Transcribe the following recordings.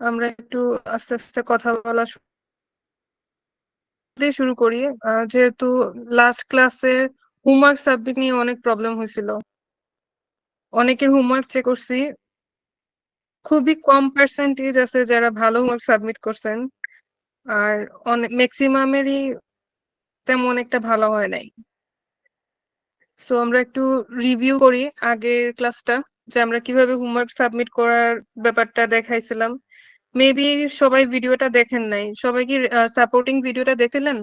আমরা একটু আস্তে আস্তে কথা বলা দিয়ে শুরু করি। যেহেতু লাস্ট ক্লাসের হোমওয়ার্ক সাবমিট নিয়ে অনেক প্রবলেম হয়েছিল, অনেকের হোমওয়ার্ক চেক করছি, খুবই কম পার্সেন্টেজ আছে যারা ভালো হোমওয়ার্ক সাবমিট করছেন, আর অনেক ম্যাক্সিমামেরই তেমন একটা ভালো হয় নাই। সো আমরা একটু রিভিউ করি আগের ক্লাসটা, যে আমরা কিভাবে হোমওয়ার্ক সাবমিট করার ব্যাপারটা দেখাইছিলাম। মেবি সবাই ভিডিওটা দেখেন নাই, সবাই কি সাপোর্টিং ভিডিওটা দেখলেন?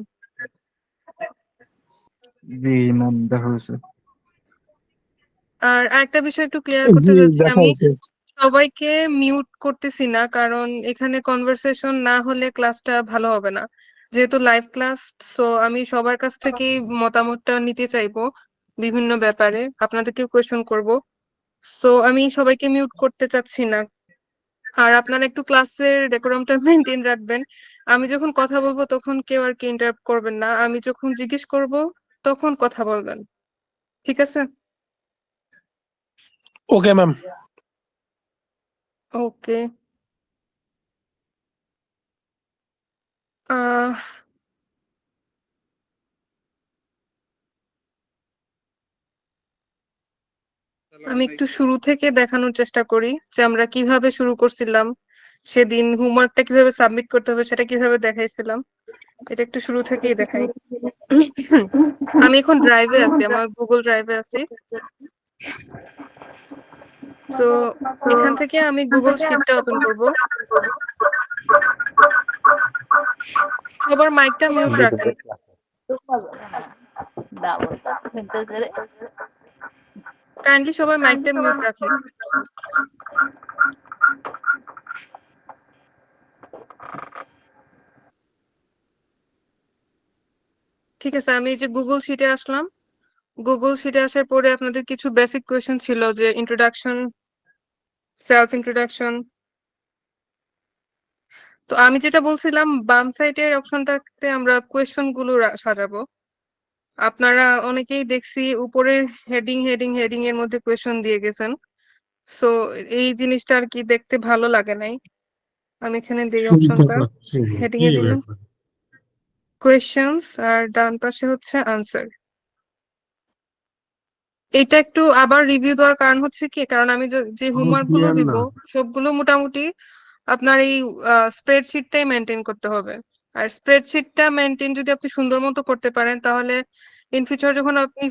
জি ম্যাম, দেখা হয়েছে। আর আরেকটা বিষয় একটু ক্লিয়ার করতে জি, যাচ্ছি, দেখা আমি হয়েছে। সবাইকে মিউট করতেছি না, কারণ এখানে কনভারসেশন না হলে ক্লাসটা ভালো হবে না। যেহেতু লাইভ ক্লাস, সো আমি সবার কাছ থেকেই মতামতটা নিতে চাইবো বিভিন্ন ব্যাপারে, আপনাদেরকে কোয়েশ্চেন করব। সো আমি সবাইকে মিউট করতে চাচ্ছি না। আর আপনারা একটু ক্লাসের ডেকোরামটা মেনটেন রাখবেন। আমি যখন কথা বলবো তখন কেউ আর কি ইন্টারাপ্ট করবেন না, আমি যখন জিজ্ঞেস করব তখন কথা বলবেন, ঠিক আছে? Okay ma'am. ওকে। আহ আমি একটু শুরু থেকে দেখানোর চেষ্টা করি যে আমরা কিভাবে শুরু করছিলাম, সেদিন হোমওয়ার্কটা কিভাবে সাবমিট করতে হবে সেটা কিভাবে দেখাইছিলাম। এটা একটু শুরু থেকেই দেখাই। আমি এখন ড্রাইভে আছি, আমার গুগল ড্রাইভে আছি। তো এখান থেকে আমি গুগল শিটটা ওপেন করব। সবার মাইকটা মিউট রাখেন। কাইন্ডলি সবার মাইকটা মিউট রাখেন। ঠিক আছে, আমি এই যে গুগল শিটে আসলাম। গুগল শিটে আসার পরে আপনাদের কিছু বেসিক কোয়েশ্চেন ছিল, যে ইন্ট্রোডাকশন, সেলফ ইন্ট্রোডাকশন। তো আমি যেটা বলছিলাম, বাম সাইডের অপশনটাতে আমরা কোয়েশ্চেন গুলো সাজাবো। আপনারা অনেকেই দেখছি উপরের হেডিং হেডিং হেডিং এর মধ্যে কোয়েশ্চেন দিয়ে গেছেন। সো এই জিনিসটা আর কি দেখতে ভালো লাগে নাই। আমি এখানে দিই শুনতে অপশনটা, পাচ্ছি না, হেডিং কি এ দিলাম ব্যাপার? কোয়েশ্চেন্স, আর ডান পাশে হচ্ছে আনসার। এটা একটু আবার রিভিউ দেওয়ার কারণ হচ্ছে কি, কারণ আমি যে হোমওয়ার্ক গুলো ক্লিয়ার দিব না। সবগুলো মোটামুটি আপনার এই স্প্রেডশিটটাই মেনটেন করতে হবে। আর স্প্রেডশিটটা মেনটেন যদি আপনি সুন্দর মতো করতে পারেন, তাহলে ইন ফিউচার যখন আপনি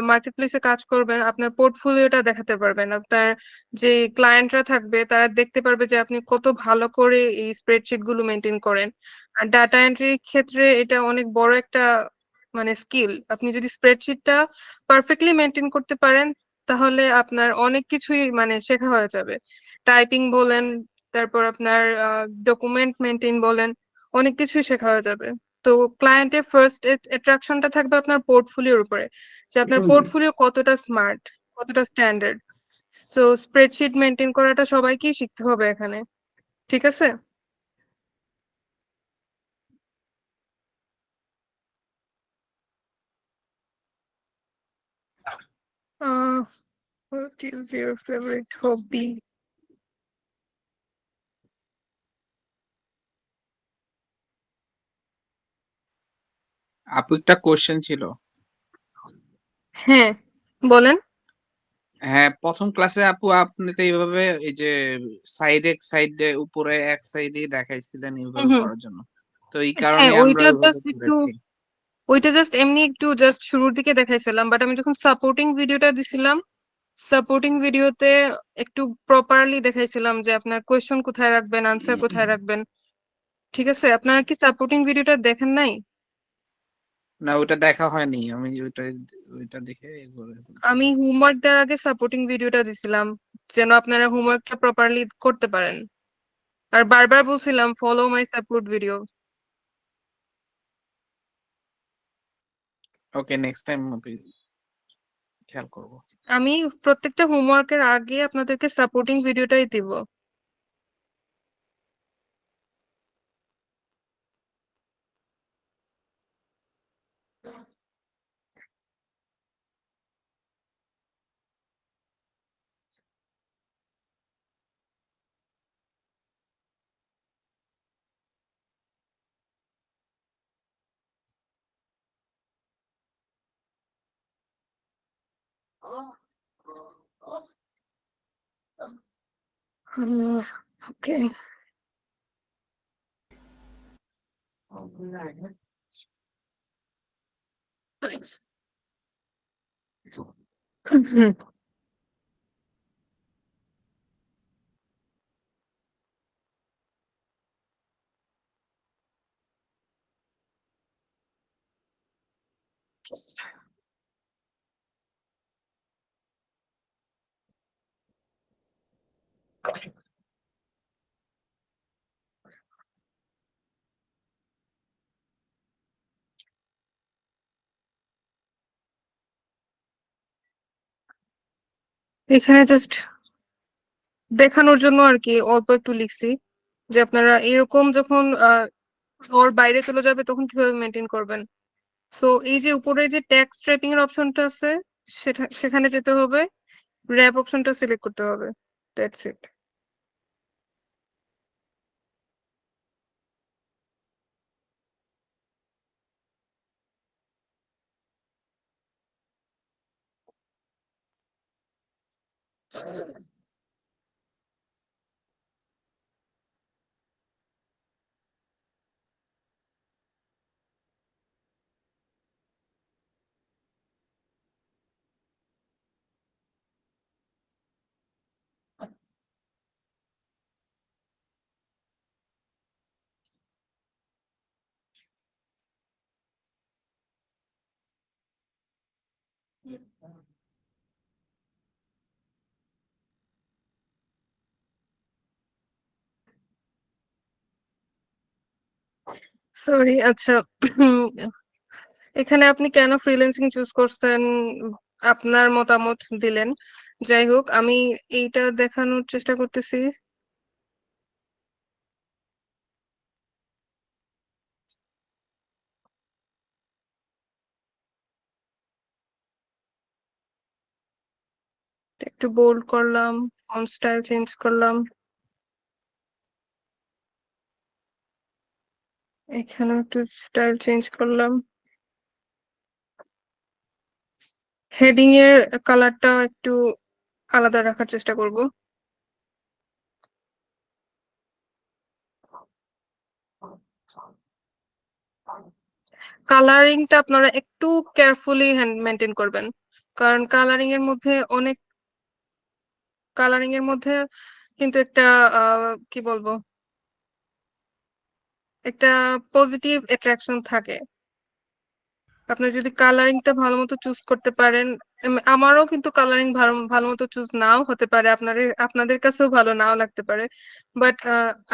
মার্কেট প্লেসে কাজ করবেন, আপনার পোর্টফোলিওটা দেখাতে পারবেন। আপনার যে ক্লায়েন্টরা থাকবে তারা দেখতে পারবে যে আপনি কত ভালো করে এই স্প্রেডশিট গুলো মেনটেন করেন। আর ডাটা এন্ট্রির ক্ষেত্রে এটা অনেক বড় একটা মানে স্কিল। আপনি যদি স্প্রেডশিটটা পারফেক্টলি মেনটেন করতে পারেন, তাহলে আপনার অনেক কিছুই মানে শেখা হয়ে যাবে। টাইপিং বলেন, তারপর আপনার ডকুমেন্ট মেনটেন বলেন, অনেক কিছুই শেখা হয়ে যাবে। তো ক্লায়েন্টের ফার্স্ট অ্যাট্রাকশনটা থাকবে আপনার পোর্টফোলিওর উপরে, যে আপনার পোর্টফোলিও কতটা স্মার্ট, কতটা স্ট্যান্ডার্ড। সো স্প্রেডশিট মেনটেন করাটা সবাইকেই শিখতে হবে এখানে, ঠিক আছে? What is your favorite hobby? আপু, একটা কোশ্চেন ছিল। হ্যাঁ, বলেন। হ্যাঁ, প্রথম ক্লাসে আপু আপনি তো এইভাবে এই যে সাইডে উপরে এক সাইডে দেখাইছিলেন হুম এইভাবে হুম। করার জন্য। তো এই কারণে হ্যাঁ, আমরা ওইটা ওইভাবে জাস্ট একটু, করেছি। ওইটা জাস্ট এমনি একটু জাস্ট শুরুর দিকে দেখাইছিলাম, বাট আমি যখন সাপোর্টিং ভিডিওটা দিছিলাম, সাপোর্টিং ভিডিওতে একটু প্রপারলি দেখাইছিলাম যে আপনার কোয়েশ্চন কোথায় রাখবেন, আনসার কোথায় রাখবেন। ঠিক আছে, আপনারা কি সাপোর্টিং ভিডিওটা দেখেন নাই? না, ওইটা দেখা হয়নি, আমি ওইটা দেখে করে আমি ফেলছিলাম। হোমওয়ার্ক দেওয়ার আগে সাপোর্টিং ভিডিওটা দিছিলাম, যেন আপনারা হোমওয়ার্কটা প্রপারলি করতে পারেন। আর বারবার বলছিলাম follow my support video. Okay, next time খেয়াল করবো। আমি প্রত্যেকটা হোমওয়ার্কের আগে আপনাদেরকে সাপোর্টিং ভিডিওটাই দিব। Okay. এখানে জাস্ট দেখানোর জন্য আর কি অল্প একটু লিখছি যে আপনারা এরকম যখন ওর বাইরে চলে যাবে তখন কিভাবে মেনটেন করবেন। সো এই যে উপরে যে ট্যাক্স ট্র্যাপিং এর অপশনটা আছে সেখানে যেতে হবে, র্যাপ অপশনটা সিলেক্ট করতে হবে, দ্যাটস ইট। সরি, আচ্ছা। এখানে আপনি কেন ফ্রিল্যান্সিং চুজ করছেন, আপনার মতামত দিলেন। যাই হোক, আমি এইটা দেখানোর চেষ্টা করতেছি। একটু বোল্ড করলাম, ফন্ট স্টাইল চেঞ্জ করলাম, এখানে একটু স্টাইল চেঞ্জ করলাম, হেডিং এর কালারটা একটু আলাদা রাখার চেষ্টা করব। কালারিংটা আপনারা একটু কেয়ারফুলি মেনটেন করবেন, কারণ কালারিং এর মধ্যে কিন্তু একটা কি বলবো, একটা পজিটিভ অ্যাট্রাকশন থাকে। আপনার যদি কালারিংটা ভালো মতো চুজ করতে পারেন, আমারও কিন্তু কালারিং ভালো ভালো মতো চুজ নাও হতে পারে, আপনাদের কাছেও ভালো নাও লাগতে পারে, বাট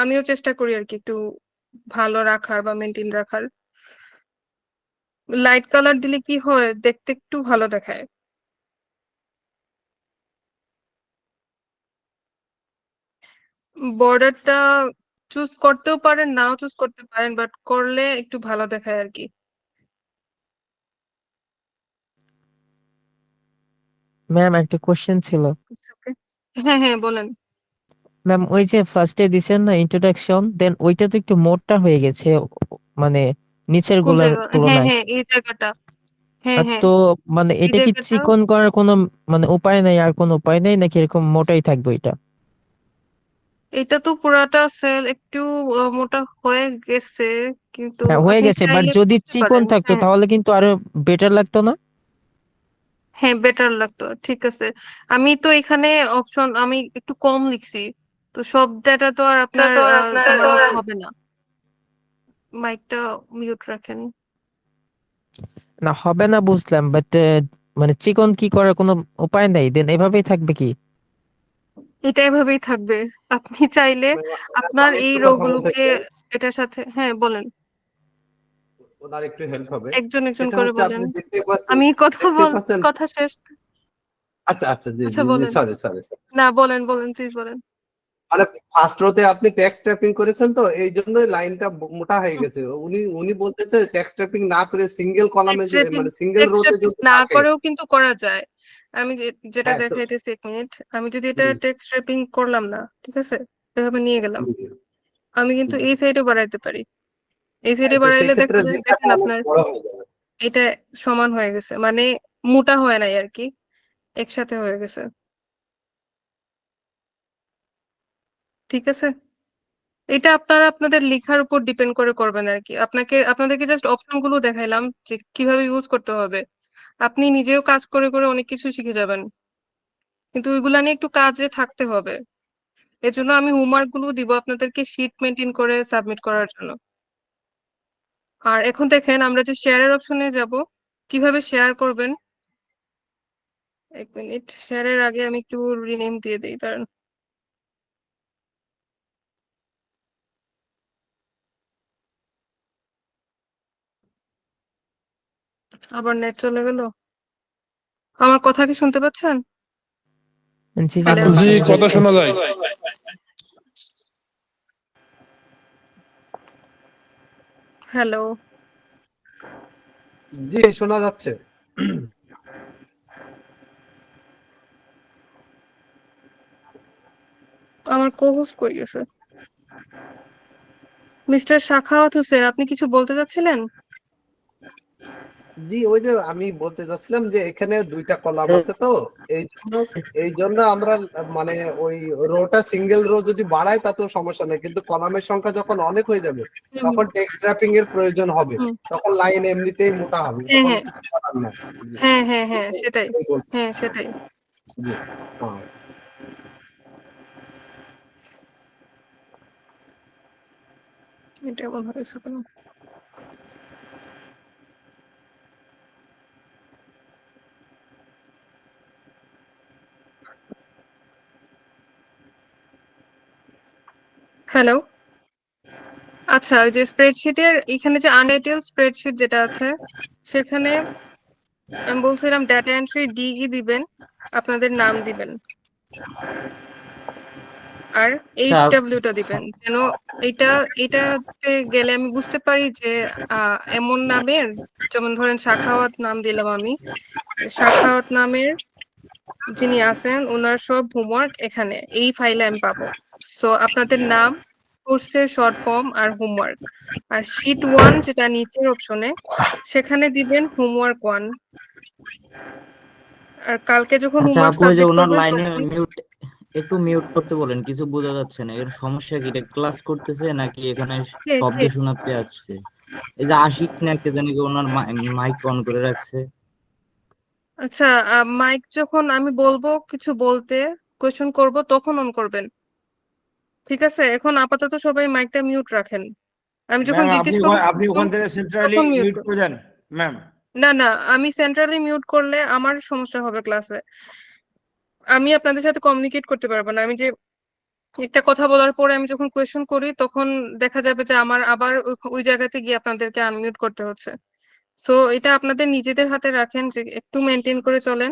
আমিও চেষ্টা করি আর কি একটু ভালো রাখার বা মেনটেন রাখার। লাইট কালার দিলে কি হয়, দেখতে একটু ভালো দেখায়। বর্ডারটা চুজ করতেও পারেন, নাও চুজ করতে পারেন, বাট করলে একটু ভালো দেখায় আর কি। ম্যাম একটা কোশ্চেন ছিল। Okay. হ্যাঁ হ্যাঁ, বলেন। ম্যাম ওই যে ফার্স্টে দিছেন না ইন্ট্রোডাকশন, দেন ওইটা তো একটু মোটা হয়ে গেছে, মানে নিচের কোন গুলার জায়গা? হ্যাঁ তুলনায়। হ্যাঁ, এই জায়গাটা। হ্যাঁ আর হ্যাঁ, তো মানে এই এটা কি জায়গাটা। চিকন করার কোনো মানে উপায় নাই, আর কোনো উপায় নেই নাকি এরকম মোটাই থাকবে এটা? এটা তো পুরাটা সেল একটু মোটা হয়ে গেছে, কিন্তু হ্যাঁ হয়ে আপনি গেছে, বাট চাইলে যদি করতে চিকন পারেন। থাকতো হ্যাঁ তাহলে কিন্তু আরো বেটার লাগতো না? হ্যাঁ, বেটার লাগতো, ঠিক আছে। আমি তো এখানে অপশন আমি একটু কম লিখছি, তো সব ডেটা তো আর আপনার সমান হবে না। মাইকটা মিউট রাখেন। না হবে না বুঝলাম, বাট মানে চিকন কি করার কোনো উপায় নাই, দেন এভাবেই থাকবে কি? এটা এভাবেই থাকবে। আপনি চাইলে আপনার আমি এই একটু রো কথা বলতে গুলোকে চাই, এটার সাথে, হ্যাঁ বলেন, ওনার একটু হেল্প হবে। একজন একজন সেটা করে হচ্ছে বলেন। আপনি দেখতে পাচ্ছেন, আমি দেখতে পাচ্ছেন। কথা শেষ। আচ্ছা আচ্ছা, জি আচ্ছা জি জি, বলেন। Sorry sorry. না, বলেন বলেন, প্লিজ বলেন। মানে ফার্স্ট রোতে আপনি ট্যাক্স ট্র্যাপিং করেছেন, তো এই জন্যই লাইনটা মোটা হয়ে গেছে। উনি উনি বলতেছে ট্যাক্স ট্র্যাপিং না করে সিঙ্গেল কলামে, মানে সিঙ্গেল টেক্সট রোতে ট্র্যাপিং যদি না থাকে। করেও কিন্তু করা যায়। আমি যেটা হ্যাঁ তো, দেখাইতেছি, এক মিনিট। আমি যদি এটা হুম, টেক্সট ট্র্যাপিং করলাম না, ঠিক আছে, এভাবে নিয়ে গেলাম, হুম, আমি কিন্তু হুম। এই সাইডে বাড়াইতে পারি। এই হ্যাঁ, সাইডে তো বাড়াইলে সেক্ষেত্রে দেখবেন লেখাটা দেখেন অনেক আপনার বড় হয়ে যাবে। এটা সমান হয়ে গেছে, মানে মোটা হয় নাই আর কি। একসাথে হয়ে গেছে। ঠিক আছে? এটা আপনারা আপনাদের লিখার উপর ডিপেন্ড করে করবেন আরকি। আপনাদেরকে জাস্ট অপশন গুলো দেখাইলাম যে কিভাবে ইউজ করতে হবে। আপনি নিজেও কাজ করে, করে অনেক কিছু শিখে যাবেন। কিন্তু ওইগুলা নিয়ে একটু কাজে থাকতে হবে। এজন্য আমি হোমওয়ার্ক গুলো দিব আপনাদেরকে শিট মেইনটেইন করে সাবমিট করার জন্য। আর এখন দেখেন আমরা যে শেয়ারের অপশনে যাব, কিভাবে শেয়ার করবেন? ১ মিনিট। শেয়ারের আগে আমি একটু রিনেম দিয়ে দেই দাঁড়ান। আবার নেট চলে গেল। আমার কথা কি শুনতে পাচ্ছেন? জি জি হ্যালো? ম্যাম জি, শোনা কথা যাচ্ছে। শোনা যায়। হ্যালো? জি শোনা যাচ্ছে। আমার co-host কই গেছে? মিস্টার সাখাওয়াত হোসেন, আপনি কিছু বলতে চাচ্ছিলেন? জি ওই যে আমি বলতে চাচ্ছিলাম যে এখানে ২টা কলাম আছে তো এই জন্য আমরা মানে ওই রোটা সিঙ্গেল রো যদি বাড়াই তাতেও সমস্যা নেই, কিন্তু কলামের সংখ্যা যখন অনেক হয়ে যাবে হুম, তখন টেক্সট র্যাপিং এর প্রয়োজন হবে, হুম। তখন লাইন এমনিতেই মোটা হবে, হ্যাঁ, তখন হ্যাঁ। কিছু করার নাই। জি, হ্যাঁ, হ্যাঁ, হ্যাঁ, সেটাই। এটাই বলছি। হ্যাঁ, সেটাই। জি হ্যাঁ। এটা এমন হয়েছে কেন? হ্যালো? আচ্ছা, ওই যে স্প্রেডশিটের এখানে যে আনটাইটেলড স্প্রেডশিট যেটা আছে, সেখানে আমি বলছিলাম ডাটা এন্ট্রি ডিই দিবেন, আপনাদের নাম দিবেন। আর HW টা দিবেন। যেন এটাতে গেলে আমি বুঝতে পারি যে এমন নামের, যেমন ধরেন সাখাওয়াত নাম দিলাম আমি। যে সাখাওয়াত নামের যিনি আছেন উনার সব হোমওয়ার্ক এখানে এই ফাইলে আমি পাবো। সো আপনাদের নাম, কোর্সের শর্ট ফর্ম আর হোমওয়ার্ক। আর শীট 1 যেটা নিচের অপশনে, সেখানে দিবেন হোমওয়ার্ক 1। আর কালকে যখন আচ্ছা হোমওয়ার্ক আপু, ওই যে সাবমিট ওনার করবেন লাইনে তখন একটু মিউট করতে বলেন, কিছু বোঝা যাচ্ছে না। এর সমস্যা কি? এটা ক্লাস করতেছে নাকি এখানে কে শব্দ কে শোনাতে আসছে? এই যে আশিক না কে জানি কি ওনার মাইক অন করে রাখছে। আচ্ছা, মাইক যখন আমি বলবো কিছু বলতে, কোয়েশ্চেন করব তখন অন করবেন। ঠিক আছে? এখন আপাতত সবাই মাইকটা মিউট রাখেন। আমি যখন ম্যাম জিজ্ঞেস করব আপনি ওখান থেকে সেন্ট্রালি তখন মিউট মিউট করুন। করে দেন ম্যাম। না, না, আমি সেন্ট্রালি মিউট করলে আমার সমস্যা হবে ক্লাসে। আমি আপনাদের সাথে কমিউনিকেট করতে পারবো না। আমি যে একটা কথা বলার পরে আমি যখন কোয়েশ্চেন করি তখন দেখা যাবে যে আমার আবার ওই জায়গাতে গিয়ে আপনাদেরকে আনমিউট করতে হচ্ছে। সো এটা আপনাদের নিজেদের হাতে রাখেন যে একটু মেনটেন করে চলেন।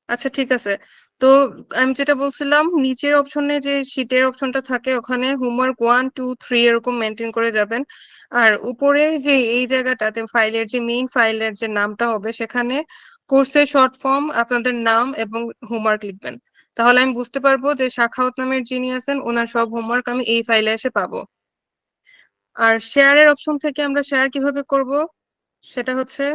আচ্ছা, ঠিক আছে। তো আমি যেটা বলছিলাম, নিচের অপশনে যে শীটের অপশনটা থাকে ওখানে হোমওয়ার্ক 1 2 3 এরকম মেনটেন করে যাবেন। আর উপরে যে এই জায়গাটাতে ফাইলের যে মেইন ফাইলের যে নামটা হবে সেখানে কোর্সের শর্ট ফর্ম, আপনাদের নাম এবং হোমওয়ার্ক লিখবেন। তাহলে আমি বুঝতে পারবো যে সাখাওয়াত নামের যিনি আছেন ওনার সব হোমওয়ার্ক আমি এই ফাইলে এসে পাবো। আর শেয়ারের অপশন থেকে আমরা শেয়ার কিভাবে করব সেটা হচ্ছে,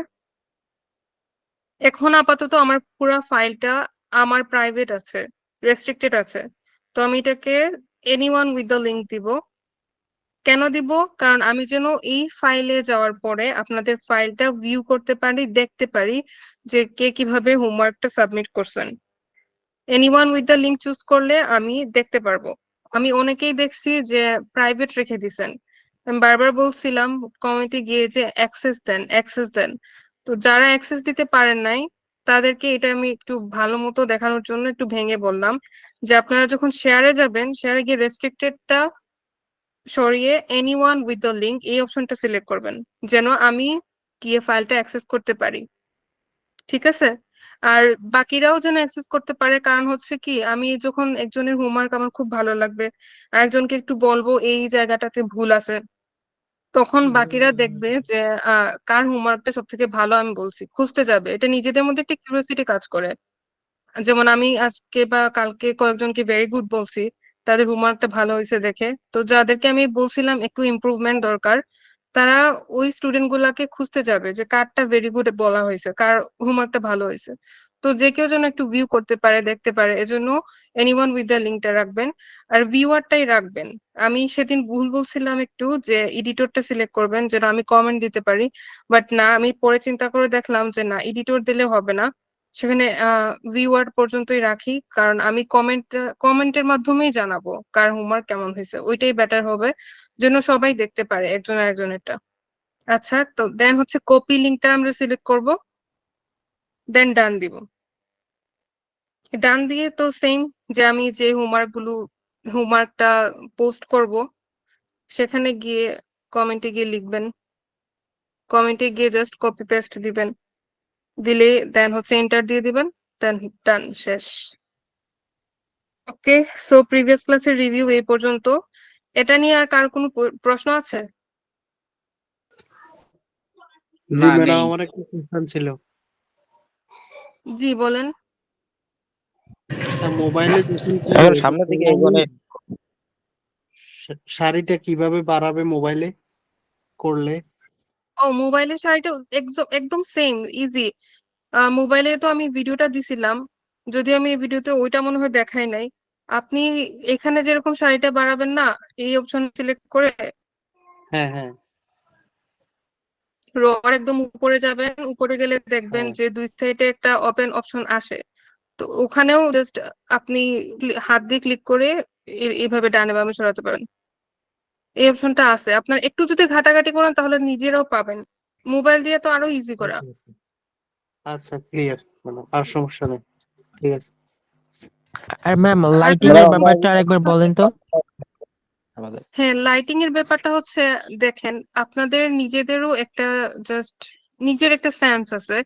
এখন আপাতত আমার পুরো ফাইলটা আমার প্রাইভেট আছে, রেস্ট্রিক্টেড আছে। তো আমি এটাকে এনিওয়ান উইথ দ্য লিংক দিব। কেন দিব? কারণ আমি যেন এই ফাইলে যাওয়ার পরে আপনাদের ফাইলটা ভিউ করতে পারি, দেখতে পারি যে কে কিভাবে হোমওয়ার্কটা সাবমিট করছেন। Anyone with the link choose করলে আমি দেখতে পারবো। আমি অনেকেই দেখছি যে প্রাইভেট রেখে দিছেন। আমি বারবার বলছিলাম কমিটি গিয়ে যে অ্যাক্সেস দেন, অ্যাক্সেস দেন। তো যারা অ্যাক্সেস দিতে পারেন নাই তাদেরকে এটা আমি একটু ভালো মতো দেখানোর জন্য একটু ভেঙে বললাম যে আপনারা যখন শেয়ারে যাবেন, শেয়ারে গিয়ে রেস্ট্রিক্টেডটা সরিয়ে এনিওয়ান উইথ দ্য লিংক এই অপশনটা সিলেক্ট করবেন, যেন আমি গিয়ে ফাইলটা অ্যাক্সেস করতে পারি। ঠিক আছে? আর বাকিরাও যেন অ্যাক্সেস করতে পারে, কারণ হচ্ছে কি আমি যখন একজনের হোমওয়ার্ক আমার খুব ভালো লাগবে আর একজনকে একটু বলবো এই জায়গাটাতে ভুল আছে, তখন বাকিরা দেখবে যে কার হোমওয়ার্কটা সব থেকে ভালো আমি বলছি, খুঁজতে যাবে। এটা নিজেদের মধ্যে একটা কিউরিওসিটি কাজ করে। যেমন আমি আজকে বা কালকে কয়েকজনকে ভেরি গুড বলছি, তাদের হোমওয়ার্কটা ভালো হয়েছে দেখে। তো যাদেরকে আমি বলছিলাম একটু ইমপ্রুভমেন্ট দরকার, তারা ওই স্টুডেন্ট গুলাকে খুঁজতে যাবে যে কারটা ভেরি গুড বলা হয়েছে, কার হোমওয়ার্কটা ভালো হয়েছে। তো যে কেউ যেন একটু ভিউ করতে পারে, দেখতে পারে, এজন্য এনিওয়ান উইথ দ্য লিঙ্কটা রাখবেন। আর ভিউয়ারটাই রাখবেন। আমি সেদিন ভুল বলছিলাম একটু যে এডিটরটা সিলেক্ট করবেন যেন আমি কমেন্ট দিতে পারি, বাট না, আমি পরে চিন্তা করে দেখলাম যে না, এডিটর দিলে হবে না, সেখানে ভিউয়ার পর্যন্তই রাখি, কারণ আমি কমেন্টের মাধ্যমেই জানাবো কার হোমওয়ার্ক কেমন হয়েছে, ওইটাই বেটার হবে, যেন সবাই দেখতে পারে একজন আরেকজনেরটা। আচ্ছা, তো দেন হচ্ছে কপি লিঙ্কটা আমরা সিলেক্ট করব, দেন ডান দিব। ডান দিয়ে তো সেম, যে আমি যে হোমওয়ার্কটা পোস্ট করব সেখানে গিয়ে কমেন্টে গিয়ে লিখবেন, কমেন্টে গিয়ে জাস্ট কপি পেস্ট দিবেন, দিলে দেন হচ্ছে এন্টার দিয়ে দিবেন, দেন ডান, শেষ। ওকে, সো প্রিভিয়াস ক্লাসের রিভিউ এই পর্যন্ত। এটা নিয়ে আর কার কোনো প্রশ্ন আছে? না, ম্যাডাম নেই। আমার একটা কোশ্চেন ছিল। জি বলেন। আচ্ছা, মোবাইলে যখন এখন সামনের দিকে এগোলে শাড়িটা কিভাবে বাড়াবে মোবাইলে করলে? ও, মোবাইলের শাড়িটা একদম একদম সেম, ইজি। মোবাইলে তো আমি ভিডিওটা দিছিলাম, যদি আমি এই ভিডিওতে ওইটা মনে হয় দেখাই নাই। আপনি এখানে যেরকম শাড়িটা বাড়াবেন না, এই অপশন সিলেক্ট করে হ্যাঁ হ্যাঁ রোয়ার একদম উপরে যাবেন, উপরে গেলে দেখবেন হ্যাঁ যে দুই সাইডে একটা ওপেন অপশন আসে। তো ওখানেও জাস্ট আপনি হাত দিয়ে ক্লিক করে এইভাবে ডানে বামে সরাতে পারেন। এই অপশনটা আছে, আপনার একটু যদি ঘাটাঘাটি করেন তাহলে নিজেরাও পাবেন। মোবাইল দিয়ে তো আরো ইজি করা। আচ্ছা, ক্লিয়ার ম্যাডাম, আর সমস্যা নেই, ঠিক আছে। আর ম্যাম আর লাইটিং কোনো এর ব্যাপারটা আরেকবার বলেন তো। আমাদের হ্যাঁ, লাইটিং এর ব্যাপারটা হচ্ছে, দেখেন আপনাদের নিজেদেরও একটা জাস্ট নিজের একটা সেন্স আছে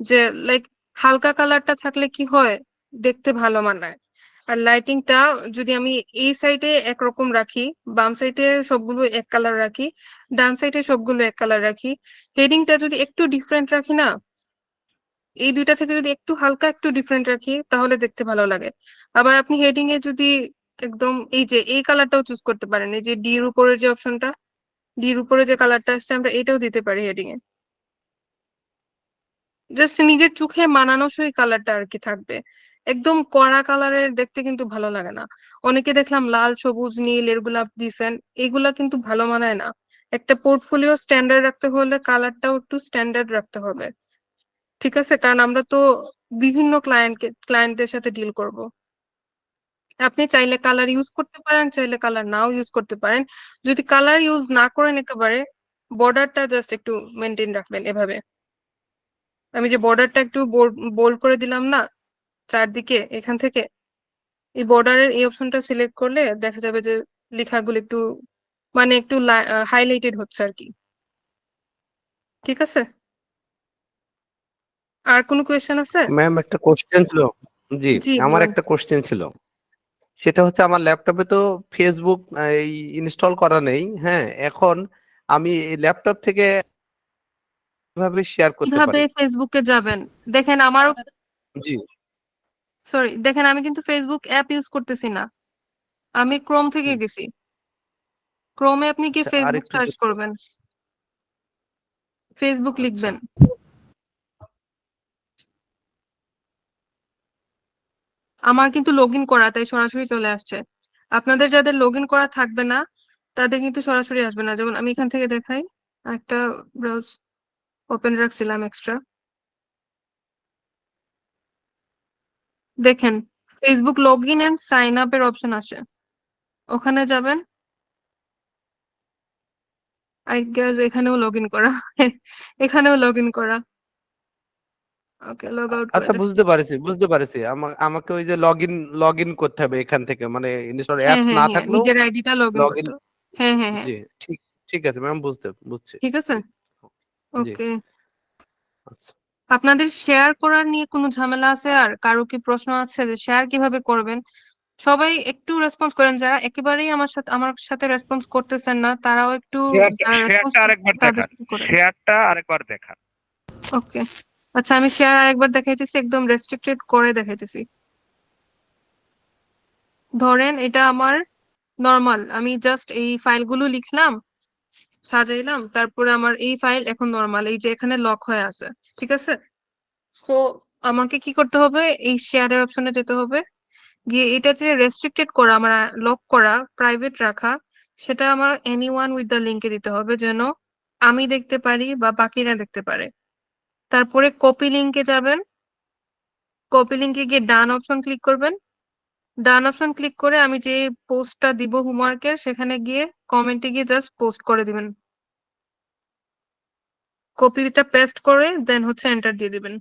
যে লাইক হালকা কালারটা থাকলে কি হয়, দেখতে ভালো মানায়। আর লাইটিংটা যদি আমি এই সাইডে একরকম রাখি, বাম সাইডে সবগুলো এক কালার রাখি, ডান সাইডে সবগুলো এক কালার রাখি, হেডিংটা যদি একটু ডিফারেন্ট রাখি না, এই দুইটা থেকে যদি একটু হালকা একটু ডিফারেন্ট রাখি তাহলে দেখতে ভালো লাগে। আবার আপনি হেডিং এ যদি একদম এই যে এই কালারটাও চুজ করতে পারেন, এই যে ডির উপরের যে অপশনটা, ডির উপরে যে কালারটা আসছে আমরা এটাও দিতে পারি হেডিং এ। জাস্ট নিজের চোখে মানানসই কালারটা আর কি থাকবে। একদম কড়া কালারের দেখতে কিন্তু ভালো লাগে না। অনেকে দেখলাম লাল সবুজ নীল এগুলা দিছেন, এগুলা কিন্তু ভালো মানায় না। একটা পোর্টফোলিও স্ট্যান্ডার্ড রাখতে হলে কালারটাও একটু স্ট্যান্ডার্ড রাখতে হবে, ঠিক আছে? কারণ আমরা তো বিভিন্ন ক্লায়েন্টদের সাথে ডিল করব। আপনি চাইলে কালার ইউজ করতে পারেন, চাইলে কালার নাও ইউজ করতে পারেন। যদি কালার ইউজ না করেন একেবারে, বর্ডারটা জাস্ট একটু মেনটেন রাখবেন এভাবে। আমি যে বর্ডারটা একটু বোল্ড করে দিলাম না চারদিকে, এখান থেকে এই বর্ডারের এই অপশনটা সিলেক্ট করলে দেখা যাবে যে লেখাগুলো একটু মানে একটু হাইলাইটেড হচ্ছে আর কি, ঠিক আছে? আর কোনো কোয়েশ্চেন আছে? ম্যাম একটা কোশ্চেন ছিল। জি, জি আমার বলেন। একটা কোশ্চেন ছিল। সেটা হচ্ছে আমার ল্যাপটপে তো ফেসবুক এই ইনস্টল করা নেই। হ্যাঁ, এখন আমি এই ল্যাপটপ থেকে কিভাবে শেয়ার করতে কিভাবে পারি? ফেসবুকে যাবেন? দেখেন আমারও, জি, সরি দেখেন আমি কিন্তু ফেসবুক অ্যাপ ইউজ করতেছি না, আমি ক্রোম থেকে হুম, গেছি। ক্রোমে আপনি কি আচ্ছা, ফেসবুক আরেকটু সার্চ করবেন, ফেসবুক আচ্ছা, লিখবেন। আমার কিন্তু লগ ইন করা, তাই সরাসরি চলে আসছে। আপনাদের যাদের লগ ইন করা থাকবে না তাদের কিন্তু সরাসরি আসবে না। যেমন আমি এখান থেকে দেখাই, একটা ব্রাউজ ওপেন রাখছিলাম এক্সট্রা, দেখেন Facebook log in and sign up এর অপশন আসে, ওখানে যাবেন। আই গেস এখানেও লগ ইন করা এখানেও লগ ইন করা। ওকে, লগ আউট করে আচ্ছা, দেখ। বুঝতে পারছি। আমাকে ওই যে লগ ইন করতে হবে এখান থেকে, মানে ইনস্টল হ্যাঁ অ্যাপস হ্যাঁ না হ্যাঁ, থাকলেও নিজের আইডিটা লগ ইন লগ ইন। করতে হবে। হ্যাঁ হ্যাঁ হ্যাঁ, জি, ঠিক ঠিক আছে ম্যাম, বুঝছি। ঠিক আছে। জি, ওকে, আচ্ছা। আপনাদের শেয়ার করার নিয়ে কোনো ঝামেলা আছে? আর কারো কি প্রশ্ন আছে যে শেয়ার কিভাবে করবেন? সবাই একটু রেসপন্স করেন, যারা একেবারেই আমার সাথে রেসপন্স করতেছেন না তারাও একটু, যারা রেসপন্স শেয়ারটা আরেকবার করতেছেন তাদের দেখান, সাথে করেন। শেয়ারটা আরেকবার দেখান। ওকে, আচ্ছা আমি শেয়ার আরেকবার দেখাইতেছি, একদম রেস্ট্রিক্টেড করে দেখাইতেছি। ধরেন এটা আমার নরমাল, আমি জাস্ট এই ফাইলগুলো লিখলাম, সাজাইলাম, তারপরে আমার এই ফাইল এখন নরমাল, এই যে এখানে লক হয়ে আছে, ঠিক আছে। তো আমাকে কি করতে হবে, এই শেয়ারের অপশনে যেতে হবে, গিয়ে এটা যে রেস্ট্রিক্টেড করা, আমার লক করা, প্রাইভেট রাখা, সেটা আমার এনিওয়ান উইথ দ্য লিঙ্কে দিতে হবে, যেন আমি দেখতে পারি বা বাকিরা দেখতে পারে। তারপরে কপি লিঙ্কে যাবেন, কপি লিঙ্কে গিয়ে ডান অপশন ক্লিক করবেন। ডান অপশন ক্লিক করে আমি যে পোস্টটা দিব হোমওয়ার্কের, সেখানে গিয়ে কমেন্টে গিয়ে জাস্ট পোস্ট করে দিবেন। কপিটা পেস্ট করে দেন হচ্ছে এন্টার দিয়ে দিবেন।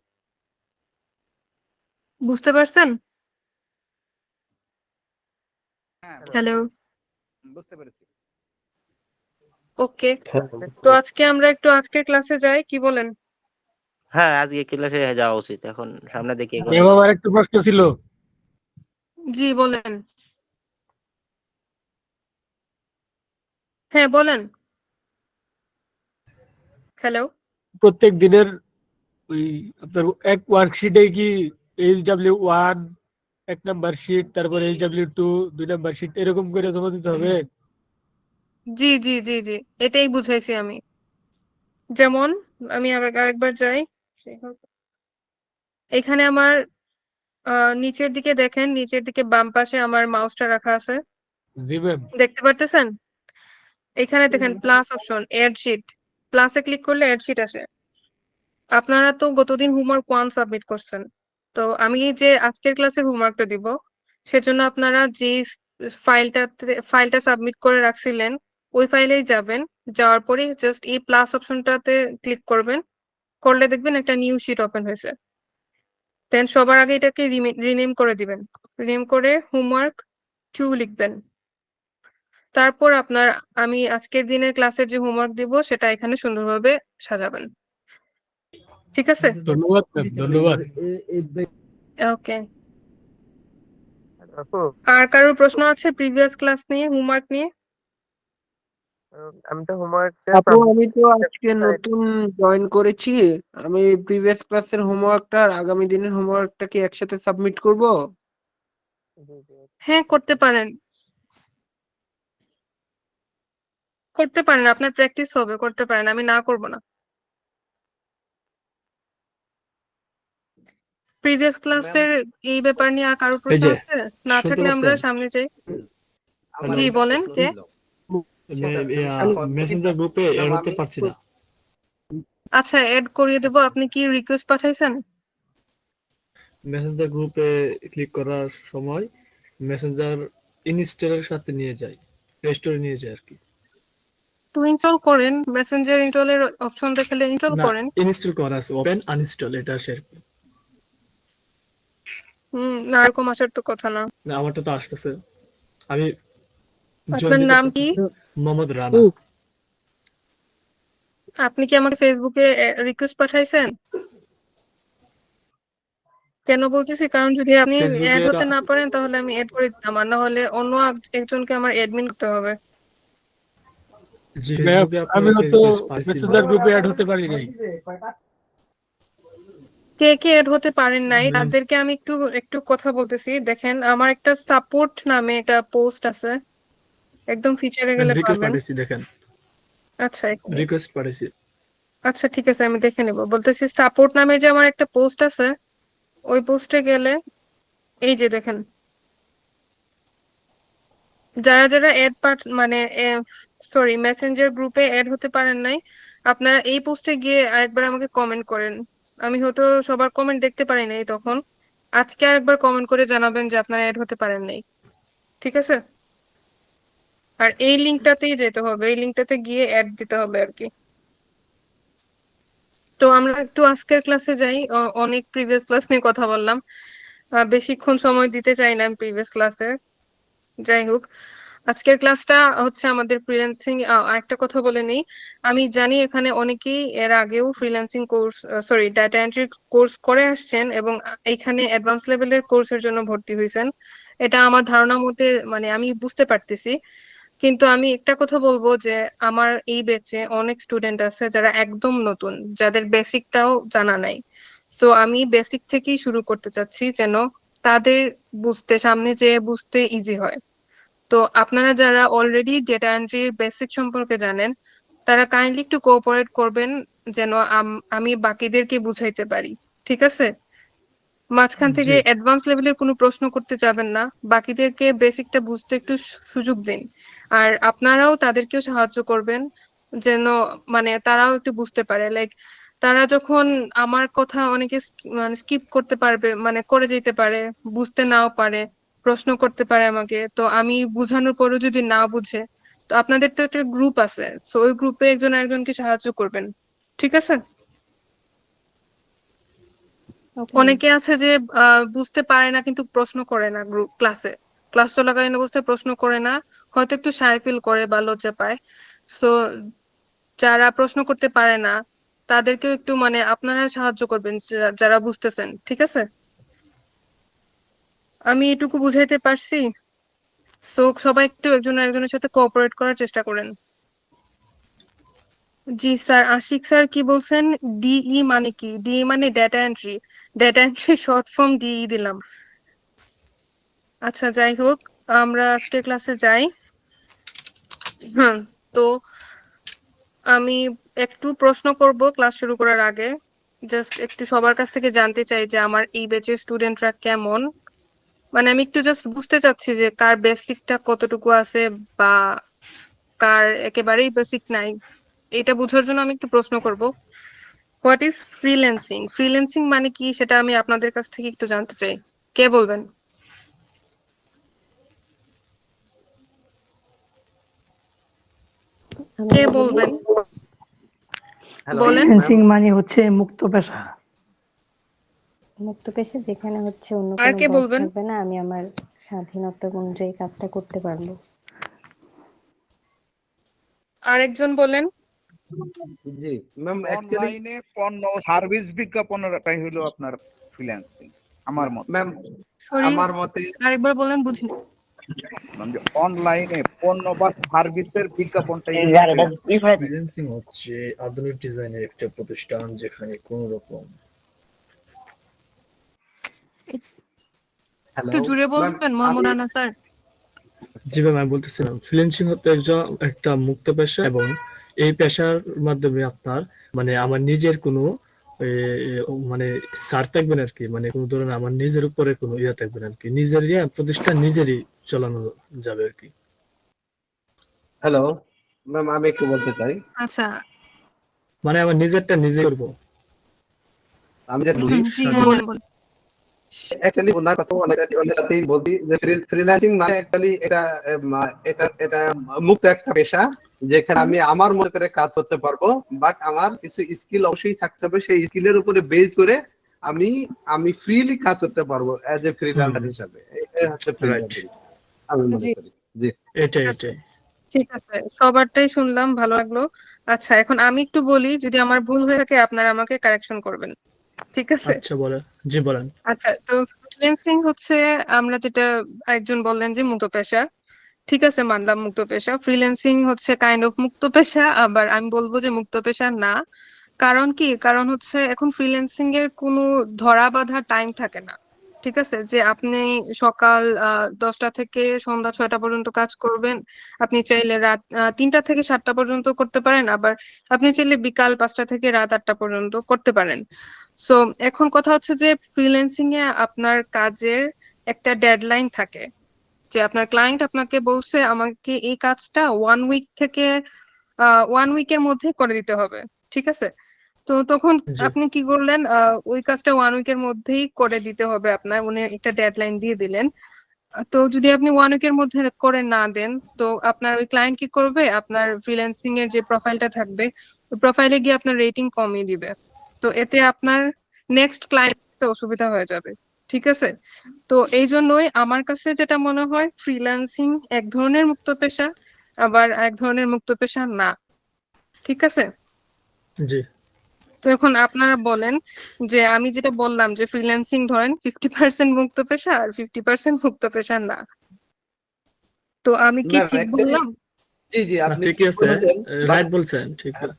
বুঝতে পারছেন? হ্যাঁ হ্যালো, বুঝতে পেরেছি। ওকে। তো আজকে আমরা একটু আজকের ক্লাসে যাই, কি বলেন? হ্যাঁ, আজকে ক্লাসে যাওয়া উচিত। এখন সামনে দেখি এগোনো ম্যাম যাবে। আমার একটু প্রশ্ন ছিল। জি বলেন। হ্যাঁ বলেন। হ্যালো। প্রত্যেক দিনের ওই আপনার এক ওয়ার্কশিটে কি HW1 এক নাম্বার শিট, তারপর HW2 দুই নাম্বার শিট এরকম করে জমা দিতে হবে? জি জি জি জি, এটাই বুঝাইছি আমি। যেমন আমি আরেকবার যাই, এখানে আমার নিচের দিকে দেখেন, নিচের দিকে বাম পাশে আমার মাউসটা রাখা আছে, জি ম্যাম। দেখতে পারতেছেন? এখানে দেখেন প্লাস অপশন, এড শিট, প্লাসে ক্লিক করলে এড শিট আসে। আপনারা তো গতদিন হোমওয়ার্ক 1 সাবমিট করছেন, তো আমি যে আজকের ক্লাসের হোমওয়ার্কটা দিব, সেজন্য আপনারা যে ফাইলটা সাবমিট করে রাখছিলেন, ওই ফাইলেই যাবেন। যাওয়ার পরে জাস্ট এই প্লাস অপশনটাতে ক্লিক করবেন, করলে দেখবেন একটা নিউ শিট ওপেন হয়েছে। দেন সবার আগে এটাকে রিনেম করে দিবেন, রিনেম করে হোমওয়ার্ক 2 লিখবেন। তারপর আমি আজকের দিনের ক্লাসের যে হোমওয়ার্ক দিব সেটা এখানে সুন্দরভাবে সাজাবেন, ঠিক আছে? ধন্যবাদ ম্যাম, ধন্যবাদ। ওকে। আপু, আর কারোর প্রশ্ন আছে প্রিভিয়াস ক্লাস নিয়ে, হোমওয়ার্ক নিয়ে? আমি তো হোমওয়ার্ক আপু আমি তো আজকে নতুন জয়েন করেছি, আমি প্রিভিয়াস ক্লাসের হোমওয়ার্কটা আর আগামী দিনের হোমওয়ার্কটা কি একসাথে সাবমিট করব? হ্যাঁ করতে পারেন, করতে পারেন, আপনার প্র্যাকটিস হবে, করতে পারেন, আমি না করব না। প্রিভিয়াস ক্লাসের এই ব্যাপার নিয়ে আর কারোর এই প্রশ্ন যে আছে? না শুনতে থাকলে আমরা পাচ্ছেন? সামনে যাই। আমার জি একটা বলেন, প্রশ্ন কে? ছিল। মেসেঞ্জার গ্রুপে এড হতে পারছি না। আচ্ছা, এড করিয়ে দেবো। আপনি কি রিকোয়েস্ট পাঠাইছেন? মেসেঞ্জার গ্রুপে ক্লিক করার সময় মেসেঞ্জার ইনস্টলের সাথে নিয়ে যায়, প্লে স্টোরে নিয়ে যায় আর কি। তো ইনস্টল করেন, মেসেঞ্জার ইনস্টলের অপশন দেখালে ইনস্টল না, করেন। ইনস্টল করা আছে, ওপেন আনইনস্টল এটা শেয়ার। না, এরকম আসার তো কথা না। না, আমারটা তো আসতেছে। আমি আপনার নাম কি? মোহাম্মদ রানা। আপনি কি আমাকে ফেসবুকে রিকোয়েস্ট পাঠাইছেন? কেন বলতেছি, কারণ যদি আপনি ফেসবুকে অ্যাড হতে না পারেন তাহলে আমি অ্যাড করে দিতাম, আর না হলে অন্য একজনকে আমার অ্যাডমিন করতে হবে। আমি তো মেসেঞ্জার গ্রুপে অ্যাড হতে পারি নাই। কে কে অ্যাড হতে পারেন নাই তাদেরকে আমি একটু একটু কথা বলতেছি। দেখেন, আমার একটা সাপোর্ট নামে একটা পোস্ট আছে, একদম ফিচারে গেলে রিকোয়েস্ট পাবেন। পাঠাইছি, দেখেন আচ্ছা রিকোয়েস্ট পাঠাইছি। আচ্ছা ঠিক আছে, আমি দেখে নেব। বলতেছি সাপোর্ট নামে যে আমার একটা পোস্ট আছে, ওই পোস্টে গেলে এই যে দেখেন, যারা যারা মানে সরি মেসেঞ্জার গ্রুপে অ্যাড হতে পারেন নাই, আপনারা এই পোস্টে গিয়ে আরেকবার আমাকে কমেন্ট করেন। আমি হয়তো সবার কমেন্ট দেখতে পারি নাই তখন, আজকে আরেকবার কমেন্ট করে জানাবেন যে আপনারা অ্যাড হতে পারেন নাই, ঠিক আছে? আর এই লিঙ্কটাতেই যেতে হবে, এই লিঙ্কটাতে গিয়ে অ্যাড দিতে হবে আর কি। তো আমরা একটু আজকের ক্লাসে যাই। অনেক প্রিভিয়াস ক্লাস নিয়ে কথা বললাম, বেশিক্ষণ সময় দিতে চাই না আমি প্রিভিয়াস ক্লাসে। যাই হোক, আজকের ক্লাসটা হচ্ছে আমাদের ফ্রিল্যান্সিং। আরেকটা কথা বলে নেই, আমি জানি এখানে অনেকেই এর আগেও freelancing course, sorry data entry course করে আসছেন এবং এখানে অ্যাডভান্স লেভেলের কোর্সের জন্য ভর্তি হয়েছেন। এটা আমার ধারণা মতে, মানে আমি বুঝতে পারতেছি। কিন্তু আমি একটা কথা বলবো যে আমার এই ব্যাচে অনেক স্টুডেন্ট আছে যারা একদম নতুন, যাদের বেসিকটাও জানা নাই। সো আমি বেসিক থেকেই শুরু করতে চাচ্ছি, যেন তাদের সামনে যেয়ে বুঝতে ইজি হয়। তো আপনারা যারা অলরেডি ডেটা এন্ট্রির বেসিক সম্পর্কে জানেন, তারা কাইন্ডলি একটু কোঅপারেট করবেন যেন আমি বাকিদেরকে বুঝাইতে পারি, ঠিক আছে? মাঝখান থেকে জি অ্যাডভান্স লেভেলের কোনো প্রশ্ন করতে যাবেন না, বাকিদেরকে বেসিকটা বুঝতে একটু সুযোগ দিন। আর আপনারাও তাদেরকেও সাহায্য করবেন যেন মানে তারাও একটু বুঝতে পারে, লাইক তারা যখন আমার কথা অনেকে মানে স্কিপ করতে পারবে, মানে করে যেতে পারে, বুঝতে নাও পারে, প্রশ্ন করতে পারে আমাকে, তো আমি বুঝানোর পরেও যদি না বুঝে, তো আপনাদের তো একটা গ্রুপ আছে, তো ওই গ্রুপে একজন একজনকে সাহায্য করবেন, ঠিক আছে? অনেকে আছে যে বুঝতে পারে না কিন্তু প্রশ্ন করে না, গ্রুপ ক্লাস চলাকালীন অবস্থায় প্রশ্ন করে না, হয়তো একটু শাই ফিল করে বা লজ্জা পায়। সো যারা প্রশ্ন করতে পারে না তাদেরকেও একটু মানে আপনারা সাহায্য করবেন যারা বুঝতেছেন, ঠিক আছে? আমি এটুকু বুঝাইতে পারছি? সো সবাই একটু একজন একজনের সাথে কোঅপারেট করার চেষ্টা করেন। জি স্যার, আশিক স্যার কি বলছেন? ডিই মানে কি? ডিই মানে data entry, data entry short form DE দিলাম। আচ্ছা যাই হোক, আমরা আজকে ক্লাসে যাই। তো আমি একটু প্রশ্ন করব ক্লাস শুরু করার আগে, জাস্ট একটু সবার কাছ থেকে জানতে চাই যে আমার এই ব্যাচের স্টুডেন্টরা কেমন, মানে আমি একটু জাস্ট বুঝতে চাচ্ছি যে কার বেসিকটা কতটুকু আছে বা কার একেবারেই বেসিক নাই, এটা বোঝার জন্য আমি একটু প্রশ্ন করব। What is freelancing? ফ্রিল্যান্সিং মানে কি সেটা আমি আপনাদের কাছ থেকে একটু জানতে চাই, কে বলবেন? কে বলবেন? হ্যালো বলেন। ফ্রিল্যান্সিং মানে হচ্ছে মুক্ত পেশা। মুক্ত পেশা যেখানে হচ্ছে অন্য আর কোনো কে বস বলবেন? থাকবে না, আমি আমার স্বাধীনতা অনুযায়ী কাজটা করতে পারবো। আরেকজন বলেন। জি ম্যাম, অ্যাকচুয়ালি অনলাইনে পণ্য সার্ভিস বিজ্ঞাপনেরটাই হলো আপনার ফ্রিল্যান্সিং আমার মতে। ম্যাম সরি, আমার মতে আরেকবার বলেন, বুঝিনি। মানে অনলাইনে পণ্য বা সার্ভিসের বিজ্ঞাপনটাই ফ্রিল্যান্সিং হচ্ছে আধুনিক ডিজাইনের একটা প্রতিষ্ঠান যেখানে কোনো রকম একটু জুড়ে বলবেন মোহাম্মদ রানা স্যার। যেভাবে আমি বলতেছিলাম, ফ্রিল্যান্সিং হচ্ছে একটা মুক্ত পেশা, এবং এই পেশার মাধ্যমে আপনার মানে আমার নিজের কোনো এ, এ, মানে সার থাকবে না আর কি, মানে কোনো ধরনের আমার নিজের উপরে কোনো ইয়ে থাকবে না আর কি, নিজের প্রতিষ্ঠান নিজেরই চালানো যাবে আর কি। হ্যালো ম্যাম, আমি একটু বলতে চাই। আচ্ছা, মানে আমার নিজেরটা নিজে করবো। আমি যে জি বলেন বলেন। অ্যাকচুয়ালি ওনার কথা অনেক সাথেই বলছি যে ফ্রিল্যান্সিং মানে অ্যাকচুয়ালি এটা মুক্ত একটা পেশা, যেখানে আমি আমার মতো করে কাজ করতে পারবো, বাট আমার কিছু স্কিল অবশ্যই থাকতে হবে, সেই স্কিলের উপরে বেস করে আমি ফ্রিলি কাজ করতে পারবো অ্যাজ এ ফ্রিল্যান্সার হিসাবে। এটা হচ্ছে ফ্রিল্যান্সিং আমি মনে জি করি। জি এটাই ঠিক আছে, এটাই ঠিক আছে, সবারটাই শুনলাম, ভালো লাগলো। আচ্ছা এখন আমি একটু বলি, যদি আমার ভুল হয়ে থাকে আপনারা আমাকে কারেকশন করবেন, ঠিক আছে? আচ্ছা বলেন, জি বলেন। আচ্ছা, তো ফ্রিল্যান্সিং হচ্ছে, আমরা যেটা একজন বললেন যে মুক্ত পেশা, ঠিক আছে, মানলাম মুক্ত পেশা। ফ্রিল্যান্সিং হচ্ছে কাইন্ড অফ মুক্ত পেশা, আবার আমি বলবো যে মুক্ত পেশা না। কারণ কি? কারণ হচ্ছে এখন ফ্রিল্যান্সিং এর কোনো ধরা বাঁধা টাইম থাকে না, ঠিক আছে? যে আপনি সকাল 10টা থেকে সন্ধ্যা 6টা পর্যন্ত কাজ করবেন, আপনি চাইলে রাত 3টা থেকে 7টা পর্যন্ত করতে পারেন, আবার আপনি চাইলে বিকাল 5টা থেকে রাত 8টা পর্যন্ত করতে পারেন। সো এখন কথা হচ্ছে যে ফ্রিল্যান্সিং এ আপনার কাজের একটা ডেডলাইন থাকে, যে আপনার ক্লায়েন্ট আপনাকে বলছে আমাকে এই কাজটা 1 উইক থেকে 1 উইকের মধ্যে করে দিতে হবে, ঠিক আছে? তো তখন জি আপনি কি করলেন? ওই কাজটা 1 উইকের মধ্যেই করে দিতে হবে আপনার, উনি একটা ডেডলাইন দিয়ে দিলেন। তো যদি আপনি 1 উইকের মধ্যে করে না দেন, তো আপনার ওই ক্লায়েন্ট কি করবে? আপনার ফ্রিল্যান্সিং এর যে প্রোফাইলটা থাকবে, ওই প্রোফাইলে গিয়ে আপনার রেটিং কমিয়ে দিবে। তো এতে আপনার নেক্সট ক্লায়েন্ট অসুবিধা হয়ে যাবে, ঠিক আছে? তো এই জন্যই আমার কাছে যেটা মনে হয়, ফ্রিল্যান্সিং এক ধরনের মুক্ত পেশা, আবার এক ধরনের মুক্ত পেশা না, ঠিক আছে? জি তো এখন আপনারা বলেন যে আমি যেটা বললাম যে ফ্রিল্যান্সিং ধরেন 50% মুক্ত পেশা আর 50% মুক্ত পেশা না, তো আমি কি ম্যাম, ঠিক অ্যাকচুয়ালি বললাম? জি না, আপনি ঠিকই ঠিক আছে, বলেছেন, রাইট বলছেন, ঠিক আছে।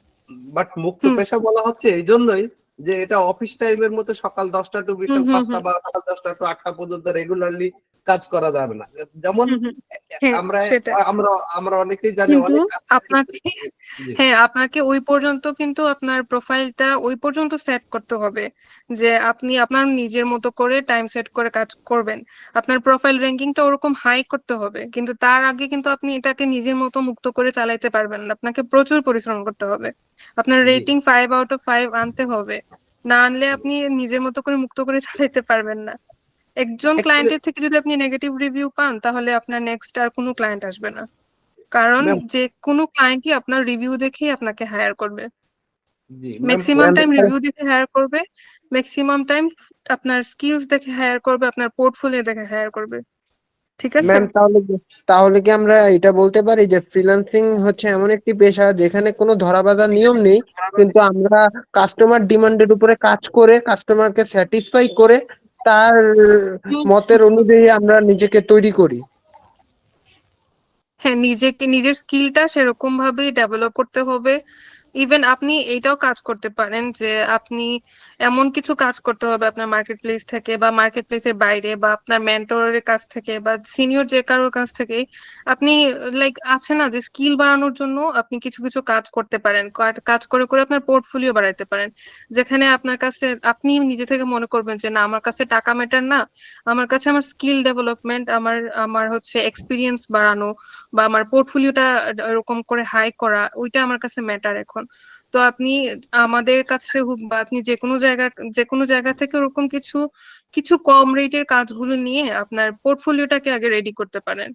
বাট মুক্ত হুম পেশা বলা হচ্ছে এই জন্যই যে এটা অফিস টাইমের মতো সকাল 10টা টু হুম বিকাল হুম 5টা হুম বা সকাল 10টা টু 8টা পর্যন্ত রেগুলারলি কাজ করা যাবে না। যেমন হুম, হুম। হ্যাঁ, আমরা সেটাই। আমরা আমরা অনেকেই জানি কিন্তু অনেক কাজ আপনাকে জি হ্যাঁ, আপনাকে ওই পর্যন্ত কিন্তু আপনার প্রোফাইলটা ওই পর্যন্ত সেট করতে হবে যে আপনি আপনার নিজের মতো করে টাইম সেট করে কাজ করবেন। আপনার প্রোফাইল র্যাঙ্কিংটা ওরকম হাই করতে হবে, কিন্তু তার আগে কিন্তু আপনি এটাকে নিজের মতো মুক্ত করে চালাইতে পারবেন না। আপনাকে প্রচুর পরিশ্রম করতে হবে। আপনার জি রেটিং 5/5 আনতে হবে। না আনলে আপনি নিজের মতো করে মুক্ত করে চালাইতে পারবেন না। একজন অ্যাকচুয়ালি ক্লায়েন্টের থেকে যদি আপনি নেগেটিভ রিভিউ পান, তাহলে আপনার নেক্সট আর কোনো ক্লায়েন্ট আসবে না। কারণ ম্যাম যে কোনো ক্লায়েন্টই আপনার রিভিউ দেখেই আপনাকে হায়ার করবে। জি ম্যাম ম্যাক্সিমাম টাইম রিভিউ দেখে হায়ার করবে, ম্যাক্সিমাম টাইম আপনার স্কিলস দেখে হায়ার করবে, আপনার পোর্টফোলিও দেখে হায়ার করবে। ঠিক আছে? ম্যাম তাহলে কি আমরা এটা বলতে পারি যে ফ্রিল্যান্সিং হচ্ছে এমন একটি পেশা যেখানে কোনো ধরাবাঁধা নিয়ম নেই, কিন্তু আমরা কাস্টমার ডিমান্ডের উপরে কাজ করে কাস্টমারকে স্যাটিসফাই করে তার মতের অনুযায়ী আমরা নিজেকে তৈরি করি। হ্যাঁ, নিজের স্কিলটা সেরকম ভাবেই ডেভেলপ করতে হবে। ইভেন আপনি এইটাও কাজ করতে পারেন যে আপনি এমন কিছু কাজ করতে হবে আপনার মার্কেট প্লেস থেকে বা মার্কেট প্লেসের বাইরে বা আপনার মেন্টরের কাছ থেকে বা সিনিয়র যে কারোর কাছ থেকে আপনি লাইক আছে না যে স্কিল বাড়ানোর জন্য আপনি কিছু কিছু কাজ করতে পারেন। কাজ করে করে আপনার পোর্টফোলিও বাড়াইতে পারেন, যেখানে আপনার কাছে আপনি নিজে থেকে মনে করবেন যে না, আমার কাছে টাকা ম্যাটার না, আমার কাছে আমার স্কিল ডেভেলপমেন্ট, আমার আমার হচ্ছে এক্সপিরিয়েন্স বাড়ানো বা আমার পোর্টফোলিওটা এরকম করে হাই করা, ওইটা আমার কাছে ম্যাটার এখন। তো আপনি আমাদের কাছে হোক বা আপনি যে কোনো জায়গা থেকে ওরকম কিছু কিছু কম রেটের কাজগুলো নিয়ে আপনার পোর্টফোলিওটাকে আগে রেডি করতে পারেন।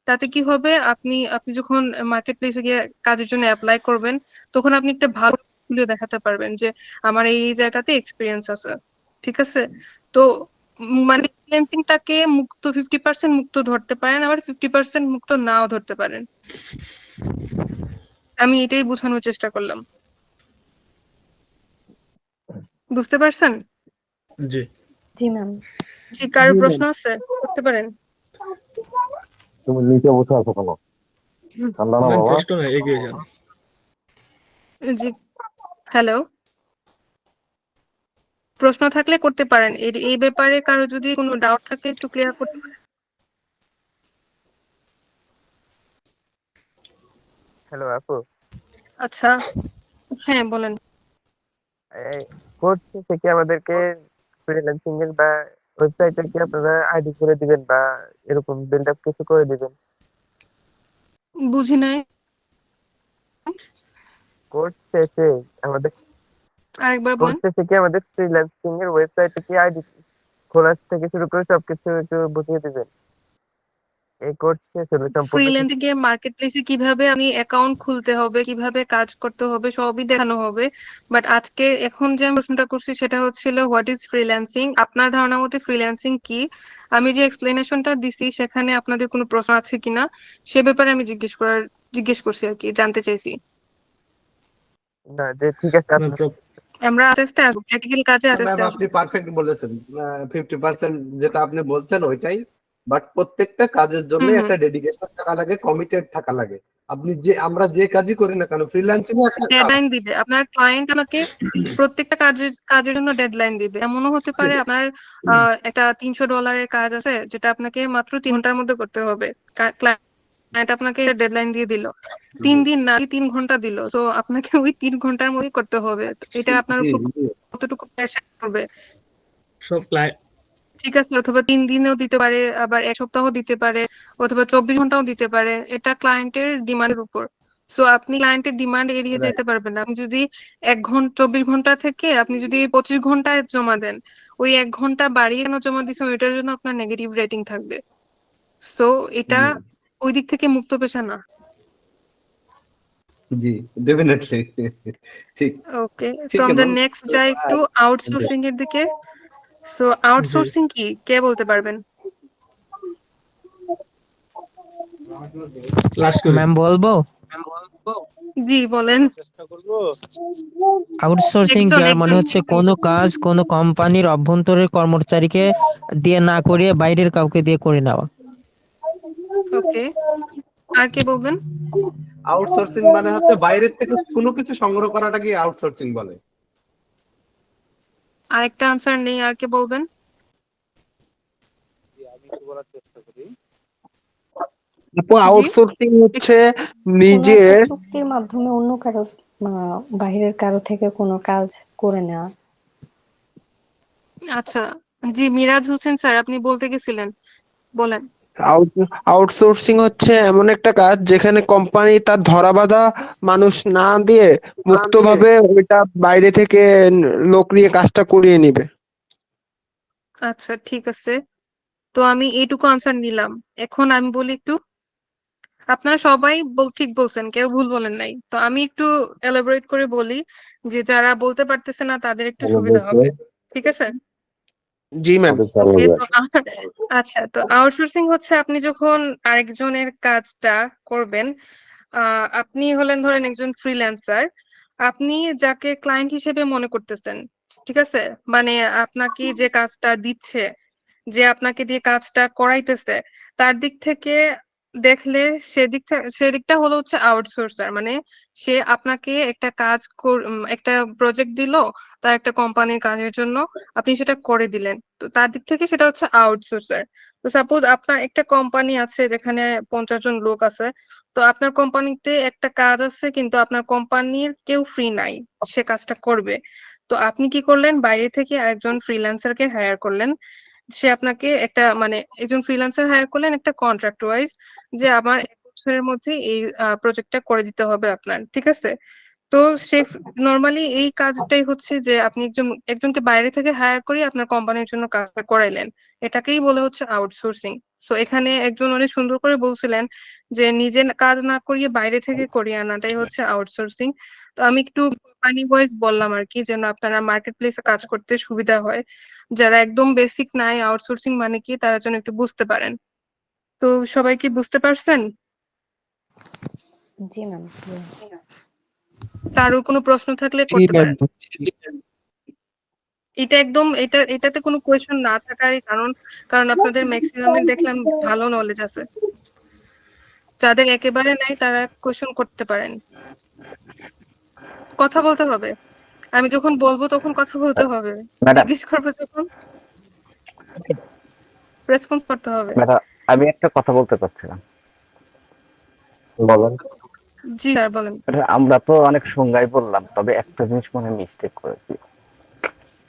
তাতে কি হবে, আপনি আপনি যখন মার্কেট প্লেসে গিয়ে কাজের জন্য অ্যাপ্লাই করবেন, তখন আপনি একটা ভালো পোর্টফোলিও দেখাতে পারবেন যে আমার এই জায়গাতে এক্সপিরিয়েন্স আছে। ঠিক আছে? তো মানে ফ্রিল্যান্সিংটাকে মুক্ত 50% মুক্ত ধরতে পারেন, আবার 50% মুক্ত নাও ধরতে পারেন। আমি এটাই বোঝানোর চেষ্টা করলাম। বুঝতে পারছেন? জি জি ম্যাম। জি, কারোর জি প্রশ্ন ম্যাম। আছে? করতে পারেন। তুমি নিচে বসে আছো কেন? ঠান্ডা না ম্যাম, বাবা? প্রশ্ন না, এগিয়ে যান। জি, হ্যালো। প্রশ্ন থাকলে করতে পারেন। এই ব্যাপারে কারো যদি কোনো ডাউট থাকে একটু ক্লিয়ার করতে পারেন। হ্যালো আপু, আচ্ছা, হ্যাঁ বলেন। কোর্স থেকে আমাদেরকে ফ্রিল্যান্সিং এর বা ওয়েবসাইটে কি আপনারা আইডি করে দিবেন বা এরকম বিল্ড আপ কিছু করে দিবেন? বুঝি নাই, কোর্স শেষে আমাদের আরেকবার কোর্স বলেন। শেষে কি আমাদের ফ্রিল্যান্সিং এর ওয়েবসাইটে কি আইডি খোলা থেকে শুরু করে সবকিছু একটু বুঝিয়ে দিবেন? এই কোর্স শেষ হলে সম্পূর্ণ কিছু। ফ্রিল্যান্সিং এর মার্কেট প্লেসে কিভাবে আপনি অ্যাকাউন্ট খুলতে হবে, কিভাবে কাজ করতে হবে, সবই দেখানো হবে। বাট আজকে এখন যে আমি প্রশ্নটা করছি সেটা হচ্ছিল হোয়াট ইজ ফ্রিল্যান্সিং। আপনার ধারণা মতে ফ্রিল্যান্সিং কি? আমি যে এক্সপ্লেনেশনটা দিছি সেখানে আপনাদের কোনো প্রশ্ন আছে কিনা সে ব্যাপারে আমি জিজ্ঞেস করছি আর কি, জানতে চাইছি। না, যে ঠিক আছে ম্যাম, আপনার। আমরা আস্তে আস্তে আসবো, প্র্যাকটিক্যাল কাজে আস্তে ম্যাম আস্তে আপনি আসবো। পারফেক্ট বলেছেন। 50% যেটা আপনি বলছেন ওইটাই, বাট প্রত্যেকটা কাজের জন্য হুম, হুম। একটা ডেডিকেশন থাকা লাগে, কমিটেড থাকা লাগে। আপনি আমরা যে কাজই করি না কেন, ফ্রিল্যান্সিং একটা কাজ। ডেডলাইন দিবে আপনার ক্লায়েন্ট, আমাকে প্রত্যেকটা কাজের জন্য ডেডলাইন দিবে। এমনও হতে পারে আপনার একটা $300 কাজ আছে যেটা আপনাকে মাত্র 3 ঘন্টার মধ্যে করতে হবে। ক্লায়েন্ট আপনাকে ডেডলাইন দিয়ে দিল, 3 দিন না 3 ঘন্টা দিল, তো আপনাকে ওই 3 ঘন্টার মধ্যে করতে হবে। তো এটা আপনার জি উপর জি কতটুকু প্রেশার করবে। সব ক্লায়েন্ট। ঠিক আছে, অথবা 3 দিনেও দিতে পারে, আবার 1 সপ্তাহ দিতে পারে, অথবা 24 ঘন্টাও দিতে পারে। এটা ক্লায়েন্টের ডিমান্ডের উপর। সো আপনি ক্লায়েন্টের ডিমান্ড এড়িয়ে রাইট যেতে পারবেন না। আপনি যদি 1 ঘন্টা 24 ঘন্টা থেকে আপনি যদি 25 ঘন্টায় জমা দেন, ওই 1 ঘন্টা বাড়িয়ে কেন জমা দিচ্ছেন ওইটার জন্য আপনার নেগেটিভ রেটিং থাকবে। সো এটা জি ওই দিক থেকে মুক্ত পেশা না। জি ডেফিনেটলি ঠিক ওকে, সো ঠিক है আমরা मैम। নেক্সট যাই একটু আউটসোর্সিং এর দিকে। সো জি, আউটসোর্সিং কি, কে বলতে পারবেন? লাস্ট করে। ম্যাম বলবো, জি বলেন। আউটসোর্সিং একজন যার মানে একজন হচ্ছে কোনো কাজ কোনো কোম্পানির অভ্যন্তরের কর্মচারীকে দিয়ে না করিয়ে বাইরের কাউকে দিয়ে করে নেওয়া। ওকে, আর কে বলবেন? আউটসোর্সিং মানে হচ্ছে বাইরের থেকে কোনো কিছু সংগ্রহ করাটাকে আউটসোর্সিং বলে। আরেকটা আনসার নেই, আর কে বলবেন? বলার চেষ্টা করি। আপু, জি আউটসোর্সিং হচ্ছে কোনো একটা নিজের চুক্তির মাধ্যমে অন্য কারো বাহিরের কারো থেকে কোনো কাজ করে নেওয়া। আচ্ছা, জি মিরাজ হোসেন স্যার আপনি বলতে গেছিলেন, বলেন। আউটসোর্সিং হচ্ছে এমন একটা কাজ যেখানে কোম্পানি তার ধরাবাঁধা মানুষ না দিয়ে মুক্তভাবে ওইটা বাইরে থেকে লোক নিয়ে কাজটা করিয়ে নিবে। আচ্ছা ঠিক আছে, তো আমি এইটুকু আনসার নিলাম। এখন আমি বলি একটু, আপনারা সবাই ঠিক বলছেন, কেউ ভুল বলেন নাই। তো আমি একটু এলাবোরেট করে বলি যে যারা বলতে পারতেছে না তাদের একটু সুবিধা হবে, ঠিক আছে? জি ম্যাম। ওকে, তো আচ্ছা, তো আউটসোর্সিং হচ্ছে আপনি যখন আরেকজনের কাজটা করবেন। আপনি হলেন ধরেন একজন ফ্রিল্যান্সার, আপনি যাকে ক্লায়েন্ট হিসেবে মনে করতেছেন, ঠিক আছে? মানে আপনাকে যে কাজটা দিচ্ছে, যে আপনাকে দিয়ে কাজটা করাইতেছে, তার দিক থেকে দেখলে সেদিকটা হলো হচ্ছে আউটসোর্সার। মানে সে আপনাকে একটা একটা প্রজেক্ট দিল, তার একটা কোম্পানির কাজের জন্য, আপনি সেটা করে দিলেন, তো তার দিক থেকে সেটা হচ্ছে আউটসোর্সার। তো সাপোজ আপনার একটা কোম্পানি আছে যেখানে 50 জন লোক আছে, তো আপনার কোম্পানিতে একটা কাজ আছে কিন্তু আপনার কোম্পানির কেউ ফ্রি নাই সে কাজটা করবে। তো আপনি কি করলেন, বাইরে থেকে আরেকজন ফ্রিল্যান্সারকে হায়ার করলেন। সে আপনাকে একটা মানে একজন ফ্রিল্যান্সার হায়ার করলেন একটা কন্ট্রাক্ট ওয়াইজ, যে আমার 1 বছরের মধ্যে এই প্রজেক্টটা করে দিতে হবে আপনার, ঠিক আছে? তো সে নর্মালি এই কাজটাই হচ্ছে যে আপনি একজনকে বাইরে থেকে হায়ার করে আপনার কোম্পানির জন্য কাজটা করাইলেন, এটাকেই বলে হচ্ছে আউটসোর্সিং। সো এখানে একজন অনেক সুন্দর করে বলছিলেন যে নিজে কাজ না করিয়ে বাইরে থেকে করিয়ে আনাটাই হচ্ছে আউটসোর্সিং। তো আমি একটু কোম্পানি ওয়াইজ বললাম আর কি, যেন আপনারা মার্কেট প্লেসে কাজ করতে সুবিধা হয়। যারা একদম বেসিক নাই আউটসোর্সিং মানে কি, তারা যেন একটু বুঝতে পারেন। তো সবাই কি বুঝতে পারছেন? জি ম্যাম। কারোর কোনো প্রশ্ন থাকলে জি করতে ম্যাম। পারেন। এটাতে কোনো কোয়েশ্চেন না থাকারই কারণ, কারণ আপনাদের ম্যাক্সিমামের দেখলাম ভালো নলেজ আছে। যাদের একেবারে নাই তারা কোয়েশ্চেন করতে পারেন। কথা বলতে হবে, আমি যখন বলবো তখন কথা বলতে হবে, ম্যাডাম, জিজ্ঞেস করবে যখন রেসপন্স করতে হবে। ম্যাডাম, আমি একটা কথা বলতে চাচ্ছিলাম। বলেন। জি স্যার বলেন। আমরা তো অনেক সংজ্ঞায় বললাম, তবে একটা জিনিস মনে মিস্টেক করেছি।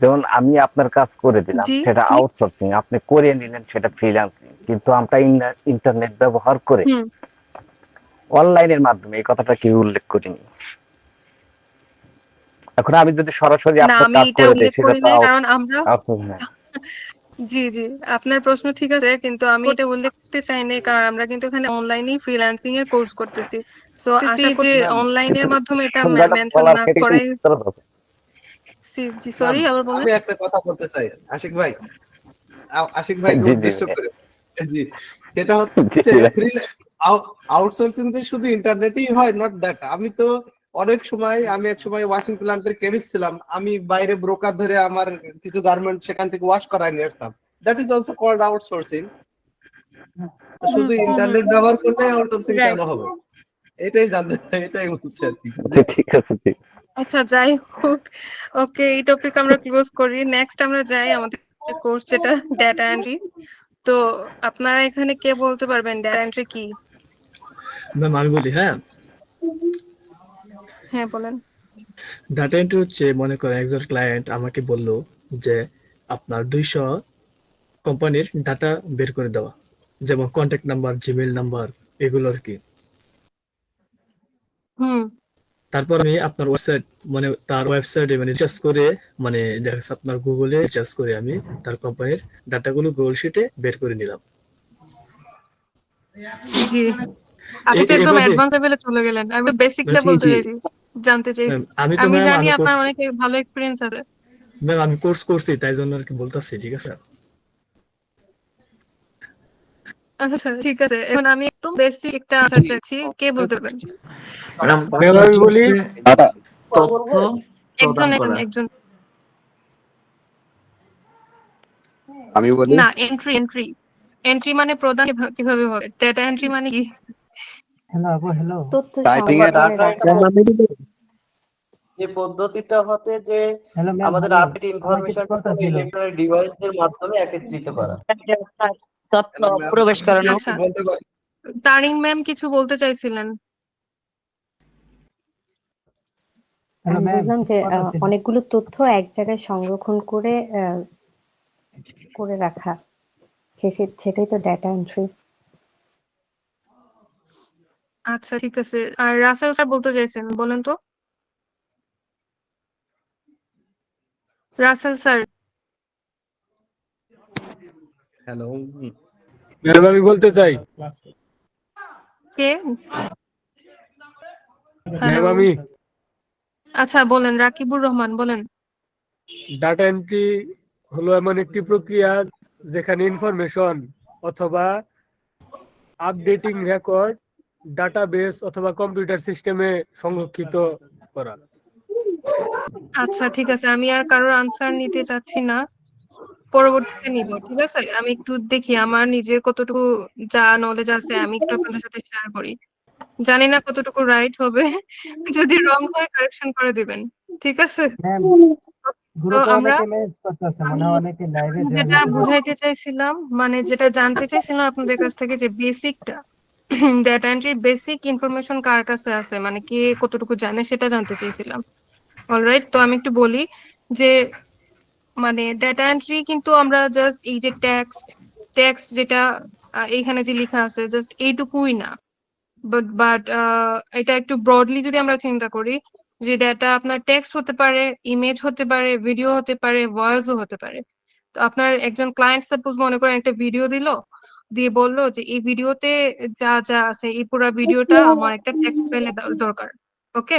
যেমন আমি আপনার কাজ করে দিলাম, জি সেটা কি? আউটসোর্সিং, আপনি করিয়ে নিলেন সেটা ফ্রিল্যান্সিং, কিন্তু আমরা ইন্টারনেট ব্যবহার করে হুম। অনলাইনের মাধ্যমে এই কথাটা কেউ উল্লেখ করিনি। এখন আমি যদি সরাসরি না আপনার আমি কাজ এটা করে দিই, উল্লেখ সেটা করি তো নাই কারণ আমরা আউটসোর্সিং না। জি জি, আপনার প্রশ্ন ঠিক আছে, কিন্তু আমি এটা উল্লেখ করতে চাই নাই কারণ আমরা কিন্তু এখানে অনলাইনেই ফ্রিল্যান্সিং এর কোর্স করতেছি। সো আশা করি যে অনলাইনের মাধ্যমে এটা সংজ্ঞাটা মেনশন বলার না ক্ষেত্রে একটু করে। উত্তর দাও। জি সরি, আবার বলেন। আমি একটা কথা বলতে চাই আশিক ভাই, আশিক ভাইকে জি জি উদ্দেশ্য করে। জি, সেটা জি হচ্ছে জি। আউটসোর্সিং যে শুধু ইন্টারনেটেই হয়, নট দ্যাট। আমি তো আমি এক সময় ওয়াশিং প্ল্যান্টের কেমিস্ট ছিলাম, আমি বাইরে ব্রোকার ধরে আমার কিছু গার্মেন্ট সেখান থেকে ওয়াশ করায় নিয়ে আসতাম। That is also called outsourcing. শুধু ইন্টারনেট ব্যবহার করলে আউটসোর্সিং কেন রাইট। হবে? এটাই জানতে চাই, এটাই বলছি আর কি। জি, ঠিক আছে, ঠিক। আচ্ছা যাই হোক, ওকে এই টপিক আমরা ক্লোজ করি। নেক্সট আমরা যাই আমাদের কোর্স যেটা ডেটা এন্ট্রি। তো আপনারা এখানে কে বলতে পারবেন ডেটা এন্ট্রি কি? ম্যাম আমি বলি, হ্যাঁ। হ্যাঁ বলেন। ডাটা এন্ট্রি হচ্ছে, মনে করেন একজন ক্লায়েন্ট আমাকে বলল যে আপনার 200 কোম্পানির ডাটা বের করে দেওয়া, যেমন কন্ট্যাক্ট নাম্বার, জিমেইল নাম্বার, এগুলো আর কি। হুম। তারপর আমি আপনার ওয়েবসাইট, মানে তার ওয়েবসাইটে মানে রিসার্চ করে, মানে দেখা যাচ্ছে আপনার গুগলে রিসার্চ করে আমি তার কোম্পানির ডাটাগুলো গুগল শিটে বের করে নিলাম। জি, আপনি তো একদম এভাবে অ্যাডভান্স লেভেলে চলে গেলেন। আমি বেসিকটা জি বলতে জি চাইছি, জানতে চাইছি। ম্যাম, আমি তো আমি ম্যাম জানি আমি আপনার কোর্স, অনেক ভালো এক্সপিরিয়েন্স আছে। ম্যাম আমি কোর্স করছি তাই জন্য আর কি বলতাছি, ঠিক আছে। আচ্ছা ঠিক আছে, এখন আমি একটু বেসিক একটা আনসার চাচ্ছি, কে বলতে পারবেন? ম্যাডাম ম্যাম আমি বলি, ডাটা তথ্য একজন প্রদান একজন করা। একজন আমি বলি, না, এন্ট্রি এন্ট্রি এন্ট্রি মানে প্রদান কিভাবে হবে? ডেটা এন্ট্রি মানে কি? হ্যালো আপু, হ্যালো। তথ্য টাইপিং এর সংগ্রহ করে রাখা। ম্যাম আমি বলি, যে পদ্ধতিটা হতে যে হ্যালো ম্যাম, আমাদের হ্যালো। আপডেট আমার কিছু ইনফরমেশন কথা কোনো ছিল। ইলেকট্রনিক ডিভাইসের মাধ্যমে একত্রিত করা। তথ্য হ্যালো ম্যাম, প্রবেশ আমি করানো। আচ্ছা, একটু বলতে পারি? তারিন ম্যাম কিছু বলতে চাইছিলেন। হ্যালো আমি ম্যাম, বললাম কিছু যে কথা ছিল। অনেকগুলো তথ্য এক জায়গায় সংরক্ষণ করে রাখা, সেটাই তো ডেটা এন্ট্রি। আচ্ছা ঠিক আছে, আর রাসেল স্যার বলতে চাইছেন, বলেন তো। রাসেল স্যার। হ্যালো, ম্যাডাম আমি বলতে চাই, কে? হ্যালো। ম্যাম আমি আচ্ছা বলেন, রাকিবুর রহমান বলেন। ডাটা এন্ট্রি হলো এমন একটি প্রক্রিয়া যেখানে ইনফরমেশন অথবা আপডেটিং রেকর্ড ডাটাবেস অথবা কম্পিউটার সিস্টেমে সংরক্ষিত করা। আচ্ছা ঠিক আছে, আমি আর কারোর আনসার নিতে চাচ্ছি না, পরবর্তীতে নিব। ঠিক আছে, আমি একটু দেখি আমার নিজের কতটুকু যা নলেজ আছে আমি একটু আপনাদের সাথে শেয়ার করি। জানি না কতটুকু রাইট হবে, যদি রং হয় কারেকশন করে দিবেন। ঠিক আছে, ম্যাম, তো গ্রুপে আমরা অনেকে মেসেজ করতেছে, আমি মনে হয় অনেকে লাইভে জয়েন যেটা হতে চাচ্ছে। বুঝাইতে চাইছিলাম, মানে যেটা জানতে চাইছিলাম আপনাদের কাছ থেকে, যে বেসিকটা ডেটা এন্ট্রির বেসিক ইনফরমেশন কার কাছে আছে, মানে কে কতটুকু জানে সেটা জানতে চাইছিলাম। অলরাইট, তো আমি একটু বলি যে মানে ডেটা এন্ট্রি কিন্তু আমরা জাস্ট এই যে টেক্সট টেক্সট যেটা এইখানে যে লেখা আছে জাস্ট এইটুকুই না, বাট এটা একটু ব্রডলি যদি আমরা চিন্তা করি, যে ডেটা আপনার টেক্সট হতে পারে, ইমেজ হতে পারে, ভিডিও হতে পারে, ভয়েসও হতে পারে। তো আপনার একজন ক্লায়েন্ট সাপোজ মনে করেন একটা ভিডিও দিয়ে বললো যে এই ভিডিওতে যা যা আছে এই পুরো ভিডিওটা আমার একটা টেক্সট ফাইলে দরকার। ওকে,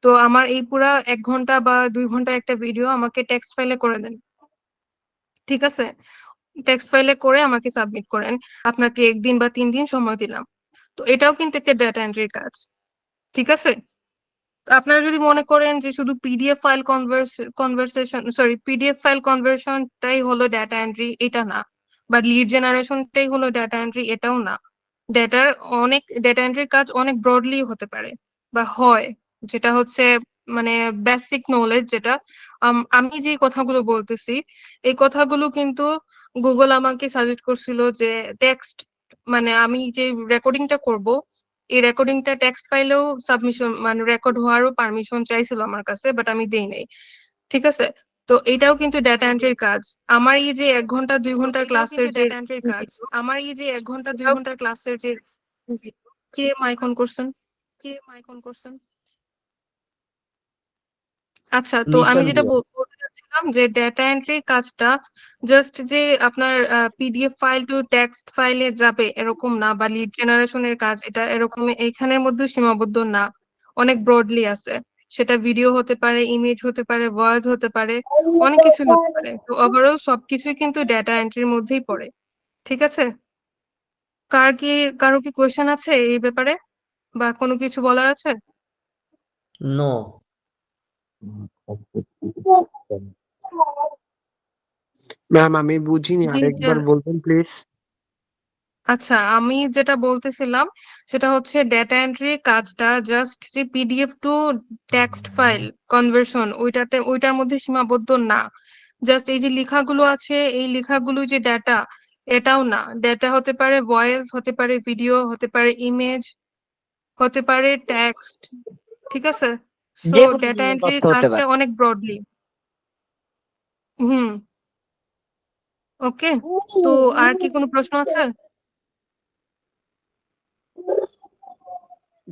তো আমার এই পুরা 1 ঘন্টা বা 2 ঘন্টার একটা ভিডিও আমাকে টেক্সট ফাইলে করে দেন। ঠিক আছে, টেক্সট ফাইলে করে আমাকে সাবমিট করেন, আপনাকে 1 দিন বা 3 দিন সময় দিলাম। তো এটাও কিন্তু একটা ডেটা এন্ট্রির কাজ। ঠিক আছে, তো আপনারা যদি মনে করেন যে শুধু পিডিএফ ফাইল কনভার্সনটাই হলো ডেটা এন্ট্রি, এটা না, বা লিড জেনারেশনটাই হলো ডেটা এন্ট্রি, এটাও না। ডেটা এন্ট্রির কাজ অনেক ব্রডলি হতে পারে বা হয়, যেটা হচ্ছে মানে বেসিক নলেজ, যেটা আমি যে কথাগুলো বলতেছি এই কথাগুলো কিন্তু গুগল আমাকে সাজেস্ট করছিল যে টেক্সট, মানে আমি যে রেকর্ডিংটা করব এই রেকর্ডিংটা টেক্সট ফাইলেও সাবমিশন মানে রেকর্ড হওয়ারও পারমিশন চাইছিল আমার কাছে, বাট আমি দেই নাই। ঠিক আছে, তো এটাও কিন্তু ডেটা এন্ট্রির কাজ। আমার এই যে 1 ঘন্টা 2 ঘন্টার ক্লাসের যে কে মাইক অন করছেন? আচ্ছা, তো আমি নিশান যেটা দিয়া। বলতে চাচ্ছিলাম যে ডেটা এন্ট্রি কাজটা জাস্ট যে আপনার পিডিএফ ফাইল টু টেক্সট ফাইলে যাবে এরকম না, বা লিড জেনারেশনের কাজ এটা এরকম এইখানের মধ্যে সীমাবদ্ধ না, অনেক ব্রডলি আছে। সেটা ভিডিও হতে পারে, ইমেজ হতে পারে, ভয়েস হতে পারে, অনেক কিছু হতে পারে। তো ওভারঅল সবকিছুই কিন্তু ডেটা এন্ট্রির মধ্যেই পড়ে। ঠিক আছে, কার কি কারো কি কোয়েশ্চেন আছে এই ব্যাপারে, বা কোনো কিছু বলার আছে? নো। ম্যাম আমি বুঝিনি, জি আরেকবার বলবেন প্লিজ। আচ্ছা, আমি যেটা বলতেছিলাম সেটা হচ্ছে ডেটা এন্ট্রি কাজটা জাস্ট যে PDF to text file conversion ওইটার মধ্যে সীমাবদ্ধ না। জাস্ট এই যে লেখাগুলো আছে এই লেখাগুলো যে ডেটা, এটাও না। ডেটা হতে পারে ভয়েস, হতে পারে ভিডিও, হতে পারে ইমেজ, হতে পারে টেক্সট। ঠিক আছে, সো যে কোনো ডেটা ধরনের এন্ট্রির তথ্য হতে কাজটা পারে। অনেক ব্রডলি। হুম, ওকে, তো আর কি কোনো প্রশ্ন আছে?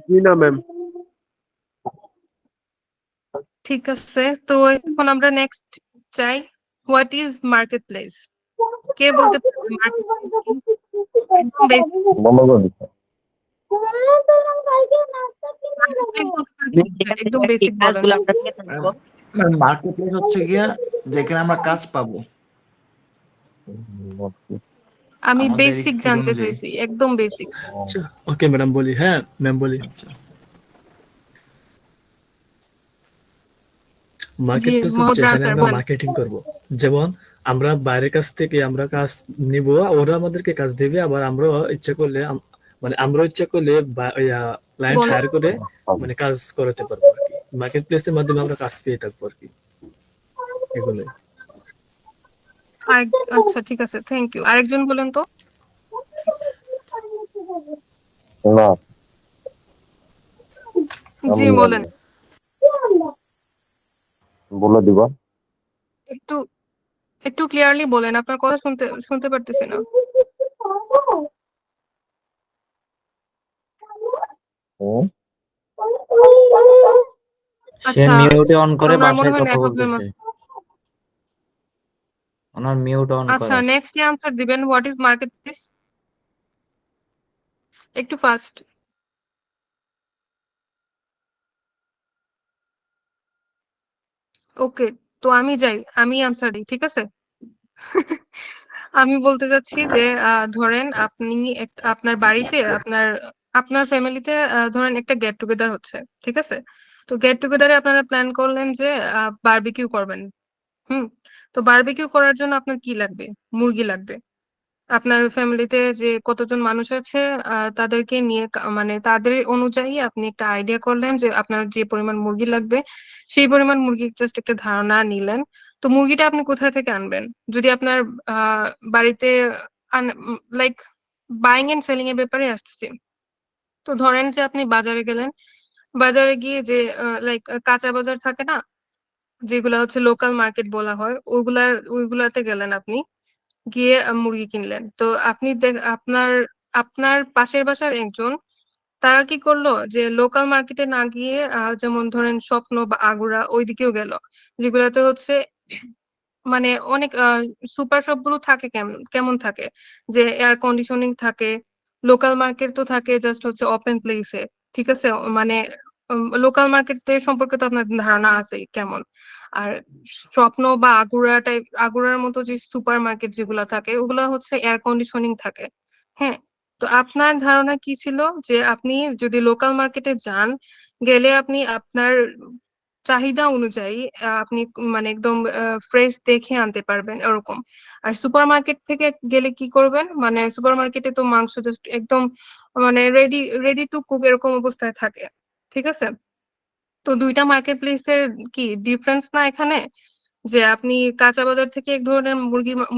জি না ম্যাম। ঠিক আছে, তো এখন আমরা নেক্সট চাই, হোয়াট ইজ মার্কেট প্লেস? কে বলতে পারবে মার্কেট প্লেস কি? একদম বেসিক মার্কেট প্লেস বলতে পারবে কি? যেখান থেকে একদম আর কি বেসিক বলেন। কাজগুলো আমরা পেয়ে থাকবো। মার্কেট প্লেস হচ্ছে গিয়া যেখানে আমরা কাজ পাবো আমি আমাদের বেসিক স্কিল জানতে অনুযায়ী। চাইছি, একদম বেসিক। আচ্ছা ওকে ম্যাডাম বলি, হ্যাঁ ম্যাম বলি। জি, মার্কেট প্লেস মোহাম্মদ হচ্ছে এখানে রাসেল আমরা বলেন। মার্কেটিং করব। যেমন আমরা বাইরের কাছ থেকে আমরা কাজ নিব, ওরা আমাদেরকে কাজ দেবে, আবার আমরা ইচ্ছা করলে ক্লায়েন্ট বলেন। হায়ার করে মানে কাজ করাতে পারবো আর কি। মার্কেট প্লেসের মাধ্যমে আমরা কাজ পেয়ে থাকবো আর কি, এগুলোই। আচ্ছা ঠিক আছে, থ্যাংক ইউ। আরেকজন বলেন তো। না, জি আমি বলেন, জানি না। বলে দিবা। একটু একটু ক্লিয়ারলি বলেন, আপনার কথা শুনতে শুনতে পারতেছি না। হুম? সে আচ্ছা, মিউটে অন করে ওনার মনে বাসায় হয় কথা নেটওয়ার্কের, বলতেছে, ওনার মিউট অন আচ্ছা করা। নেক্সট কি আনসার দিবেন, হোয়াট ইজ মার্কেট প্লেস? একটু ফাস্ট। ওকে, তো আমি যাই, আমি আনসার দিই, ঠিক আছে? আমি বলতে চাচ্ছি যে ধরেন আপনি আপনার বাড়িতে আপনার আপনার ফ্যামিলিতে ধরেন একটা গেট টুগেদার হচ্ছে, ঠিক আছে? তো গেট টুগেদারে আপনারা প্ল্যান করলেন যে বারবিকিউ করবেন। হুম। তো বারবিকিউ করার জন্য আপনার কি লাগবে? মুরগি লাগবে। আপনার ফ্যামিলিতে যে কতজন মানুষ আছে তাদেরকে নিয়ে মানে তাদের অনুযায়ী আপনি একটা আইডিয়া করলেন যে আপনার যে পরিমাণ মুরগি লাগবে সেই পরিমাণ মুরগি, জাস্ট একটা ধারণা নিলেন। তো মুরগিটা আপনি কোথা থেকে আনবেন? যদি আপনার বাড়িতে লাইক বাইং এন্ড সেলিং এর ব্যাপারে আসতেছি। তো ধরেন যে আপনি বাজারে গেলেন, বাজারে গিয়ে যে লাইক কাঁচা বাজার থাকে না, যেগুলা হচ্ছে লোকাল মার্কেট বলা হয়, ওইগুলাতে গেলেন আপনি, গিয়ে মুরগি কিনলেন। তো আপনি আপনার আপনার পাশের বাসার একজন, তারা কি করলো যে লোকাল মার্কেটে না গিয়ে যেমন ধরেন স্বপ্ন বা আগুরা ওইদিকেও গেল, যেগুলাতে হচ্ছে মানে অনেক সুপার শপ গুলো থাকে, কেমন কেমন থাকে যে এয়ার কন্ডিশনিং থাকে। লোকাল মার্কেট তো থাকে জাস্ট হচ্ছে ওপেন প্লেসে, ঠিক আছে? মানে লোকাল মার্কেটের সম্পর্কে তো আপনার ধারণা আছে কেমন। আর স্বপ্ন বা আগুরার মতো যে সুপার মার্কেট যেগুলা থাকে ওগুলা হচ্ছে এয়ার কন্ডিশনিং থাকে। হ্যাঁ। তো আপনার ধারণা কি ছিল যে আপনি যদি লোকাল মার্কেটে যান, গেলে আপনি আপনার চাহিদা অনুযায়ী আপনি মানে একদম ফ্রেশ দেখে আনতে পারবেন এরকম। আর সুপার মার্কেট থেকে গেলে কি করবেন, মানে সুপার মার্কেটে তো মাংস জাস্ট একদম মানে রেডি রেডি টু কুক এরকম অবস্থায় থাকে, ঠিক আছে? তো দুইটা মার্কেট প্লেসের কি ডিফারেন্স না এখানে, যে আপনি কাঁচা বাজার থেকে এক ধরনের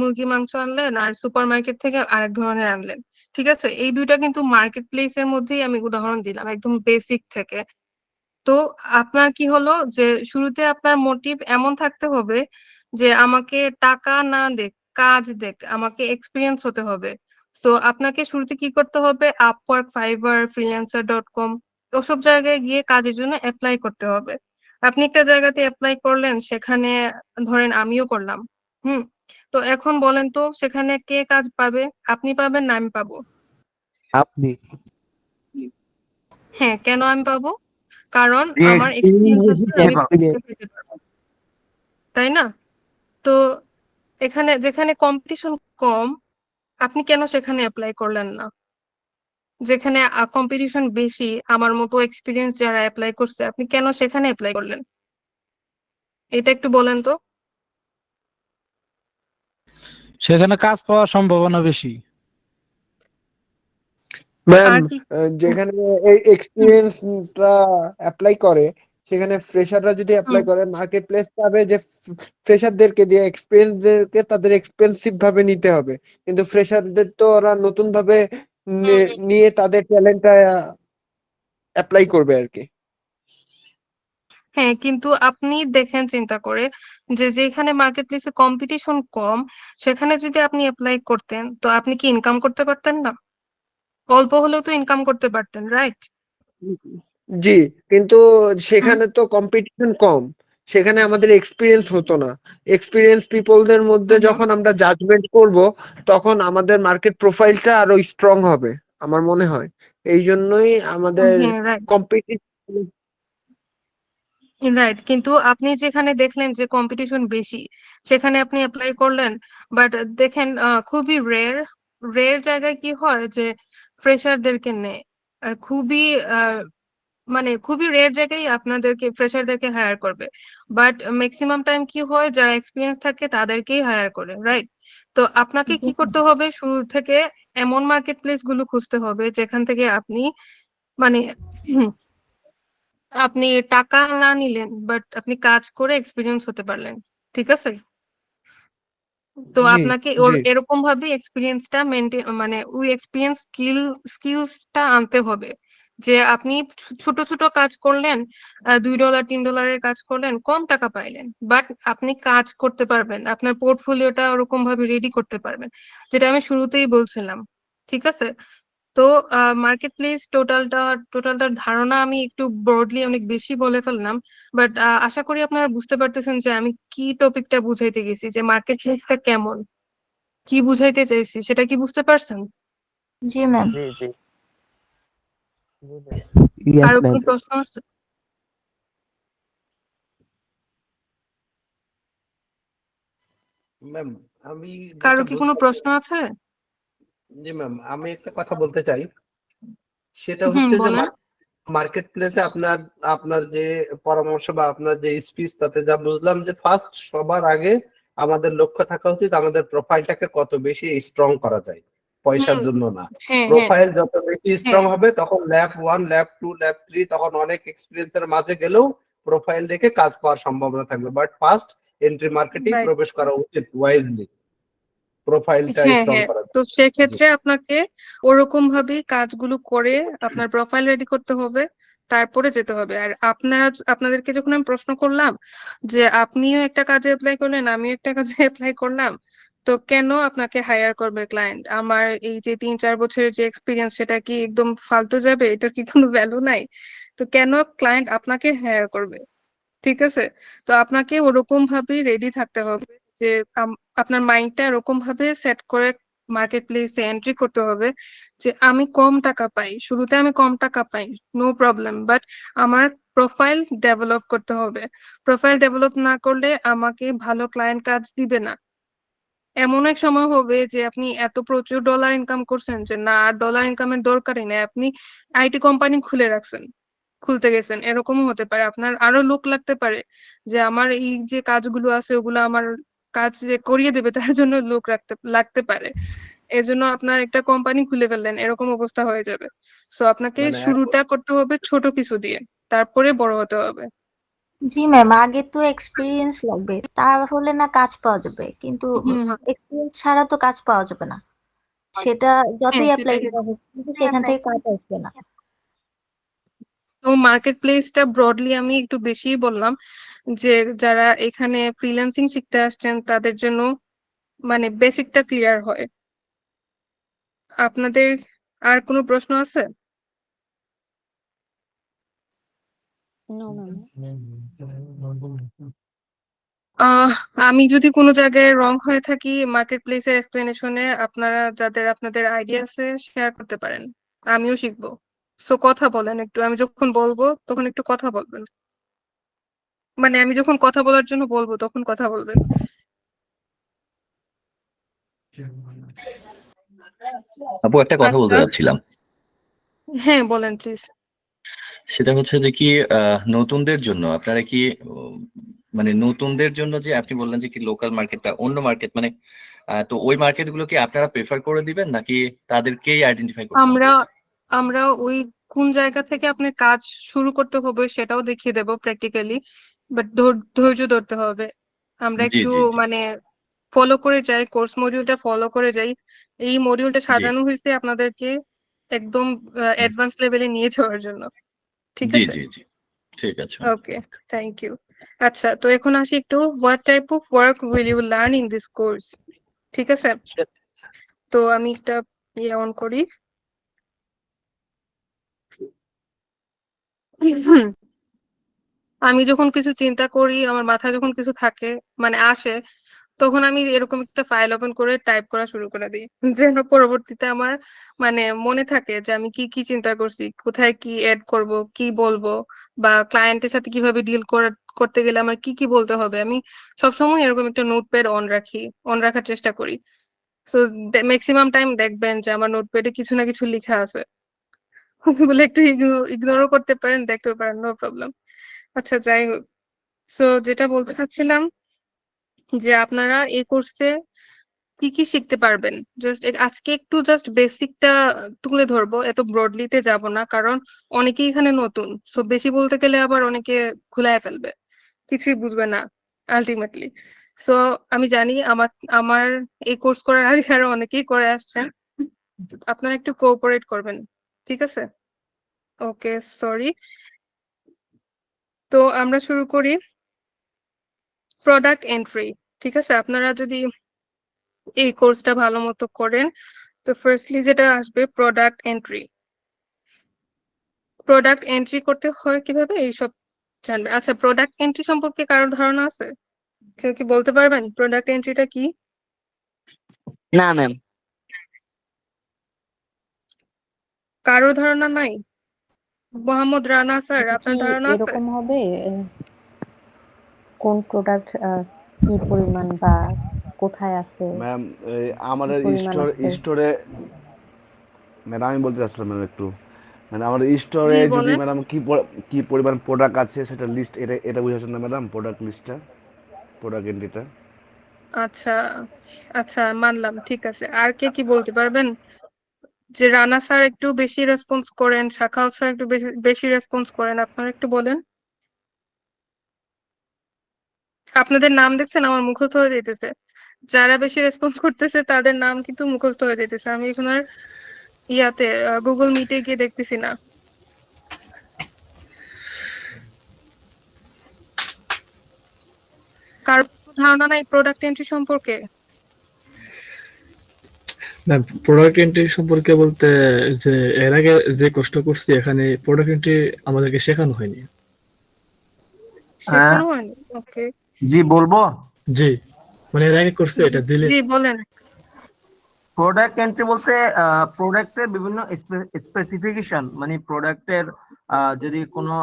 মুরগির মাংস আনলেন আর সুপার মার্কেট থেকে আরেক ধরনের আনলেন, ঠিক আছে? এই দুইটা কিন্তু মার্কেট প্লেসের মধ্যেই আমি উদাহরণ দিলাম একদম বেসিক থেকে। তো আপনার কি হলো যে শুরুতে আপনার মোটিভ এমন থাকতে হবে যে আমাকে টাকা না দেখ, কাজ দেখ, আমাকে এক্সপিরিয়েন্স হতে হবে। তো আপনাকে শুরুতে কি করতে হবে, আপওয়ার্ক, ফাইবার, ফ্রিল্যান্সার.com ওসব জায়গায় গিয়ে কাজের জন্য অ্যাপ্লাই করতে হবে। আপনি একটা জায়গাতে অ্যাপ্লাই করলেন, সেখানে ধরেন আমিও করলাম। হুম। তো এখন বলেন তো সেখানে কে কাজ পাবে? আপনি পাবেন না আমি পাবো? আপনি হ্যাঁ, কেন আমি পাবো? কারণ যে আমার এক্সপিরিয়েন্স এক্সপিরিয়েন্স বেশি আছে, সে আমি পাবে। দেখাতে পারবো, তাই না? তো এখানে যেখানে কম্পিটিশন কম, আপনি কেন সেখানে অ্যাপ্লাই করলেন না? যেখানে কম্পিটিশন বেশি, আমার মতো এক্সপিরিয়েন্স যারা অ্যাপ্লাই করছে, আপনি কেন সেখানে অ্যাপ্লাই করলেন? এটা একটু বলেন তো। সেখানে কাজ পাওয়ার সম্ভাবনা বেশি। ম্যাম, আর কি? যেখানে এই এক্সপিরিয়েন্সটা অ্যাপ্লাই করে, সেখানে ফ্রেশাররা যদি অ্যাপ্লাই করে, মার্কেট প্লেস পাবে যে ফ্রেশারদেরকে দিয়ে এক্সপিরিয়েন্সদেরকে তাদের এক্সপেন্সিভ ভাবে নিতে হবে, কিন্তু ফ্রেশারদের তো ওরা নতুন ভাবে নিয়ে তাদের ট্যালেন্টটা অ্যাপ্লাই করবে আর কি। হ্যাঁ, কিন্তু আপনি দেখেন চিন্তা করে যে যেখানে মার্কেট প্লেসে কম্পিটিশন কম, সেখানে যদি আপনি অ্যাপ্লাই করতেন তো আপনি কি ইনকাম করতে পারতেন না? অল্প হলেও তো ইনকাম করতে পারতেন, রাইট? জি, কিন্তু সেখানে তো কম্পিটিশন কম, সেখানে আমাদের এক্সপিরিয়েন্স হতো না। এক্সপিরিয়েন্স পিপলদের মধ্যে যখন আমরা জাজমেন্ট করব, তখন আমাদের মার্কেট প্রোফাইলটা আরো স্ট্রং হবে আমার মনে হয়। এই জন্যই আমাদের হ্যাঁ, রাইট কম্পিটিশন। রাইট, কিন্তু আপনি যেখানে দেখলেন যে কম্পিটিশন বেশি, সেখানে আপনি অ্যাপ্লাই করলেন। বাট দেখেন খুবই রেয়ার রেয়ার জায়গায় কি হয় যে ফ্রেশারদেরকে নেয়। আর খুবই মানে খুবই রেয়ার জায়গায় আপনাদেরকে ফ্রেশারদেরকে হায়ার করবে। বাট ম্যাক্সিমাম টাইম কি হয়, যারা এক্সপিরিয়েন্স থাকে তাদেরকেই হায়ার করে, রাইট? তো আপনাকে কি করতে হবে, শুরু থেকে এমন মার্কেট প্লেস গুলো খুঁজতে হবে যেখান থেকে আপনি মানে আপনি টাকা না নিলেন, বাট আপনি কাজ করে এক্সপিরিয়েন্স হতে পারলেন, ঠিক আছে? তো জি আপনাকে জি এরকম ভাবে এক্সপিরিয়েন্সটা মেনটেন মানে ওই এক্সপিরিয়েন্স স্কিলসটা আনতে হবে যে আপনি ছোট ছোট কাজ করলেন, $2 $3 কাজ করলেন, কম টাকা পাইলেন, বাট আপনি কাজ করতে পারবেন, আপনার পোর্টফোলিওটা ওরকম ভাবে রেডি করতে পারবেন, যেটা আমি শুরুতেই বলছিলাম। ঠিক আছে। তো মার্কেট প্লেস টোটালটার ধারণা আমি একটু ব্রডলি অনেক বেশি বলে ফেললাম, বাট আশা করি আপনারা বুঝতে পারতেছেন যে আমি কি টপিকটা বুঝাইতে গেছি, যে মার্কেট প্লেসটা কেমন, কি বুঝাইতে চাইছি সেটা কি বুঝতে পারছেন? জি ম্যাম। জি জি জি ম্যাম। ইয়েস আরো ম্যাম। কোনো প্রশ্ন আছে? ম্যাম আমি কারো যেটা কি কোনো বুঝতে প্রশ্ন আছে? জি ম্যাম আমি একটা কথা বলতে চাই, সেটা হুম, হচ্ছে যে বলেন। মার্কেট প্লেসে আপনার আপনার যে পরামর্শ বা আপনার যে স্পিচ, তাতে যা বুঝলাম যে ফার্স্ট সবার আগে আমাদের লক্ষ্য থাকা উচিত আমাদের প্রোফাইলটাকে কত বেশি স্ট্রং করা যায়, পয়সার হুম। জন্য না। হ্যাঁ হ্যাঁ প্রোফাইল যত বেশি স্ট্রং হ্যাঁ। হবে তখন ল্যাব 1 ল্যাব 2 ল্যাব 3 তখন অনেক এক্সপিরিয়েন্সের মাঝে গেলেও প্রোফাইল দেখে কাজ পাওয়ার সম্ভাবনা থাকবে, বাট ফার্স্ট এন্ট্রি মার্কেটেই রাইট। প্রবেশ করা উচিত ওয়াইজলি, প্রোফাইলটা হ্যাঁ স্ট্রং হ্যাঁ। করা তো যায়। জি সেক্ষেত্রে আপনাকে ওরকম ভাবে কাজগুলো করে আপনার প্রোফাইল রেডি করতে হবে, তারপরে যেতে হবে। আর আপনাদেরকে যখন আমি প্রশ্ন করলাম যে আপনিও একটা কাজে অ্যাপ্লাই করলেন, আমিও একটা কাজে অ্যাপ্লাই করলাম, তো কেন আপনাকে হায়ার করবে ক্লায়েন্ট? আমার এই যে 3-4 বছরের যে এক্সপিরিয়েন্স, সেটা কি একদম ফালতু যাবে? এটার কি কোনো ভ্যালু নাই? তো কেন ক্লায়েন্ট আপনাকে হায়ার করবে? ঠিক আছে। তো আপনাকে ওরকম ভাবে রেডি থাকতে হবে যে আপনার মাইন্ডটা এরকম ভাবে সেট করে মার্কেট প্লেসে এন্ট্রি করতে হবে যে আমি কম টাকা পাই, শুরুতে আমি কম টাকা পাই, নো প্রবলেম, বাট আমার প্রোফাইল ডেভেলপ করতে হবে। প্রোফাইল ডেভেলপ না করলে আমাকে ভালো ক্লায়েন্ট কাজ দিবে না। এমন এক সময় হবে যে আপনি এত প্রচুর ডলার ইনকাম করছেন যে না, আর ডলার ইনকামের দরকারই নেই, আপনি আইটি কোম্পানি খুলতে গেছেন, এরকমও হতে পারে। আপনার আরো লোক লাগতে পারে যে আমার এই যে কাজগুলো আছে ওগুলো আমার কাজ যে করিয়ে দেবে, তার জন্য লোক লাগতে পারে। এজন্য আপনার একটা কোম্পানি খুলে ফেললেন, এরকম অবস্থা হয়ে যাবে। সো আপনাকে মানে শুরুটা করতে হবে ছোট কিছু দিয়ে, তারপরে বড় হতে হবে। জি ম্যাম, আগে তো এক্সপিরিয়েন্স লাগবে, তাহলে না কাজ পাওয়া যাবে, কিন্তু হুম হুম। এক্সপিরিয়েন্স ছাড়া তো কাজ পাওয়া যাবে না। সেটা হ্যাঁ যতই অ্যাপ্লাই সেটাই। করা হোক, কিন্তু সেখান থেকে কাজ আসবে না। তো মার্কেট প্লেসটা ব্রডলি আমি একটু বেশি বললাম, যে যারা এখানে ফ্রিল্যান্সিং শিখতে আসছেন তাদের জন্য মানে বেসিকটা ক্লিয়ার হয়। আপনাদের আর কোনো প্রশ্ন আছে? No ma'am. আহ আমি যদি কোনো জায়গায় রং হয়ে থাকি মার্কেট প্লেসের এক্সপ্লেনেশনে, আপনারা যাদের আপনাদের আইডিয়া আছে শেয়ার করতে পারেন, আমিও শিখবো। সো কথা বলেন একটু, আমি যখন বলবো তখন একটু কথা বলবেন, মানে আমি যখন কথা বলার জন্য বলবো তখন কথা বলবেন। আপু একটা কথা বলতে আচ্ছা। যাচ্ছিলাম, হ্যাঁ বলেন প্লিজ। সেটা হচ্ছে যে কি নতুনদের জন্য আপনারা কি মানে নতুনদের জন্য যে আপনি বললেন যে কি লোকাল মার্কেটটা অন্য মার্কেট মানে তো ওই মার্কেট গুলো কি আপনারা প্রেফার করে দিবেন নাকি তাদেরকেই আইডেন্টিফাই করতে হবে? আমরা আমরা ওই কোন জায়গা থেকে আপনার কাজ শুরু করতে হবে সেটাও দেখিয়ে দেবো প্র্যাকটিক্যালি, বাট ধৈর্য ধরতে হবে। আমরা জি একটু জি জি মানে ফলো করে যাই, কোর্স মডিউলটা ফলো করে যাই। এই মডিউলটা জি সাজানো হয়েছে আপনাদেরকে একদম হুম, অ্যাডভান্স লেভেলে নিয়ে যাওয়ার জন্য। ঠিক জি আছে। জি জি ঠিক আছে। Okay, thank you. আচ্ছা, তো এখন আসি একটু, what type of work will you learn in this course? ঠিক আছে। তো আমি একটা ইয়ে অন করি। আমি যখন কিছু চিন্তা করি, আমার মাথায় যখন কিছু থাকে মানে আসে, তখন আমি এরকম একটা ফাইল ওপেন করে টাইপ করা শুরু করে দিই, যেন পরবর্তীতে আমার মানে মনে থাকে যে আমি কি কি চিন্তা করছি, কোথায় কি এড করব, কি বলবো, বা ক্লায়েন্টের সাথে কিভাবে ডিল করতে গেলে আমার কি কি বলতে হবে। আমি সবসময় এরকম একটা নোটপ্যাড অন রাখার চেষ্টা করি। সো ম্যাক্সিমাম টাইম দেখবেন যে আমার নোটপ্যাডে কিছু না কিছু লেখা আছে। ওগুলো একটু ইগনোরও করতে পারেন, দেখতেও পারেন, নো প্রবলেম। আচ্ছা যাই হোক, সো যেটা বলতে চাচ্ছিলাম যে আপনারা এই কোর্সে কি কি শিখতে পারবেন, জাস্ট আজকে একটু জাস্ট বেসিকটা তুলে ধরবো, এত ব্রডলিতে যাব না, কারণ অনেকেই এখানে নতুন। সো বেশি বলতে গেলে আবার অনেকে ঘুলায় ফেলবে, কিছুই বুঝবে না আলটিমেটলি। সো আমি জানি আমার আমার এই কোর্স করার আগে আরো অনেকেই করে আসছেন, আপনারা একটু কোঅপারেট করবেন, ঠিক আছে? ওকে, সরি। তো আমরা শুরু করি প্রোডাক্ট এন্ট্রি। ঠিক আছে, আপনারা যদি এই কোর্সটা ভালো মতো করেন তো ফার্স্টলি যেটা আসবে প্রোডাক্ট এন্ট্রি। প্রোডাক্ট এন্ট্রি করতে হয় কিভাবে এইসব জানবেন। আচ্ছা, প্রোডাক্ট এন্ট্রি সম্পর্কে কারোর ধারণা আছে? কেউ কি বলতে পারবেন প্রোডাক্ট এন্ট্রিটা কি? না ম্যাম। কারোর ধারণা নাই? মোহাম্মদ রানা স্যার, এটা কি আপনার ধারণা আছে? এরকম হবে কোন প্রোডাক্ট কি পরিমাণ বা কোথায় আছে, ম্যাম কি আমাদের পরিমাণ আছে? স্টোরে ম্যাডাম আমি বলতে চাচ্ছিলাম ম্যাম একটু, মানে আমাদের স্টোরে জি যদি বলেন। ম্যাডাম কি পরিমাণ প্রোডাক্ট আছে সেটা লিস্ট, এটা বুঝাচ্ছেন না ম্যাডাম? প্রোডাক্ট লিস্টটা, প্রোডাক্ট এন্ট্রিটা। আচ্ছা আচ্ছা, মানলাম, ঠিক আছে। আর কে কি বলতে পারবেন? যে রানা স্যার একটু বেশি রেসপন্স করেন, শাখাও স্যার একটু বেশি বেশি রেসপন্স করেন, আপনারা একটু বলেন। আপনাদের নাম দেখছেন আমার মুখস্থ হয়ে যাইতেছে, যারা বেশি রেসপন্স করতেছে তাদের নাম কিন্তু মুখস্থ হয়ে যাইতেছে। আমি এখন আর ইয়াতে গুগল মিটে গিয়ে দেখতেছি না। কার ধারণা নাই প্রোডাক্ট এন্ট্রি সম্পর্কে? না, প্রোডাক্ট এন্ট্রি সম্পর্কে বলতে যে এর আগে যে কষ্ট করছি এখানে প্রোডাক্ট এন্ট্রি আমাদেরকে শেখানো হয়নি। শেখানো হয়নি? ওকে। জি বলবো। জি, মানে এর আগে করছে এটা দিলে। জি বলেন। প্রোডাক্ট এন্ট্রি বলতে প্রোডাক্টের বিভিন্ন স্পেসিফিকেশন, মানে প্রোডাক্টের যদি কোনো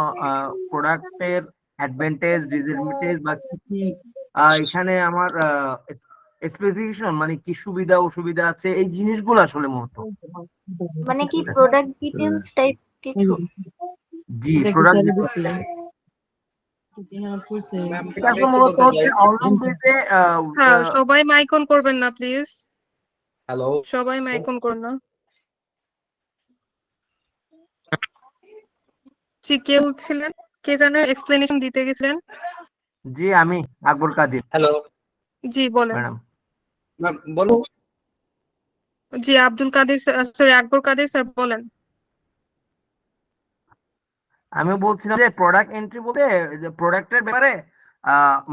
প্রোডাক্টের অ্যাডভান্টেজ ডিসঅ্যাডভান্টেজ বা কি কি এখানে আমার স্পেসিফিকেশন, মানে কি সুবিধা অসুবিধা আছে, এই জিনিসগুলো আসলে মূলত। মানে কি প্রোডাক্ট ডিটেইলস টাইপ কিছু? জি, প্রোডাক্ট এটা আসলে মূলত হচ্ছে অনলাইন পেজে। হ্যাঁ, সবাই মাইক অন করবেন না প্লিজ। হ্যালো, সবাই মাইক অন করুন না। জি, কে বলছিলেন? কে যেন এক্সপ্লেনেশন দিতে গেছিলেন? জি আমি আকবর কাদির। হ্যালো জি বলেন। ম্যাডাম ম্যাম, বলো। জি, আব্দুল কাদের সরি আকবর কাদের স্যার বলেন। আমি বলছিলাম যে প্রোডাক্ট এন্ট্রি বলতে যে প্রোডাক্টের ব্যাপারে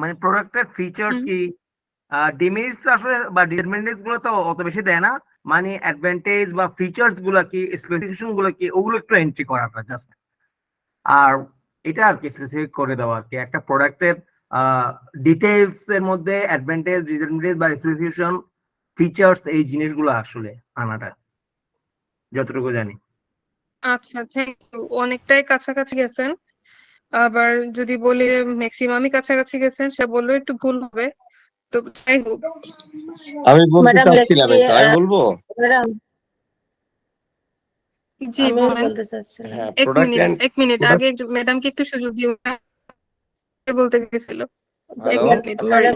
মানে প্রোডাক্টের ফিচার্স হুম। কি, ডিমেরিটস তো আসলে বা ডিসঅ্যাডভান্টেজ গুলো তো অত বেশি দেয় না, মানে অ্যাডভান্টেজ বা ফিচার্স গুলো কি, স্পেসিফিকেশন গুলো কি, ওগুলো একটু এন্ট্রি করাটা জাস্ট। আর এটা আর কি স্পেসিফিক করে দেওয়া আর কি একটা প্রোডাক্টের ডিটেইলস এর মধ্যে অ্যাডভান্টেজ ডিসঅ্যাডভান্টেজ বা স্পেসিফিকেশন ফিচার্স এই জিনিসগুলো আসলে আনাটা, যতটুকু জানি। আচ্ছা, থ্যাংক ইউ। অনেকটাই কাছাকাছি গেছেন। আবার যদি বলি ম্যাক্সিমামই কাছাকাছি গেছেন, সে বললেও একটু ভুল হবে। তো যাই হোক। আমি বলতে চাচ্ছিলাম একটু, আমি বলবো। জি বলেন। হ্যাঁ, এক মিনিট এক মিনিট, আগে ম্যাডামকে একটু সুযোগ দিও। বলতে গেছিল। এক hello minute, sorry.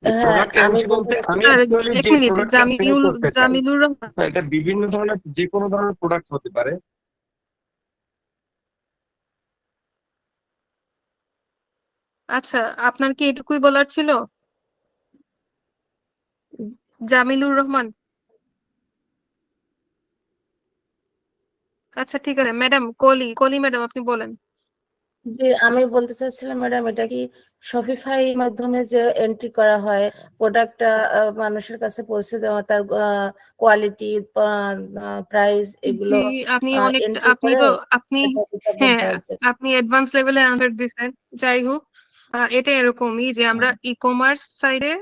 Product entry বলতে আমি স্যার অ্যাকচুয়ালি এক যে মিনিট, প্রোডাক্টটা সেল করতে চাই, জামিলুর রহমান। এটা বিভিন্ন ধরনের যে কোনো ধরনের প্রোডাক্ট হতে পারে। আচ্ছা, আপনার কি এটুকুই বলার ছিল? জামিলুর রহমান। আচ্ছা ঠিক আছে, ম্যাডাম কলি ম্যাডাম আপনি বলেন। জি, আমি বলতে চাচ্ছিলাম ম্যাডাম, এটা কি শপিফাই মাধ্যমে যে এন্ট্রি করা হয় প্রোডাক্টটা মানুষের কাছে পৌঁছে দেওয়া, তার কোয়ালিটি, প্রাইস, এগুলো জি, আপনি এন্ট্রি আপনি করে তো আপনি এটা হ্যাঁ, বলতে হচ্ছে। আপনি অ্যাডভান্স লেভেলে আনসার দিচ্ছেন। যাই হোক, এটা এরকমই যে আমরা ই কমার্স সাইডে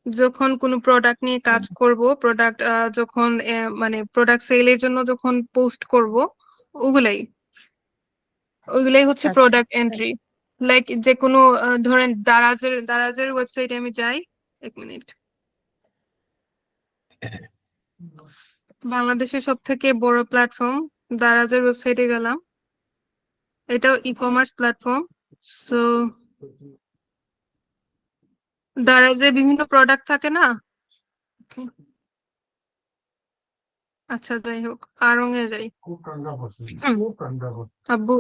যখন কোনো প্রোডাক্ট নিয়ে কাজ করব, প্রোডাক্ট যখন মানে প্রোডাক্ট সেলের জন্য যখন পোস্ট করব, ওগুলাই ওগুলাই হচ্ছে আচ্ছা, প্রোডাক্ট এন্ট্রি। লাইক যে কোনো ধরেন দারাজের ওয়েবসাইটে আমি যাই। এক মিনিট। বাংলাদেশের সব থেকে বড় প্ল্যাটফর্ম দারাজের ওয়েবসাইটে গেলাম। এটাও ই কমার্স প্ল্যাটফর্ম। সো দারাজে বিভিন্ন প্রোডাক্ট থাকে না? আচ্ছা যাই হোক, আড়ং-এ যাই। আব্বু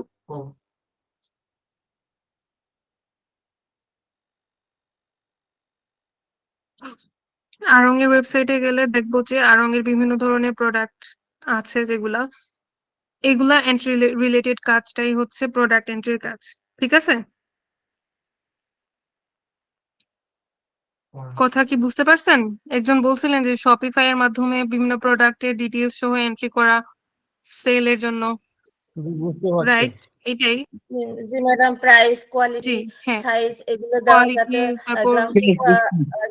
আড়ং-এর ওয়েবসাইটে গেলে দেখবো যে আড়ং-এর বিভিন্ন ধরনের প্রোডাক্ট আছে যেগুলা, এগুলা এন্ট্রি রিলেটেড কাজটাই হচ্ছে প্রোডাক্ট এন্ট্রির কাজ। ঠিক আছে? কথা কি বুঝতে পারছেন? একজন বলছিলেন যে শপিফাই এর মাধ্যমে বিভিন্ন প্রোডাক্টের ডিটেইলস সহ এন্ট্রি করা সেলের জন্য, বুঝতে পারছি। রাইট? এটাই। জি ম্যাডাম, প্রাইস, জি, কোয়ালিটি, হ্যাঁ। সাইজ এগুলো দেওয়া কোয়ালিটি, যাতে তারপর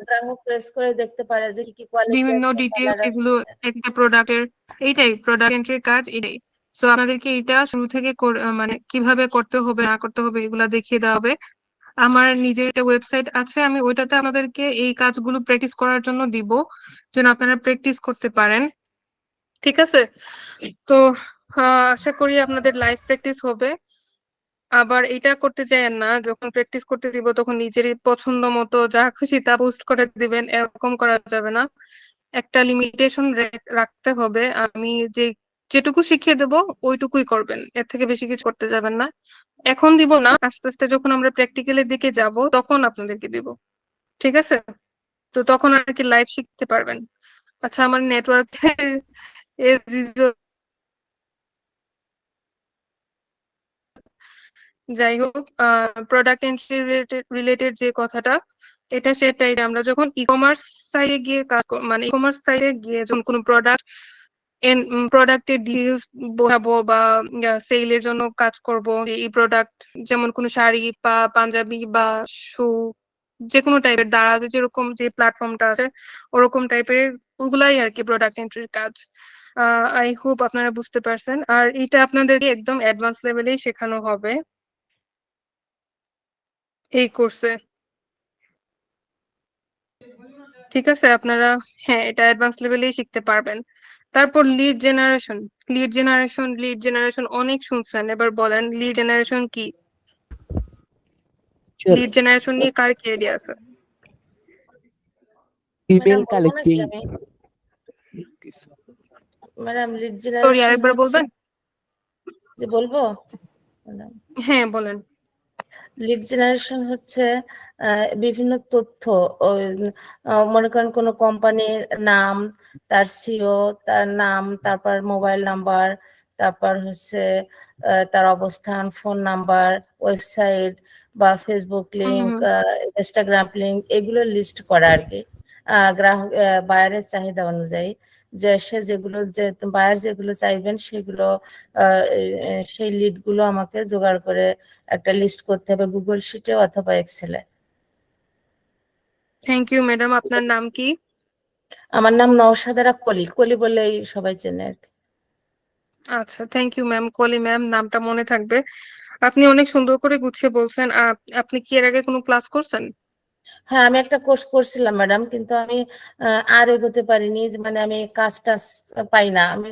গ্রাহক প্রেস করে দেখতে পারে যে কি কোয়ালিটি বিভিন্ন আছে, ডিটেইলস কালার আছে। এগুলো একটা প্রোডাক্টের, এইটাই প্রোডাক্ট এন্ট্রির কাজ এটাই। সো আপনাদেরকে এটা শুরু থেকে মানে কিভাবে করতে হবে না করতে হবে এগুলা দেখিয়ে দেওয়া হবে। আমার নিজের একটা ওয়েবসাইট আছে, আমি ওইটাতে আপনাদেরকে এই কাজগুলো প্র্যাকটিস করার জন্য দিব, যেন আপনারা প্র্যাকটিস করতে পারেন। ঠিক আছে? তো আশা করি আপনাদের লাইভ প্র্যাকটিস হবে। আবার এটা করতে চাইেন না, যখন প্র্যাকটিস করতে দিব তখন নিজেরই পছন্দ মতো যা খুশি তা পোস্ট করে দিবেন, এরকম করা যাবে না। একটা লিমিটেশন রাখতে হবে। আমি যেটুকু শিখিয়ে দেব ওইটুকুই করবেন, এর থেকে বেশি কিছু করতে যাবেন না। এখন দিব না, আস্তে আস্তে যখন আমরা প্র্যাকটিক্যালের দিকে যাব তখন আপনাদেরকে দিব। ঠিক আছে? তো তখন আর কি লাইভ শিখতে পারবেন। আচ্ছা, আমার নেটওয়ার্কের যাই হোক, প্রোডাক্ট এন্ট্রি রিলেটেড যে কথাটা, এটা সেটাই যে আমরা যখন ই কমার্স সাইটে গিয়ে মানে ই কমার্স সাইটে গিয়ে যখন কোনো প্রোডাক্টের ডিটেইলস বোঝাবো বা সেলের জন্য কাজ করব, এই প্রোডাক্ট যেমন কোনো শাড়ি বা পাঞ্জাবি বা শু, যে কোনো টাইপের দারাজে যেরকম যে প্ল্যাটফর্মটা আছে ওরকম টাইপের, ওগুলাই আর কি প্রোডাক্ট এন্ট্রির কাজ। আই হোপ আপনারা বুঝতে পারছেন। আর এটা আপনাদেরকে একদম অ্যাডভান্স লেভেলেই শেখানো হবে এই কোর্সে। ঠিক আছে? আপনারা, হ্যাঁ, এটা অ্যাডভান্স লেভেলেই শিখতে পারবেন। তারপর লিড জেনারেশন অনেক শুনছেন, এবার বলেন লিড জেনারেশন কি? লিড জেনারেশন নিয়ে কার কি আইডিয়া আছে? ম্যাডাম বলবো নাকি আমি? ম্যাডাম লিড সরি, জেনারেশন আরেকবার বলবেন? যে বলবো? হ্যাঁ, বলেন। লিড জেনারেশন হচ্ছে বিভিন্ন তথ্য, মনে করেন কোনো কোম্পানির নাম, তার সিও, তার নাম, তারপর মোবাইল নাম্বার, তারপর হচ্ছে তার অবস্থান, ফোন নাম্বার, ওয়েবসাইট বা ফেসবুক লিংক, ইনস্টাগ্রাম লিংক, এগুলো লিস্ট করা আর কি গ্রাহক বায়ারের চাহিদা অনুযায়ী, যে সে যেগুলো যে বায়ার যেগুলো চাইবেন সেগুলো সেই লিড গুলো আমাকে জোগাড় করে একটা লিস্ট করতে হবে গুগল শিটে অথবা এক্সেলে। Thank you madam. আপনার নাম কি? আমার নাম নওশাদারা কলি, কলি বলেই সবাই চেনে আর কি। আচ্ছা, থ্যাংক ইউ ম্যাম। কলি ম্যাম, নামটা মনে থাকবে। আপনি অনেক সুন্দর করে গুছিয়ে বলছেন। আপনি কি এর আগে কোনো ক্লাস করছেন? হ্যাঁ, আমি একটা কোর্স করছিলাম ম্যাডাম, কিন্তু আমি আর এগোতে পারিনি, মানে আমি কাজ টাজ পাই না। আমি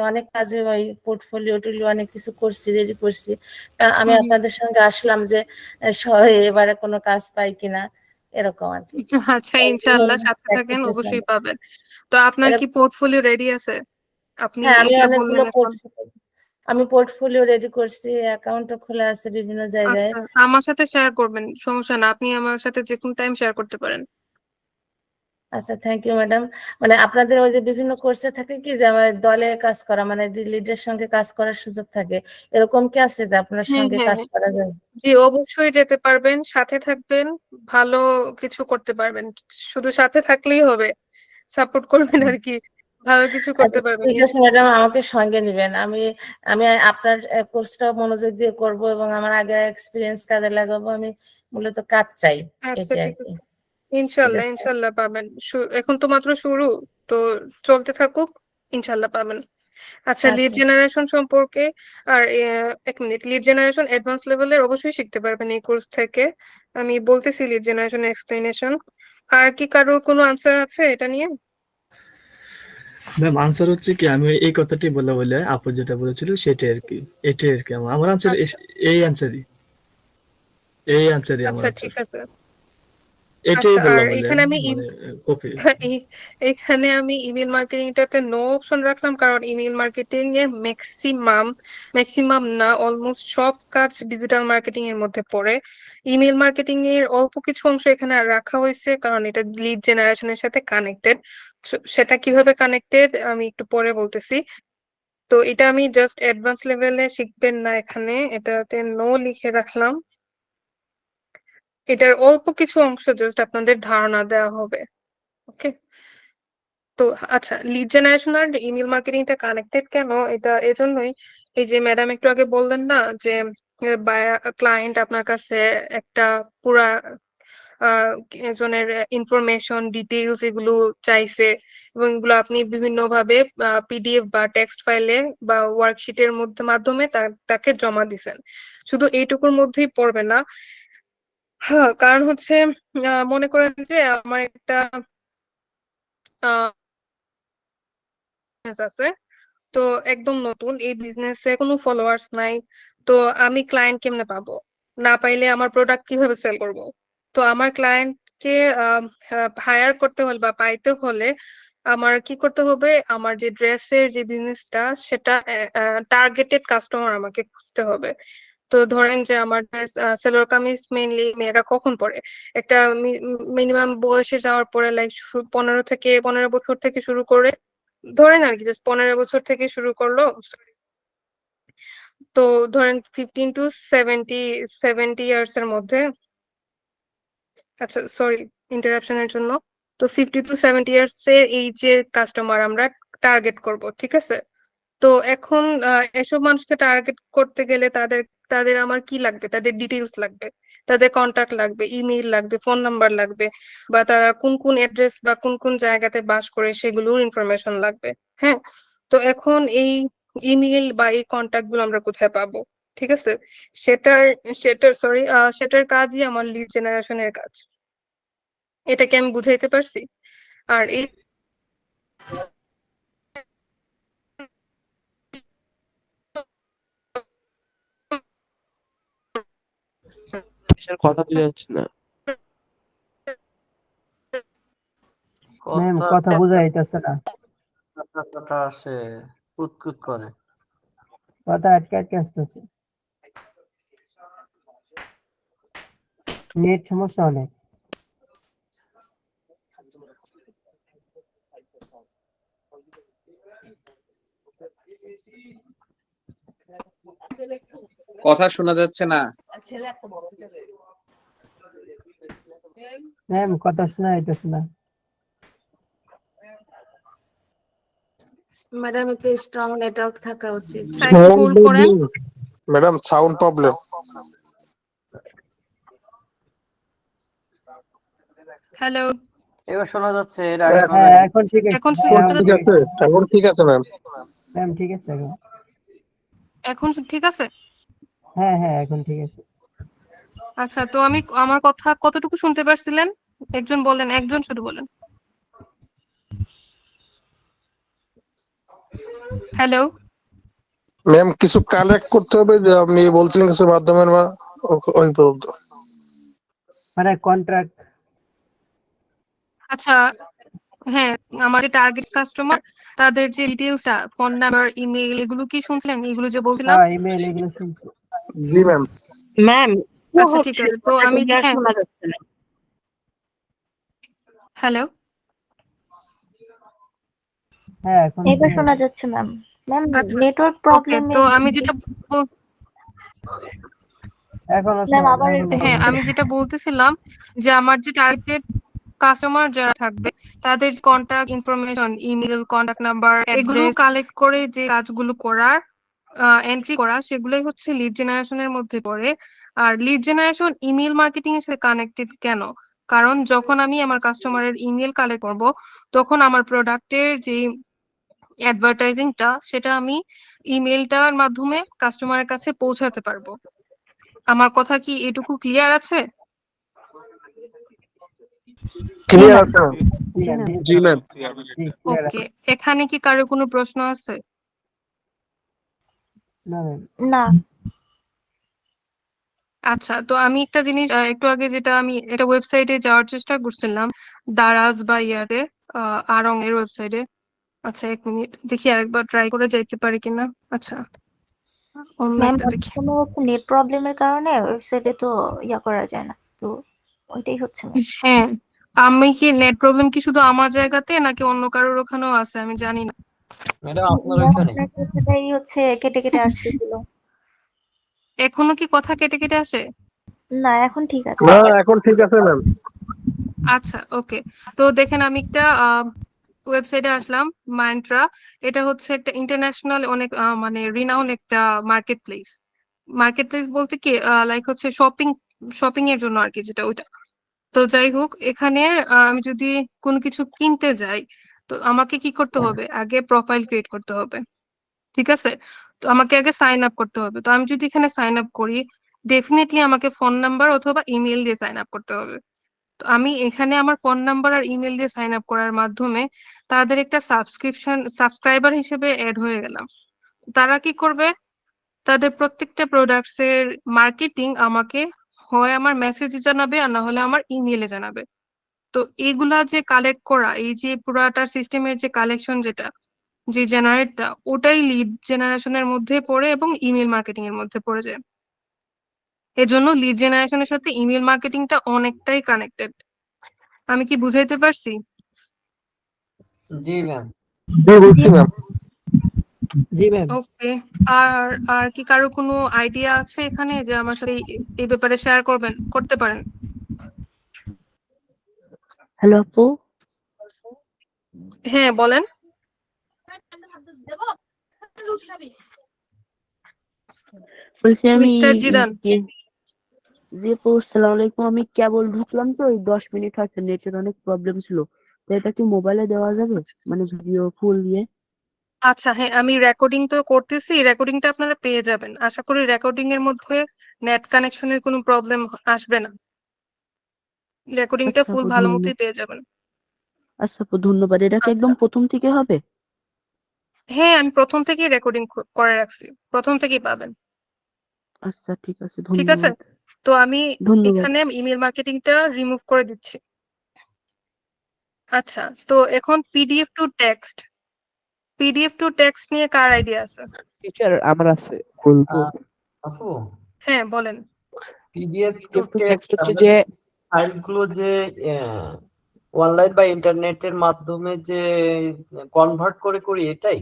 অনেক কাজে ওই পোর্টফোলিও টোলিও অনেক কিছু করছি, রেডি করছি। তা আমি আপনাদের সঙ্গে আসলাম যে এবারে কোনো কাজ পাই কিনা, এরকম আর কি। আচ্ছা, ইনশাআল্লাহ সাথে থাকেন, অবশ্যই পাবেন। তো আপনার কি পোর্টফোলিও রেডি আছে? আপনি হ্যাঁ, আমি এগুলা অনেকগুলো বললেন এখন। পোর্টফোলিও রেডি করছি, অ্যাকাউন্টও খোলা আছে বিভিন্ন জায়গায়। আচ্ছা, আমার সাথে শেয়ার করবেন, সমস্যা না। আপনি আমার সাথে যে কোনো টাইম শেয়ার করতে পারেন। আচ্ছা, থ্যাংক ইউ ম্যাডাম। মানে আপনাদের ওই যে বিভিন্ন কোর্সে থাকে কি যে আমার দলে কাজ করা, মানে লিডের সঙ্গে কাজ করার সুযোগ থাকে, এরকম কি আছে যে আপনার হ্যাঁ, সঙ্গে হ্যাঁ, কাজ হ্যাঁ। করা যায়? জি, অবশ্যই যেতে পারবেন, সাথে থাকবেন, ভালো কিছু করতে পারবেন। শুধু সাথে থাকলেই হবে, সাপোর্ট করবেন আর কি, ভালো কিছু করতে আচ্ছা, পারবেন ঠিক আছে ম্যাডাম, আমাকে সঙ্গে নেবেন। আমি আমি আপনার কোর্সটা মনোযোগ দিয়ে করব এবং আমার আগের এক্সপিরিয়েন্স কাজে লাগাবো। আমি মূলত কাজ চাই, আচ্ছা, এটা আর ঠিক কি। আছে। ঠিক ইনশাল্লাহ, আছে, ইনশাল্লাহ পাবেন। এখন তো মাত্র শুরু, তো চলতে থাকুক, ইনশাল্লাহ পাবেন। আচ্ছা, লিড আচ্ছা, জেনারেশন সম্পর্কে আর এক মিনিট, লিড জেনারেশন অ্যাডভান্স লেভেলের অবশ্যই শিখতে পারবেন এই কোর্স থেকে। আমি বলতেছি লিড জেনারেশন এক্সপ্লেনেশন। আর কি কারোর কোনো আনসার আছে এটা নিয়ে? ম্যাম আনসার হচ্ছে কি, আমি এই কথাটি বলে বলে আপু যেটা বলেছিল সেটাই আর কি, এটাই আর কি আমার আনসার, এই আনসারই আমার আচ্ছা, আনসার। ঠিক আছে। এটাই আচ্ছা, আর বললাম এখানে আমি মানে কপি। এখানে আমি ইমেল মার্কেটিংটাতে নো অপশন রাখলাম, কারণ ইমেল মার্কেটিং এর ম্যাক্সিমাম না অলমোস্ট সব কাজ ডিজিটাল মার্কেটিং এর মধ্যে পড়ে। ইমেল মার্কেটিং এর অল্প কিছু অংশ এখানে রাখা হয়েছে, কারণ এটা লিড জেনারেশনের সাথে কানেক্টেড। সেটা কিভাবে কানেক্টেড আমি একটু পরে বলতেছি। তো এটা আমি জাস্ট অ্যাডভান্স লেভেলে শিখবেন না, এখানে এটাতে নো লিখে রাখলাম। এটার অল্প কিছু অংশ জাস্ট আপনাদের ধারণা দেওয়া হবে। ওকে, তো আচ্ছা, লিড জেনারেশন আর ইমেল মার্কেটিংটা কানেক্টেড কেন? এটা এজন্যই, এই যে ম্যাডাম একটু আগে বললেন না যে ক্লায়েন্ট আপনার কাছে একটা পুরা একজনের ইনফরমেশন ডিটেইলস এগুলো চাইছে, এবং এগুলো আপনি বিভিন্ন ভাবে পিডিএফ বা টেক্সট ফাইলে বা ওয়ার্কশিটের মাধ্যমে তাকে জমা দিছেন। শুধু এইটুকুর মধ্যেই পড়বে না। হ্যাঁ, কারণ হচ্ছে মনে করেন যে আমার একটা আছে, তো একদম নতুন এই বিজনেসে, কোনো ফলোয়ার্স নাই, তো আমি ক্লায়েন্ট কেমনে পাবো? না পাইলে আমার প্রোডাক্ট কিভাবে সেল করব? তো আমার ক্লায়েন্টকে হায়ার করতে হলে বা পাইতে হলে আমার কি করতে হবে? আমার যে ড্রেসের যে বিজনেসটা, সেটা টার্গেটেড কাস্টমার আমাকে খুঁজতে হবে। তো ধরেন যে আমার ড্রেস সালোয়ার কামিজ মেইনলি মেয়েরা কখন পরে, একটা মিনিমাম বয়সে যাওয়ার পরে, লাইক 15 বছর থেকে শুরু করে, ধরেন আর কি জাস্ট 15 বছর থেকে শুরু করলো, তো ধরেন 15 to 70 ইয়ার্স এর মধ্যে। আচ্ছা, সরি ইন্টারাপশনের জন্য। তো 50 to 70 ইয়ার্স এর এইজের কাস্টমার আমরা টার্গেট করব, ঠিক আছে? তো এখন এসব মানুষকে টার্গেট করতে গেলে তাদের তাদের আমার কি লাগবে? তাদের ডিটেইলস লাগবে, তাদের কন্টাক্ট লাগবে, ইমেইল লাগবে, ফোন নাম্বার লাগবে, বা তারা কোন কোন অ্যাড্রেস বা কোন কোন জায়গাতে বাস করে সেগুলোর ইনফরমেশন লাগবে। হ্যাঁ, তো এখন এই ইমেইল বা এই কন্টাক্ট গুলো আমরা কোথায় পাবো? ঠিক আছে, সেটার সেটার কাজই আমার লিড জেনারেশনের কাজ। এটাকে আমি বুঝাইতে পারছি? আর এই কথা বোঝা যাচ্ছে না। ম্যাম কথা বোঝা যাইতেছে না, কথাটা আসে কুতকুত করে। কথা আটকে আটকে আসতেছে, নেট সমস্যা অনেক। কথা শোনা যাচ্ছে না। ম্যাম কথা শোনা যাইতেছে না। ম্যাডাম একটু স্ট্রং নেটওয়ার্ক থাকা উচিত। হোল্ড করেন। Madam sound problem. হ্যালো, এবার শোনা যাচ্ছে, হ্যাঁ এখন ঠিক আছে, এখন হ্যাঁ, শোনা ঠিক আছে, এখন ঠিক আছে ম্যাম। ম্যাম ঠিক আছে এখন। এখন ঠিক আছে? হ্যাঁ হ্যাঁ এখন ঠিক আছে। আচ্ছা, তো আমি আমার কথা কতটুকু শুনতে পারছিলেন? একজন বলেন, একজন শুধু বলেন। হ্যালো, ম্যাম কিছু কালেক্ট করতে হবে, যে আপনি বলছিলেন কিছু মাধ্যমের ওই পর্যন্ত। মানে কন্ট্রাক্ট। আচ্ছা, হ্যাঁ, আমার যে টার্গেট কাস্টমার, তাদের যে ডিটেইলসটা, ফোন নাম্বার, ইমেইল, এগুলো কি শুনছিলেন? এগুলো যে বলছিলাম। হ্যাঁ ইমেল এগুলো শুনছি। জি ম্যাম। ম্যাম আচ্ছা, ঠিক আছে, তো আমি হ্যাঁ, শোনা যাচ্ছে না। হ্যালো, হ্যাঁ এখন এবার শোনা যাচ্ছে ম্যাম। ম্যাম আচ্ছা, নেটওয়ার্ক ওকে, প্রবলেম তো আমি যেটা এখনো ম্যাম আবার হ্যাঁ, আমি যেটা বলতেছিলাম যে আমার যে টার্গেটেড কাস্টমার যারা থাকবে, তাদের contact information, email, contact number, এগুলো কালেক্ট করে যে কাজগুলো করার, এন্ট্রি করা, সেগুলোই হচ্ছে লিড জেনারেশনের মধ্যে পড়ে। আর লিড জেনারেশন ইমেল মার্কেটিং এর সাথে কানেক্টেড কেন? কারণ যখন আমি আমার কাস্টমারের ইমেল কালেক্ট করব, তখন আমার প্রোডাক্টের যে অ্যাডভার্টাইজিংটা, সেটা আমি ইমেলটার মাধ্যমে কাস্টমারের কাছে পৌঁছাতে পারবো। আমার কথা কি এটুকু ক্লিয়ার আছে? ক্লিয়ার আছে জি ম্যাম। ওকে, এখানে কি কারো কোনো প্রশ্ন আছে? না ম্যাম। না। আচ্ছা, তো আমি একটা জিনিস একটু আগে যেটা আমি একটা ওয়েবসাইটে যাওয়ার চেষ্টা করছিলাম, দারাজ বা ইয়াতে আড়ং এর ওয়েবসাইটে। আচ্ছা, 1 মিনিট দেখি আরেকবার ট্রাই করে যাইতে পারি কিনা। আচ্ছা, অন্য ম্যাম একটা অনেক দেখি। সময় হচ্ছে নেট প্রবলেমের কারণে ওয়েবসাইটে তো ইয়া করা যায় না, তো ওইটাই হচ্ছে ম্যাম। হ্যাঁ, আমি কি নেট প্রবলেম কি শুধু আমার জায়গাতে নাকি অন্য কারোর ওখানেও আছে আমি জানি না। ম্যাডাম আপনার ম্যাম ওইখানে আপনার কথাটাই হচ্ছে কেটে কেটে আসতেছিল। এখনো কি কথা কেটে কেটে আসে? না, এখন ঠিক আছে। না এখন ঠিক আছে ম্যাম। আচ্ছা, ওকে। তো দেখেন আমি একটা ওয়েবসাইটে আসলাম, মাইন্ট্রা। এটা হচ্ছে একটা ইন্টারন্যাশনাল অনেক মানে রিনাউন একটা মার্কেট প্লেস। মার্কেট প্লেস বলতে কি লাইক হচ্ছে শপিং এর জন্য আর কি, যেটা ওইটা। তো যাই হোক, এখানে আমি যদি কোনো কিছু কিনতে যাই, তো আমাকে কি করতে হবে? আগে প্রোফাইল ক্রিয়েট করতে হবে, ঠিক আছে? তো আমাকে আগে সাইন আপ করতে হবে। তো আমি যদি এখানে সাইন আপ করি, ডেফিনেটলি আমাকে ফোন নাম্বার অথবা ইমেল দিয়ে সাইন আপ করতে হবে। তো আমি এখানে আমার ফোন নাম্বার আর ইমেল দিয়ে সাইন আপ করার মাধ্যমে তাদের একটা সাবস্ক্রাইবার হিসেবে অ্যাড হয়ে গেলাম। তারা কি করবে? তাদের প্রত্যেকটা প্রোডাক্টস এর মার্কেটিং আমাকে হয় আমার মেসেজে জানাবে, আর না হলে আমার ইমেলে জানাবে। তো এগুলা যে কালেক্ট করা, এই যে পুরাটা সিস্টেমের যে কালেকশন, যেটা যে জেনারেটটা, ওটাই লিড জেনারেশনের মধ্যে পড়ে এবং ইমেল মার্কেটিং এর মধ্যে পড়ে যায়। এজন্য লিড জেনারেশনের সাথে ইমেল মার্কেটিংটা অনেকটাই কানেক্টেড। আমি কি বুঝাইতে পারছি? জি ম্যাম। জি বুঝছি ম্যাম। জি ম্যাম। ওকে। আর আর কি কারো কোনো আইডিয়া আছে এখানে যে আমার সাথে এই ব্যাপারে শেয়ার করতে পারেন? হ্যালো আপু, হ্যাঁ, বলেন। বলছি আমি মিস্টার জিদান। জি আপু, আসসালামু আলাইকুম। আমি কেবল ঢুকলাম তো, এই 10 মিনিট হচ্ছে, নেটের অনেক প্রবলেম ছিল। তো এটা কি মোবাইলে দেওয়া যাবে, মানে ভিডিও ফুল দিয়ে? আচ্ছা, হ্যাঁ, আমি রেকর্ডিং তো করতেছি, রেকর্ডিংটা আপনারা পেয়ে যাবেন। আশা করি রেকর্ডিং এর মধ্যে নেট কানেকশনের কোনো প্রবলেম আসবে না। রেকর্ডিংটা আচ্ছা ফুল আপু ভালো ধন্যবাদ। মতোই পেয়ে যাবেন। আচ্ছা আপু ধন্যবাদ। এটা কি আচ্ছা, একদম প্রথম থেকে হবে? হ্যাঁ, আমি প্রথম থেকেই রেকর্ডিং করে রাখছি, প্রথম থেকেই পাবেন। আচ্ছা ঠিক আছে, ঠিক আছে, ধন্যবাদ। তো আমি ধন্যবাদ। এখানে ইমেল মার্কেটিংটা রিমুভ করে দিচ্ছি। আচ্ছা, তো এখন পিডিএফ টু টেক্সট নিয়ে কার আইডিয়া আছে? টিচার আমার আছে, বলবো। আপু, হ্যাঁ, বলেন। পিডিএফ টু একটু টেক্সট টেক্সট হচ্ছে আমরা যে ফাইলগুলো যে অনলাইন বা ইন্টারনেটের মাধ্যমে যে কনভার্ট করে করি, এটাই?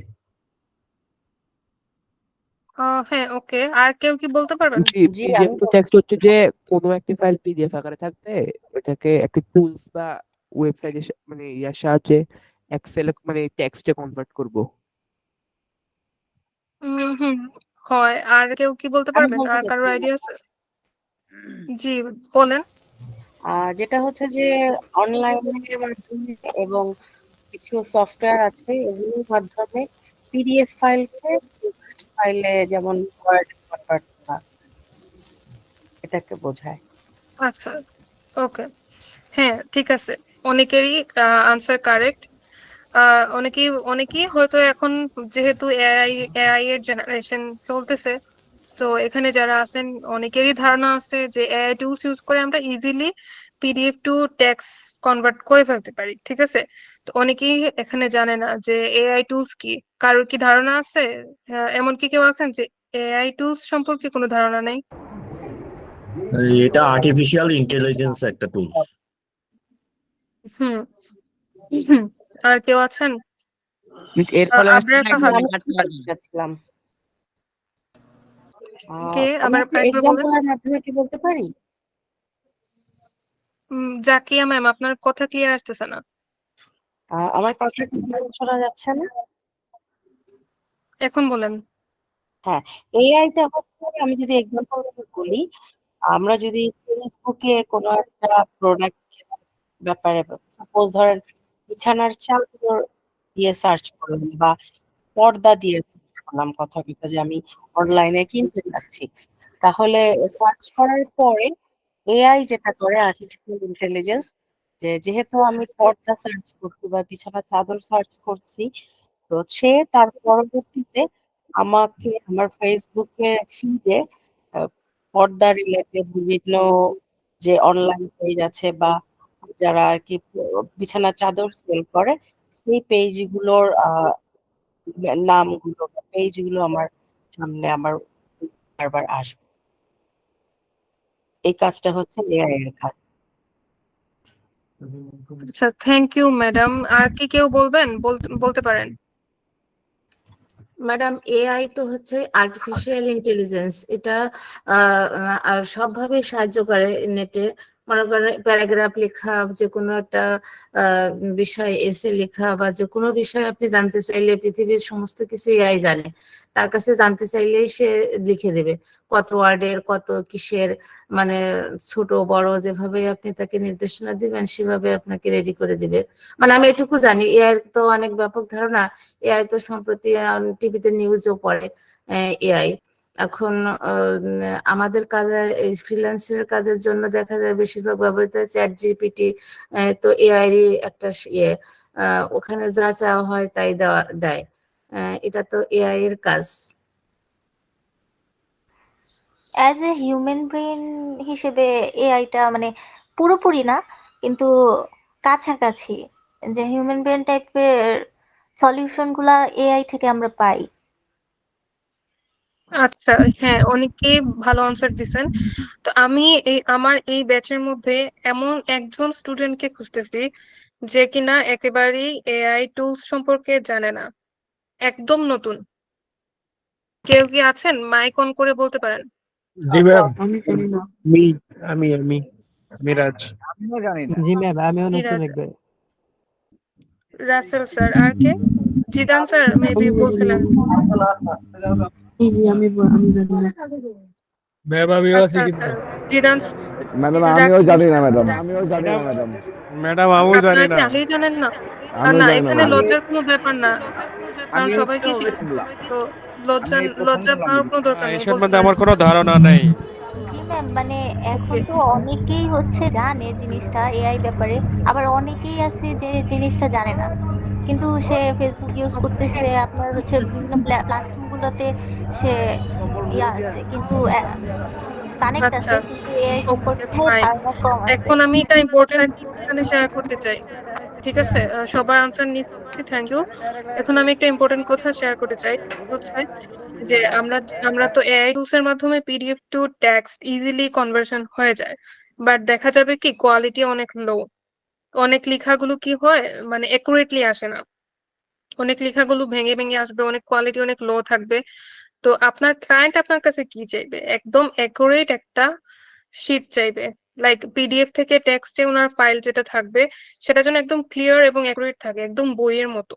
হ্যাঁ, ওকে। আর কেউ কি বলতে পারবেন? জি পিডিএফ টু টেক্সট হচ্ছে যে কোনো একটি ফাইল পিডিএফ আকারে থাকবে, ওটাকে একটি টুলস বা ওয়েবসাইটের মানে ইয়ার সাহায্যে এক্সেল মানে টেক্সটে কনভার্ট করব। হুম, হয়। আর কেউ কি বলতে আমি পারবেন? বলতে আর কারোর চাচ্ছিলাম আইডিয়া আছে? জি, বলেন। যেটা হচ্ছে যে অনলাইনের মাধ্যমে এবং কিছু সফটওয়্যার আছে এগুলোর মাধ্যমে পিডিএফ ফাইলকে টেক্সট ফাইলে যেমন ওয়ার্ড কনভার্ট করা, এটাকে বোঝায়। আচ্ছা, ওকে। হ্যাঁ, ঠিক আছে। অনেকেরই আনসার কারেক্ট। অনেকেই হয়তো এখন, যেহেতু এআই এর জেনারেশন চলতেছে, সো এখানে যারা আছেন অনেকেরই ধারণা আছে যে এআই টুলস ইউজ করে আমরা easily PDF to text convert করে ফেলতে পারি, ঠিক আছে? তো অনেকেই এখানে জানে না যে এআই টুলস কি। কারোর কি ধারণা আছে? এমন কি কেউ আছেন যে এআই টুলস সম্পর্কে কোনো ধারণা নেই? এটা আর্টিফিশিয়াল ইন্টেলিজেন্স একটা টুলস। হুম হুম। আর কেউ আছেন? এর ফলে আবরার ফাহাদ। আমি বলতে চাচ্ছিলাম কে? আমি আবার একটা আরেকবার বলেন। এক্সাম্পলের মাধ্যমে কি বলতে পারি? জাকিয়া ম্যাম, আপনার কথা ক্লিয়ার আসতেছে না। আমার কথা কি শোনা যাচ্ছে না? এখন বলেন। হ্যাঁ, এআইটা হচ্ছে, আমি যদি এক্সাম্পল বলি, আমরা যদি ফেসবুকে কোনো একটা প্রোডাক্ট ব্যাপারে, সাপোজ ধরেন বিছানার চাদর দিয়ে সার্চ করলাম বা পর্দা দিয়ে সার্চ করলাম, কথা যে আমি অনলাইনে কিনতে যাচ্ছি, তাহলে সার্চ করার পরে এআই যেটা করে, আর্টিফিশিয়াল ইন্টেলিজেন্স, যেহেতু আমি পর্দা সার্চ করছি বা বিছানার চাদর সার্চ করছি, তো সে তার পরবর্তীতে আমাকে আমার ফেসবুকের ফিডে পর্দা রিলেটেড বিভিন্ন যে অনলাইন পেজ আছে বা যারা আর কি বিছানার চাদর সেল করে সেই পেজগুলোর নামগুলো বা পেজগুলো আমার সামনে আমার বারবার আসবে। এই কাজটা হচ্ছে এআই এর কাজ। আচ্ছা, থ্যাংক ইউ ম্যাডাম। আর কি কেউ বলবেন? বলতে পারেন। ম্যাডাম, এআই তো হচ্ছে আর্টিফিশিয়াল ইন্টেলিজেন্স। এটা সবভাবে সাহায্য করে নেটে। মনে করেন প্যারাগ্রাফ লেখা, যে কোনো একটা বিষয় এসে লেখা, বা যে কোনো বিষয় আপনি জানতে চাইলে পৃথিবীর সমস্ত কিছু এআই জানে। তার কাছে জানতে চাইলেই সে লিখে দেবে, কত ওয়ার্ডের কত কিসের, মানে ছোট বড় যেভাবে আপনি তাকে নির্দেশনা দিবেন সেভাবে আপনাকে রেডি করে দিবে। মানে আমি এটুকু জানি, এআই তো অনেক ব্যাপক ধারণা। এআই তো সম্প্রতি টিভিতে নিউজও পড়ে এআই। এখন আমাদের কাজে এই ফ্রিল্যান্সের কাজের জন্য দেখা যায় বেশিরভাগ ব্যবহৃত চ্যাট জিপিটি। তো এআই একটা ইয়ে, ওখানে যা চাওয়া হয় তাই দেয়। এটা তো এআই এর কাজ। অ্যাজ এ হিউম্যান ব্রেন হিসেবে এআইটা মানে পুরোপুরি না, কিন্তু কাছাকাছি। যে হিউম্যান ব্রেন টাইপের সলিউশন গুলা এআই থেকে আমরা পাই। আচ্ছা, হ্যাঁ, অনেকেই ভালো আনসার দিছেন। তো আমি আমার এই ব্যাচের মধ্যে এমন একজন স্টুডেন্টকে খুঁজতেছি যে কিনা একেবারেই এআই টুলস সম্পর্কে জানে না, একদম নতুন। কেউ কি আছেন? মাইক অন করে বলতে পারেন। জি ম্যাম। আমি জানি না। আমি মিরাজ। আমিও জানি না। জি ম্যাম, আমিও নতুন মিরাজ, একবার। রাসেল স্যার, আর কে? জিদান স্যার মেবি আমি জানি বলছিলেন। না। আমি জানি না। ম্যাম আমিও আছি আচ্ছা কিন্তু। আচ্ছা, জিদান ম্যাডাম আমিও রাকিব জানি না স্যার, ম্যাডাম। ম্যাডাম আমিও জানি আপনারা কি না। আসলেই জানেন না? আমিও না, জানি না এখানে ম্যাডাম। লজ্জার কোনো ব্যাপার না, কারণ আমি সবাইকে তো শিখতে শুনলাম। হবে। তো আমি এই প্রথম লজ্জা শুনলাম পাওয়ার এই কোনো বিষয়ে। দরকার নেই, এই বলতে সম্বন্ধে পারেন। আমার কোনো ধারণা নেই। জি ম্যাম, মানে এখন ওকে, তো অনেকেই হচ্ছে জানে জিনিসটা এআই ব্যাপারে, আবার অনেকেই আছে যে জিনিসটা জানে না, কিন্তু সে ফেসবুক ইউজ ওকে, করতেছে, আপনার হচ্ছে বিভিন্ন প্ল্যাটফর্ম গুলোতে সে আছে, কিন্তু কানেক্ট আচ্ছা, আছে, কিন্তু এআই ওকে, সম্পর্কে ফাইন। ধারণা কম আছে। এখন আমি একটা ইম্পর্টেন্ট এখানে শেয়ার করতে চাই। ঠিক আছে, সবার আনসার নিচ্ছি, থ্যাংক ইউ। এখন আমি একটা ইম্পর্টেন্ট কথা শেয়ার করতে চাই, হচ্ছে যে আমরা তো এআই টুলস এর মাধ্যমে PDF to text easily conversion হয়ে যায়, বাট দেখা যাবে কি কোয়ালিটি অনেক লো। অনেক লেখাগুলো কি হয়, মানে একুরেটলি আসে না। অনেক লেখাগুলো ভেঙে ভেঙে আসবে, অনেক কোয়ালিটি অনেক লো থাকবে। তো আপনার ক্লায়েন্ট আপনার কাছে কি চাইবে? একদম একুরেট একটা শিট চাইবে। লাইক পিডিএফ থেকে টেক্সটে ওনার ফাইল যেটা থাকবে সেটা যেন একদম ক্লিয়ার এবং একুরেট থাকে, একদম বইয়ের মতো।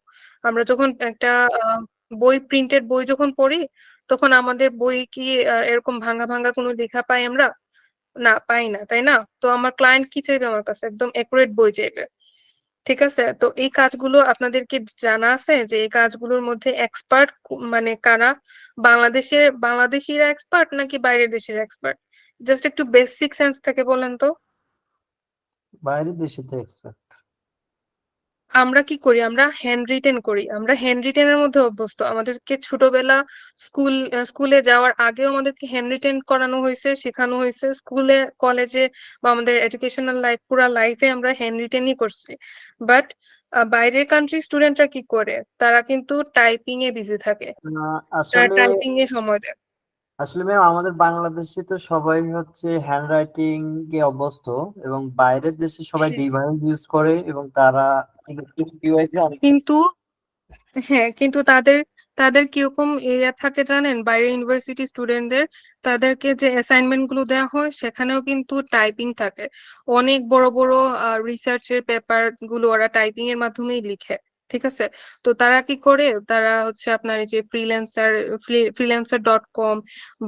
আমরা যখন একটা বই, প্রিন্টেড বই যখন পড়ি, তখন আমাদের বই কি এরকম ভাঙা ভাঙা কোনো লেখা পাই আমরা? না, পাই না, তাই না? তো আমার ক্লায়েন্ট কি চাইবে আমার কাছে? একদম একুরেট বই চাইবে। ঠিক আছে, তো এই কাজগুলো আপনাদের কি জানা আছে যে এই কাজগুলোর মধ্যে এক্সপার্ট মানে কারা? বাংলাদেশিরা এক্সপার্ট নাকি বাইরের দেশের এক্সপার্ট? জাস্ট একটু বেসিক সেন্স থেকে বলেন তো। বাইরের দেশে তো এক্সপার্ট। আমরা কি করি? আমরা হ্যান্ড রিটেন করি, আমরা হ্যান্ড রিটেনের মধ্যে অভ্যস্ত। আমাদেরকে ছোটবেলা স্কুলে যাওয়ার আগেও আমাদেরকে হ্যান্ড রিটেন করানো হয়েছে, শেখানো হয়েছে। স্কুলে, কলেজে বা আমাদের এডুকেশনাল লাইফ, পুরা লাইফে আমরা হ্যান্ড রিটেনই করছি। বাট বাইরের কান্ট্রি স্টুডেন্টরা কি করে? তারা কিন্তু টাইপিং এ বিজি থাকে, তারা আসলে টাইপিং এ সময় দেয়। আসলে ম্যাম আমাদের বাংলাদেশে তো সবাই হচ্ছে হ্যান্ড রাইটিং কে অভ্যস্ত, এবং বাইরের দেশে সবাই ডিভাইস ইউজ করে এবং তারা ডিভাইসে অনেক কিন্তু হ্যাঁ, কিন্তু তাদের তাদের কিরকম এরিয়া থাকে জানেন? বাইরের ইউনিভার্সিটি স্টুডেন্টদের, তাদেরকে যে অ্যাসাইনমেন্ট গুলো দেওয়া হয় সেখানেও কিন্তু টাইপিং থাকে। অনেক বড় বড় রিসার্চের পেপার গুলো ওরা টাইপিং এর মাধ্যমেই লিখে। ঠিক আছে, তো তারা কি করে? তারা হচ্ছে আপনার এই যে freelancer.com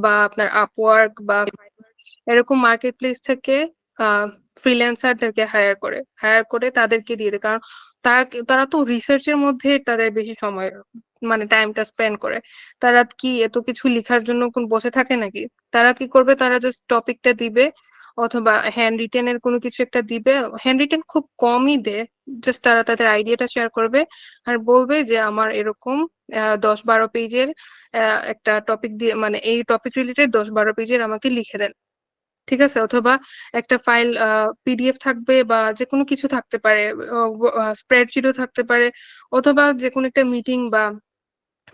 বা আপনার আপওয়ার্ক বা এরকম মার্কেট প্লেস থেকে ফ্রিল্যান্সারদেরকে হায়ার করে তাদেরকে দিয়ে দেয়। কারণ তারা তো রিসার্চের মধ্যে তাদের বেশি সময়, মানে টাইমটা স্পেন্ড করে। তারা কি এত কিছু লেখার জন্য কোন বসে থাকে নাকি? তারা কি করবে? তারা জাস্ট টপিকটা দিবে, অথবা হ্যান্ড রিটেনের কোনো কিছু একটা দিবে। হ্যান্ড রিটেন খুব কমই দেয়, জাস্ট তারা তাদের আইডিয়াটা শেয়ার করবে আর বলবে যে আমার এরকম 10-12 পেজের একটা টপিক দিয়ে, মানে এই টপিক রিলেটেড 10-12 পেজের আমাকে লিখে দেন, ঠিক আছে? অথবা একটা ফাইল পিডিএফ থাকবে বা যে কোনো কিছু থাকতে পারে, স্প্রেডশিটও থাকতে পারে, অথবা যে কোনো একটা মিটিং বা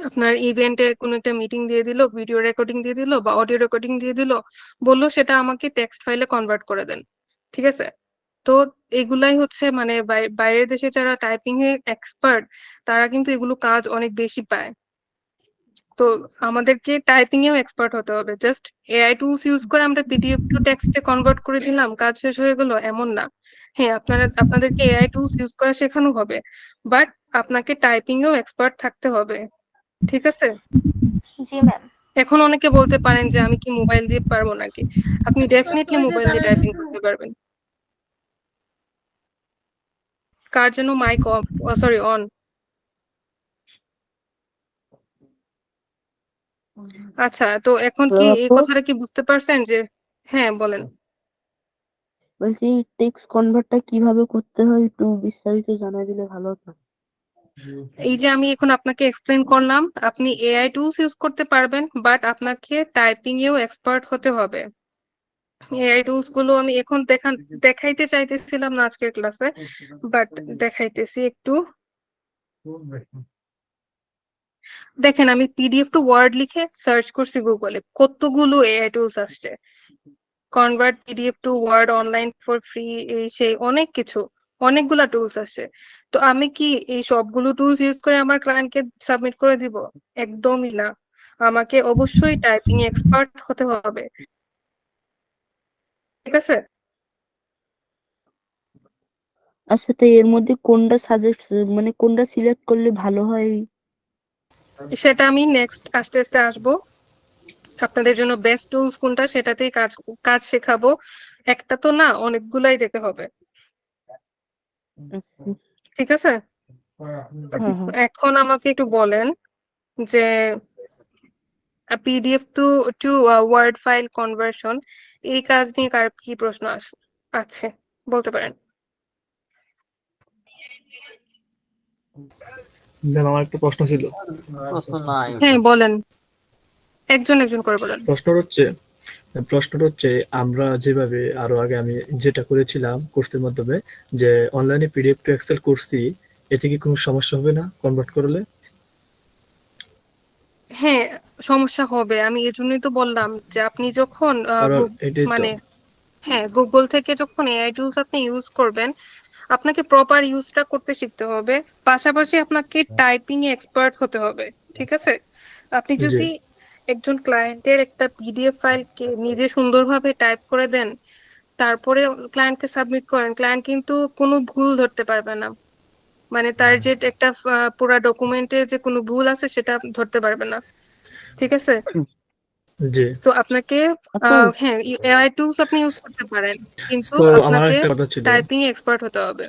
আপনার ইভেন্টের কোনো একটা মিটিং দিয়ে দিল, ভিডিও রেকর্ডিং দিয়ে দিল বা অডিও রেকর্ডিং দিয়ে দিল, বললো সেটা আমাকে টেক্সট ফাইলে কনভার্ট করে দেন, ঠিক আছে? তো এগুলাই হচ্ছে মানে বাইরের দেশে যারা টাইপিং এ এক্সপার্ট, তারা কিন্তু এগুলো কাজ অনেক বেশি পায়। তো আমাদেরকে টাইপিং এও এক্সপার্ট হতে হবে। জাস্ট এআই টুলস ইউজ করে আমরা পিডিএফ টু টেক্সটে কনভার্ট করে দিলাম, কাজ শেষ হয়ে গেল, এমন না। হ্যাঁ, আপনাদেরকে এআই টুলস ইউজ করা শেখানো হবে, বাট আপনাকে টাইপিং এও এক্সপার্ট থাকতে হবে, ঠিক আছে? জি ম্যাম। এখন অনেকে বলতে পারেন যে আমি কি মোবাইল দিয়ে পারবো নাকি? আপনি ডেফিনেটলি মোবাইল দিয়ে টাইপিং করতে পারবেন। কার যেন মাইক অফ, সরি অন। আচ্ছা, তো এখন কি এই আপু কথাটা কি বুঝতে পারছেন যে, হ্যাঁ বলেন। বলছি টেক্সট কনভার্টটা কিভাবে করতে হয় একটু বিস্তারিত জানাই দিলে ভালো হতো। এই যে আমি এখন আপনাকে এক্সপ্লেন করলাম, আপনি এআই টুলস ইউজ করতে পারবেন, বাট আপনাকে টাইপিং এও এক্সপার্ট হতে হবে। এআই টুলস গুলো আমি এখন দেখাইতে চাইতেছিলাম না আজকের ক্লাসে, বাট দেখাইতেছি একটু। দেখেন, আমি পিডিএফ টু ওয়ার্ড লিখে সার্চ করছি গুগলে, কতগুলো এআই টুলস আসছে। Convert PDF to word online for free, এই সেই অনেক কিছু, অনেকগুলা টুলস আসছে। তো আমি কি এই সবগুলো টুলস ইউজ করে আমার ক্লায়েন্টকে সাবমিট করে দিব? একদমই না। আমাকে অবশ্যই টাইপিং এক্সপার্ট হতে হবে, ঠিক আছে? আচ্ছা, তো এর মধ্যে কোনটা সাজেস্ট মানে কোনটা সিলেক্ট করলে ভালো হয়? সেটা আমি নেক্সট আস্তে আস্তে আসবো। আপনাদের জন্য বেস্ট টুলস কোনটা সেটাতেই কাজ শেখাবো। একটা তো না, অনেকগুলাই দেখতে হবে, ঠিক আছে? এখন আমাকে একটু বলেন যে PDF to word file conversion, এই কাজ নিয়ে কার কি প্রশ্ন আছে বলতে পারেন। ম্যাম আমার একটা প্রশ্ন ছিল। হ্যাঁ বলেন, একজন একজন করে বলেন। প্রশ্নটা হচ্ছে আমরা যেভাবে আরো আগে আমি যেটা করেছিলাম কোর্সের মাধ্যমে, যে অনলাইনে পিডিএফ টু এক্সেল করছি, এতে কি কোনো সমস্যা হবে না কনভার্ট করলে? হ্যাঁ, সমস্যা হবে। আমি এজন্যই তো বললাম যে আপনি যখন কারণ এটাই তো। মানে হ্যাঁ, গুগল থেকে যখন এআই টুলস আপনি ইউজ করবেন, আপনাকে প্রপার ইউজটা করতে শিখতে হবে, পাশাপাশি আপনাকে টাইপিং এ এক্সপার্ট হতে হবে, ঠিক আছে? আপনি জি যদি একজন ক্লায়েন্টের একটা পিডিএফ ফাইলকে নিজে সুন্দরভাবে টাইপ করে দেন, তারপরে ক্লায়েন্টকে সাবমিট করেন, ক্লায়েন্ট কিন্তু কোনো ভুল ধরতে পারবে না। মানে তার যে একটা পুরা ডকুমেন্টে যে কোনো ভুল আছে সেটা ধরতে পারবে না, ঠিক আছে? জি। তো আপনাকে হ্যাঁ, এআই টুলস আপনি ইউজ করতে পারেন, কিন্তু তো আমার আপনাকে একটা কথা ছিল, টাইপিং এক্সপার্ট হতে হবে।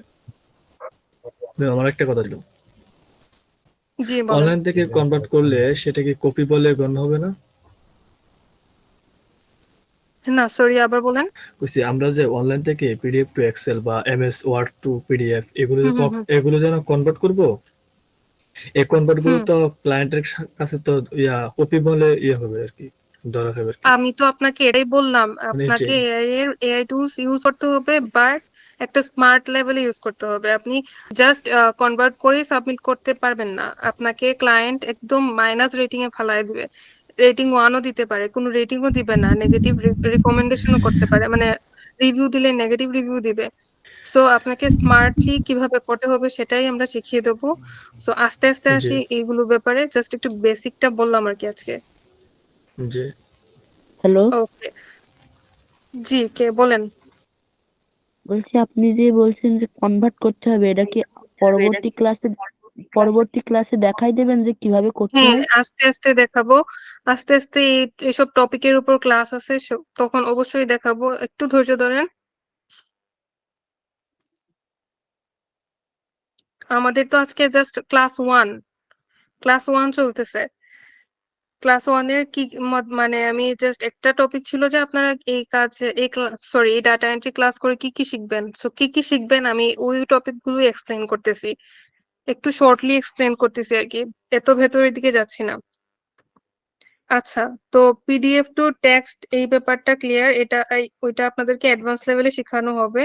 আমার একটা কথা ছিল, জি বলেন। অনলাইন থেকে কনভার্ট করলে সেটা কি কপি বলে গণ্য হবে না? না সরি, আবার বলেন। বুঝছি, আমরা যে অনলাইন থেকে পিডিএফ টু এক্সেল বা এমএস ওয়ার্ড টু পিডিএফ হুম। এগুলো যেন কনভার্ট করব, এই কনভার্ট গুলো তো ক্লায়েন্টের কাছে তো কপি বলে হবে আর কি, ধরা হবে আর কি। আমি তো আপনাকে এটাই বললাম, মানে আপনাকে এটাই। এআই টুলস ইউজ করতে হবে, বাট একটা স্মার্ট লেভেলে ইউজ করতে হবে। আপনি জাস্ট কনভার্ট করে সাবমিট করতে পারবেন না, আপনাকে ক্লায়েন্ট একদম মাইনাস রেটিং এ ফালায় দিবে। রেটিং 1ও দিতে পারে, কোনো রেটিংও দিবে না, নেগেটিভ রিকমেন্ডেশনও করতে পারে, মানে রিভিউ দিলে নেগেটিভ রিভিউ দিবে। সো আপনাকে স্মার্টলি কিভাবে করতে হবে সেটাই আমরা শিখিয়ে দেবো। সো আস্তে আস্তে জি আসি এইগুলোর ব্যাপারে, জাস্ট একটু বেসিকটা বললাম আর কি আজকে। জি। হ্যালো, ওকে, জি কে বলেন? বলছি আপনি যে বলছেন যে কনভার্ট করতে হবে, এটা কি পরবর্তী ক্লাসে দেখাই দেবেন যে কিভাবে করতে হ্যাঁ, হয়? আস্তে আস্তে দেখাবো। আস্তে আস্তে এইসব টপিকের উপর ক্লাস আছে, তখন অবশ্যই দেখাবো, একটু ধৈর্য ধরেন। আমাদের তো আজকে জাস্ট ক্লাস ওয়ান চলতেছে। ক্লাস ওয়ানের কি মানে আমি জাস্ট একটা টপিক ছিল যে আপনারা এই কাজ, এই ডাটা এন্ট্রি ক্লাস করে কি কি শিখবেন, সো কি কি শিখবেন আমি ওই টপিক গুলো এক্সপ্লেন করতেছি। একটু শর্টলি এক্সপ্লেন করতেছি আর কি, এত ভেতরের দিকে যাচ্ছি না। আচ্ছা, তো পিডিএফ টু টেক্সট এই ব্যাপারটা ক্লিয়ার, ওইটা আপনাদেরকে অ্যাডভান্স লেভেলে শেখানো হবে।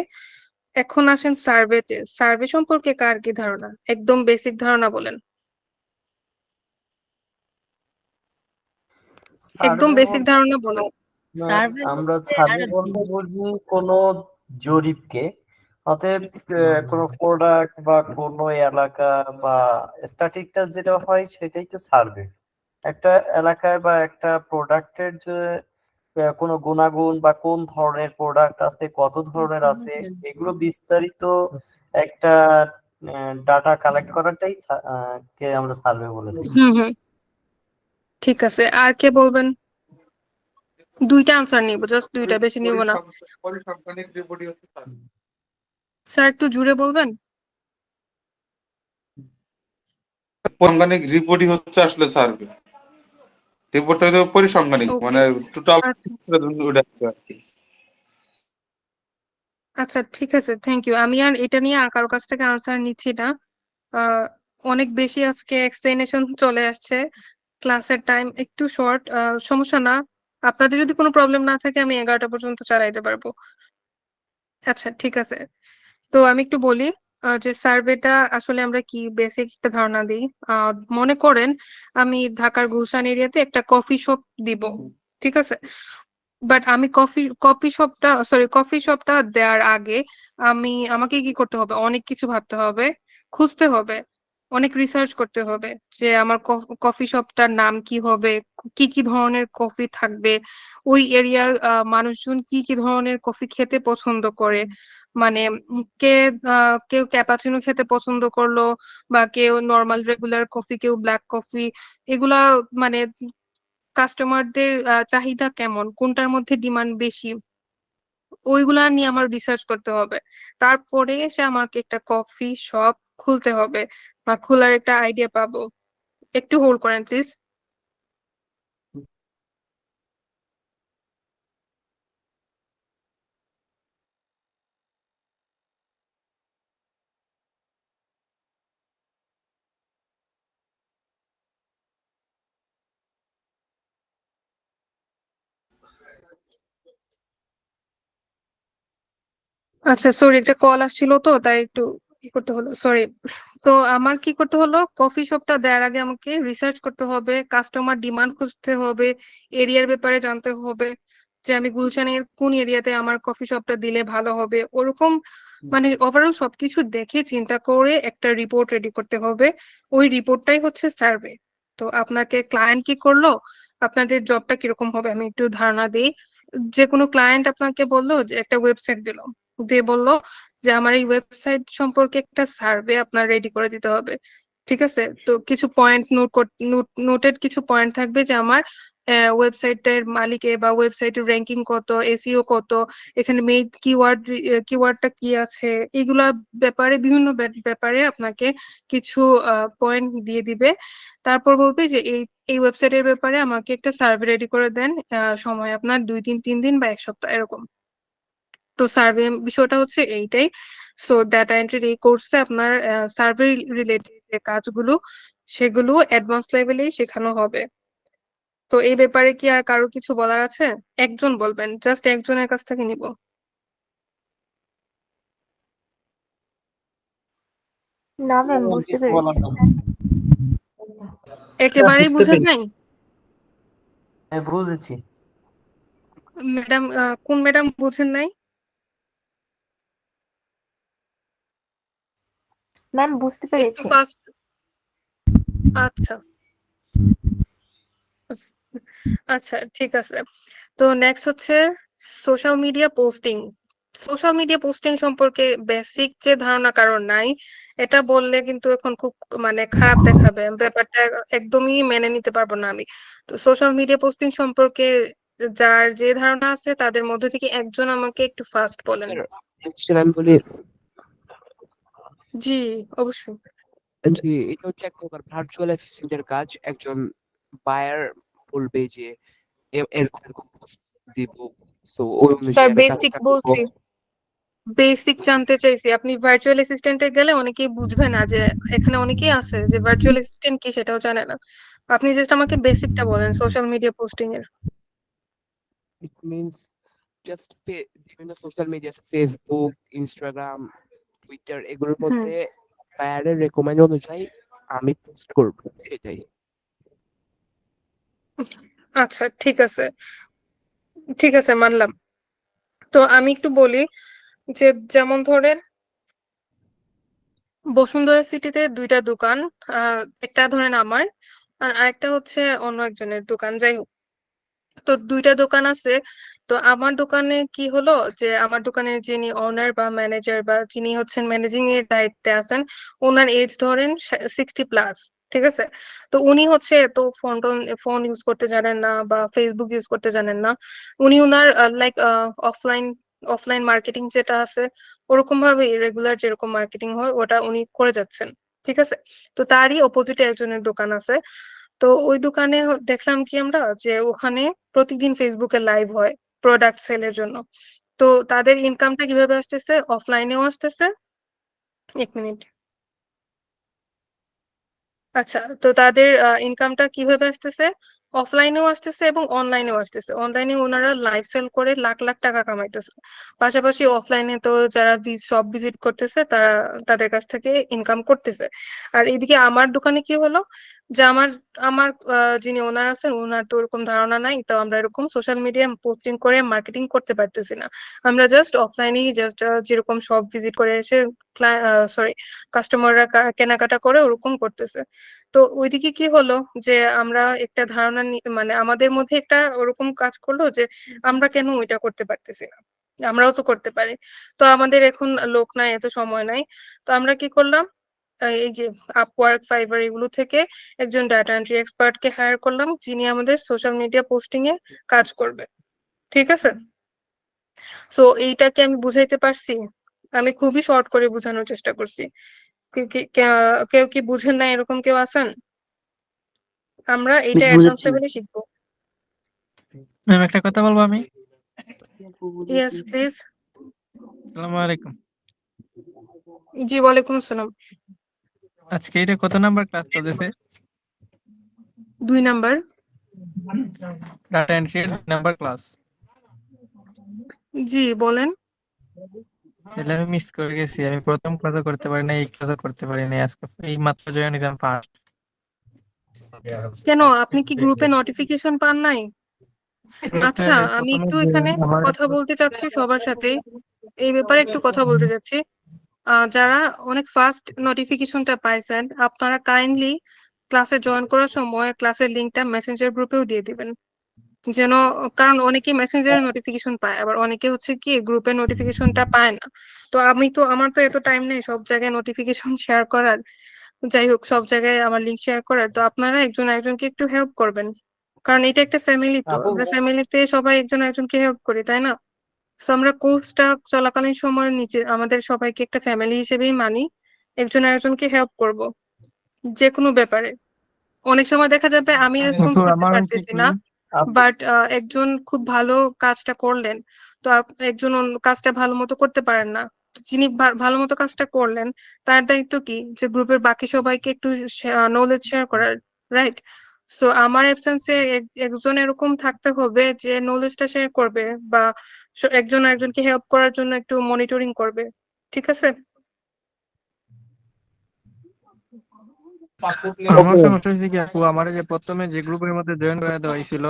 এখন আসেন সার্ভেতে। সার্ভে সম্পর্কে কার কি ধারণা, একদম বেসিক ধারণা বলেন, একদম সার্ভে বেসিক ধারণা বলেন। সার্ভে আমরা হচ্ছে সার্ভে একটা বলতে বুঝি কোনো জরিপকে, অতএব কোনো প্রোডাক্ট বা কোনো এলাকা বা স্ট্যাটিস্টিক্স যেটা হয় সেটাই তো সার্ভে। একটা এলাকায় বা একটা প্রোডাক্টের যে কোনো গুণাগুণ বা কোন ধরনের প্রোডাক্ট আছে, কত ধরনের আছে, এগুলো বিস্তারিত একটা ডাটা কালেক্ট করাটাই কে আমরা সার্ভে বলে থাকি। হুম, ঠিক আছে, আর কে বলবেন? দুইটা আনসার নিব, জাস্ট দুইটা, বেশি নিব না। পরিসংখ্যানিক রিপোর্টই হচ্ছে সার্ভে। স্যার একটু জুড়ে বলবেন। পরিসংখ্যানিক রিপোর্টই হচ্ছে আসলে সার্ভে। রিপোর্টটা হয়তো পরিসংখ্যানিক, ওকে, মানে টোটাল আচ্ছা ওটা আর কি। আচ্ছা, ঠিক আছে, থ্যাংক ইউ। আমি আর এটা নিয়ে আর কারো কাছ থেকে আনসার নিচ্ছি না। আহ অনেক বেশি আজকে এক্সপ্লেনেশন চলে আসছে, ক্লাসের টাইম একটু শর্ট, সমস্যা না। আপনাদের যদি কোনো প্রবলেম না থাকে আমি 11টা পর্যন্ত চালাইতে পারবো। আচ্ছা, ঠিক আছে। তো আমি একটু বলি যে সার্ভেটা আসলে আমরা কি, বেসিক একটা ধারণা দিই। মনে করেন আমি ঢাকার গুলশান এরিয়াতে একটা কফি শপ দিব, ঠিক আছে। বাট আমি কফি শপটা দেওয়ার আগে আমাকে কি করতে হবে, অনেক কিছু ভাবতে হবে, খুঁজতে হবে, অনেক রিসার্চ করতে হবে যে আমার কফি শপটার নাম কি হবে, কি কি ধরনের কফি থাকবে, ওই এরিয়ার মানুষজন কি কি ধরনের কফি খেতে পছন্দ করে, মানে কেউ ক্যাপাচিনো খেতে পছন্দ করলো, বা কেউ নর্মাল রেগুলার কফি, কেউ ব্ল্যাক কফি, এগুলা মানে কাস্টমারদের চাহিদা কেমন, কোনটার মধ্যে ডিমান্ড বেশি, ওইগুলা নিয়ে আমার রিসার্চ করতে হবে। তারপরে এসে আমাকে একটা কফি শপ খুলতে হবে বা খোলার একটা আইডিয়া পাবো। একটু হোল্ড করেন প্লিজ। আচ্ছা, সরি, একটা কল আসছিল তো তাই একটু কি করতে হলো, সরি। তো আমার কি করতে হলো, কফি শপটা দেওয়ার আগে আমাকে রিসার্চ করতে হবে, কাস্টমার ডিমান্ড খুঁজতে হবে, এরিয়ার ব্যাপারে জানতে হবে যে আমি গুলশানের কোন এরিয়াতে আমার কফি শপটা দিলে ভালো হবে, ওরকম মানে ওভারঅল সবকিছু দেখে চিন্তা করে একটা রিপোর্ট রেডি করতে হবে। ওই রিপোর্টটাই হচ্ছে সার্ভে। তো আপনাকে ক্লায়েন্ট কি করলো, আপনাদের জবটা কিরকম হবে আমি একটু ধারণা দিই। যে কোনো ক্লায়েন্ট আপনাকে বললো যে একটা ওয়েবসাইট দিল, দিয়ে বললো যে আমার এই ওয়েবসাইট সম্পর্কে একটা সার্ভে আপনার রেডি করে দিতে হবে, ঠিক আছে। তো কিছু পয়েন্ট নোটেড কিছু পয়েন্ট থাকবে যে আমার ওয়েবসাইটের মালিকে বা ওয়েবসাইটের র্যাঙ্কিং কত, এসইও কত, এখানে মেইন কিওয়ার্ডটা কি আছে, এগুলা ব্যাপারে বিভিন্ন ব্যাপারে আপনাকে কিছু পয়েন্ট দিয়ে দিবে। তারপর বলবে যে এই ওয়েবসাইটের ব্যাপারে আমাকে একটা সার্ভে রেডি করে দেন, সময় আপনার 2 দিন 3 দিন বা 1 সপ্তাহ এরকম। তো সার্ভে বিষয়টা হচ্ছে এইটাই। সো ডাটা এন্ট্রির এই কোর্সে আপনার সার্ভে রিলেটেড যে কাজগুলো সেগুলো অ্যাডভান্স লেভেলেই শেখানো হবে। তো এই ব্যাপারে কি আর কারো কিছু বলার আছে? একজন বলবেন, জাস্ট একজনের কাছ থেকে নিব। না ম্যাম, আমার বুঝতে কিছু পেরেছি। বলার নেই। একেবারেই বুঝতে বুঝেন পেরেছি। নাই? হ্যাঁ, বুঝেছি। ম্যাডাম, কোন ম্যাডাম বুঝেন নাই? ম্যাম, বুঝতে একটু পেরেছি। ফাস্ট। আচ্ছা, আচ্ছা, ঠিক আছে। তো নেক্সট হচ্ছে social media posting. Social media posting সম্পর্কে বেসিক যে ধারণা কারণ নাই, এটা বললে কিন্তু এখন খুব মানে খারাপ দেখাবে, ব্যাপারটা একদমই মেনে নিতে পারবো না আমি। তো সোশ্যাল মিডিয়া পোস্টিং সম্পর্কে যার যে ধারণা আছে তাদের মধ্যে থেকে একজন আমাকে একটু ফার্স্ট বলেন। স্যার আমি বলি, জি, অবশ্যই। জি, এটা হচ্ছে এক প্রকার ভার্চুয়াল অ্যাসিস্ট্যান্টের কাজ। একজন বায়ার বলবে যে এরকম এরকম post দিব, সো ওই স্যার অনুযায়ী আমি বেসিক কাজটা করবো। বলছি, বেসিক জানতে চাইছি। আপনি ভার্চুয়াল অ্যাসিস্ট্যান্টে গেলে অনেকেই বুঝবে না যে এখানে অনেকেই আছে যে ভার্চুয়াল অ্যাসিস্ট্যান্ট কি সেটাও জানে না। আপনি জাস্ট আমাকে বেসিকটা বলেন সোশ্যাল মিডিয়া পোস্টিং এর। ইট মিনস জাস্ট বিভিন্ন social media, Facebook, Instagram, Twitter এগুলোর হুম মধ্যে বায়ারের রেকমেন্ড অনুযায়ী আমি পোস্ট করব, সেটাই। আচ্ছা ঠিক আছে মানলাম। তো আমি একটু বলি যে যেমন ধরেন বসুন্ধরা সিটিতে দুইটা দোকান, একটা ধরেন আমার আর আরেকটা হচ্ছে অন্য একজনের দোকান, যাই হোক। তো দুইটা দোকান আছে। তো আমার দোকানে কি হলো যে আমার দোকানের যিনি ওনার বা ম্যানেজার বা যিনি হচ্ছেন ম্যানেজিং এর দায়িত্বে আছেন, ওনার এজ ধরেন 60+। ঠিক আছে। তো উনি হচ্ছে তো ফোন ইউজ করতে জানেন না বা ফেসবুক ইউজ করতে জানেন না। উনি ওনার লাইক অফলাইন অফলাইন মার্কেটিং যেটা আছে ওরকম ভাবে রেগুলার যেরকম মার্কেটিং হয় ওটা উনি করে যাচ্ছেন। ঠিক আছে। তো তারই অপোজিটে একজনের দোকান আছে। তো ওই দোকানে দেখলাম কি আমরা যে ওখানে প্রতিদিন ফেসবুকে লাইভ হয় প্রোডাক্ট সেলের জন্য। তো তাদের ইনকামটা কিভাবে আসতেছে, অফলাইনেও আসতেছে। 1 মিনিট। আচ্ছা, তো তাদের ইনকামটা কিভাবে আসতেছে, অফলাইনেও আসতেছে এবং অনলাইনেও আসতেছে। অনলাইনে ওনারা লাইভ সেল করে লাখ লাখ টাকা কামাইতেছে। পাশাপাশি অফলাইনে তো যারা শপ ভিজিট করতেছে তারা তাদের কাছ থেকে ইনকাম করতেছে। আর এদিকে আমার দোকানে কি হলো যে আমার আমার যিনি ওনার আছেন ওনার তো ওরকম ধারণা নাই, তো আমরা এরকম সোশ্যাল মিডিয়া পোস্টিং করে মার্কেটিং করতে পারতেছি না। আমরা জাস্ট অফলাইনেই জাস্ট যেরকম শপ ভিজিট করে এসে সরি কাস্টমাররা কেনাকাটা করে ওরকম করতেছে। তো ওইদিকে কি হলো যে আমরা একটা ধারণা মানে আমাদের মধ্যে একটা ওরকম কাজ করলো যে আমরা কেন ওইটা করতে পারতেছি না, আমরাও তো করতে পারি। তো আমাদের এখন লোক নাই, এত সময় নাই। তো আমরা কি করলাম, এই যে আপওয়ার্ক, ফাইবার এগুলো থেকে একজন ডাটা এন্ট্রি এক্সপার্ট কে হায়ার করলাম যিনি আমাদের সোশ্যাল মিডিয়া পোস্টিং এ কাজ করবে। ঠিক আছে। সো এইটাকে আমি বুঝাইতে পারছি, আমি খুবই শর্ট করে বোঝানোর চেষ্টা করছি। কেউ কি বুঝেন না এরকম কেউ আছেন? আমরা এটা অ্যাডভান্স লেভেলে শিখবো। ম্যাম একটা কথা বলবো আমি। Yes please. আসসালামু আলাইকুম। জি ওয়ালাইকুম আসসালাম। আজকে এটা কত নাম্বার ক্লাস চলতেছে? 2 number. Data entry number class. জি বলেন। তাহলে আমি মিস করে গেছি, আমি প্রথম ক্লাসও করতে পারি না, এই ক্লাসও করতে পারি না, আজকে এই মাত্র জয়েন হইলাম ফার্স্ট। কেন, আপনি কি গ্রুপে নোটিফিকেশন পান নাই? আচ্ছা আমি একটু এখানে কথা বলতে চাচ্ছি সবার সাথে, এই ব্যাপারে একটু কথা বলতে চাচ্ছি। যারা অনেক ফাস্ট নোটিফিকেশনটা পাইছেন আপনারা কাইন্ডলি ক্লাসে জয়েন করার সময় ক্লাসের লিংকটা মেসেঞ্জার গ্রুপেও দিয়ে দিবেন যেন, কারণ অনেকে মেসেঞ্জারে নোটিফিকেশন পায় আবার অনেকে হচ্ছে কি গ্রুপে নোটিফিকেশনটা পায় না। তো আমার তো এত টাইম নেই সব জায়গায় নোটিফিকেশন শেয়ার করার, যাই হোক সব জায়গায় আমার লিংক শেয়ার করার। তো আপনারা একজন একজনকে একটু হেল্প করবেন, কারণ এটা একটা ফ্যামিলি, তো আমরা ফ্যামিলিতে সবাই একজন একজনকে হেল্প করি তাই না? তো আমরা কোর্সটা চলাকালীন সময় নিচে আমাদের সবাইকে একটা ফ্যামিলি হিসেবেই মানি, একজন একজনকে হেল্প করব যে কোনো ব্যাপারে। অনেক সময় দেখা যাবে আমি রেসপন্স করতে পারতেছি না, বাট একজন খুব ভালো কাজটা করলেন, তো একজন অন্য কাজটা ভালো মতো করতে পারেন না, তো যিনি ভালো মতো কাজটা করলেন তার দায়িত্ব কি যে গ্রুপের বাকি সবাইকে একটু নলেজ শেয়ার করার, রাইট? সো আমার অ্যাবসেন্সে একজন এরকম থাকতে হবে যে নলেজটা শেয়ার করবে বা একজন একজনকে হেল্প করার জন্য একটু মনিটরিং করবে। ঠিক আছে। আমার সমস্যা হয়েছে কি আপু, আমার যে প্রথমে যে গ্রুপের মধ্যে জয়েন করে দেওয়া হয়েছিল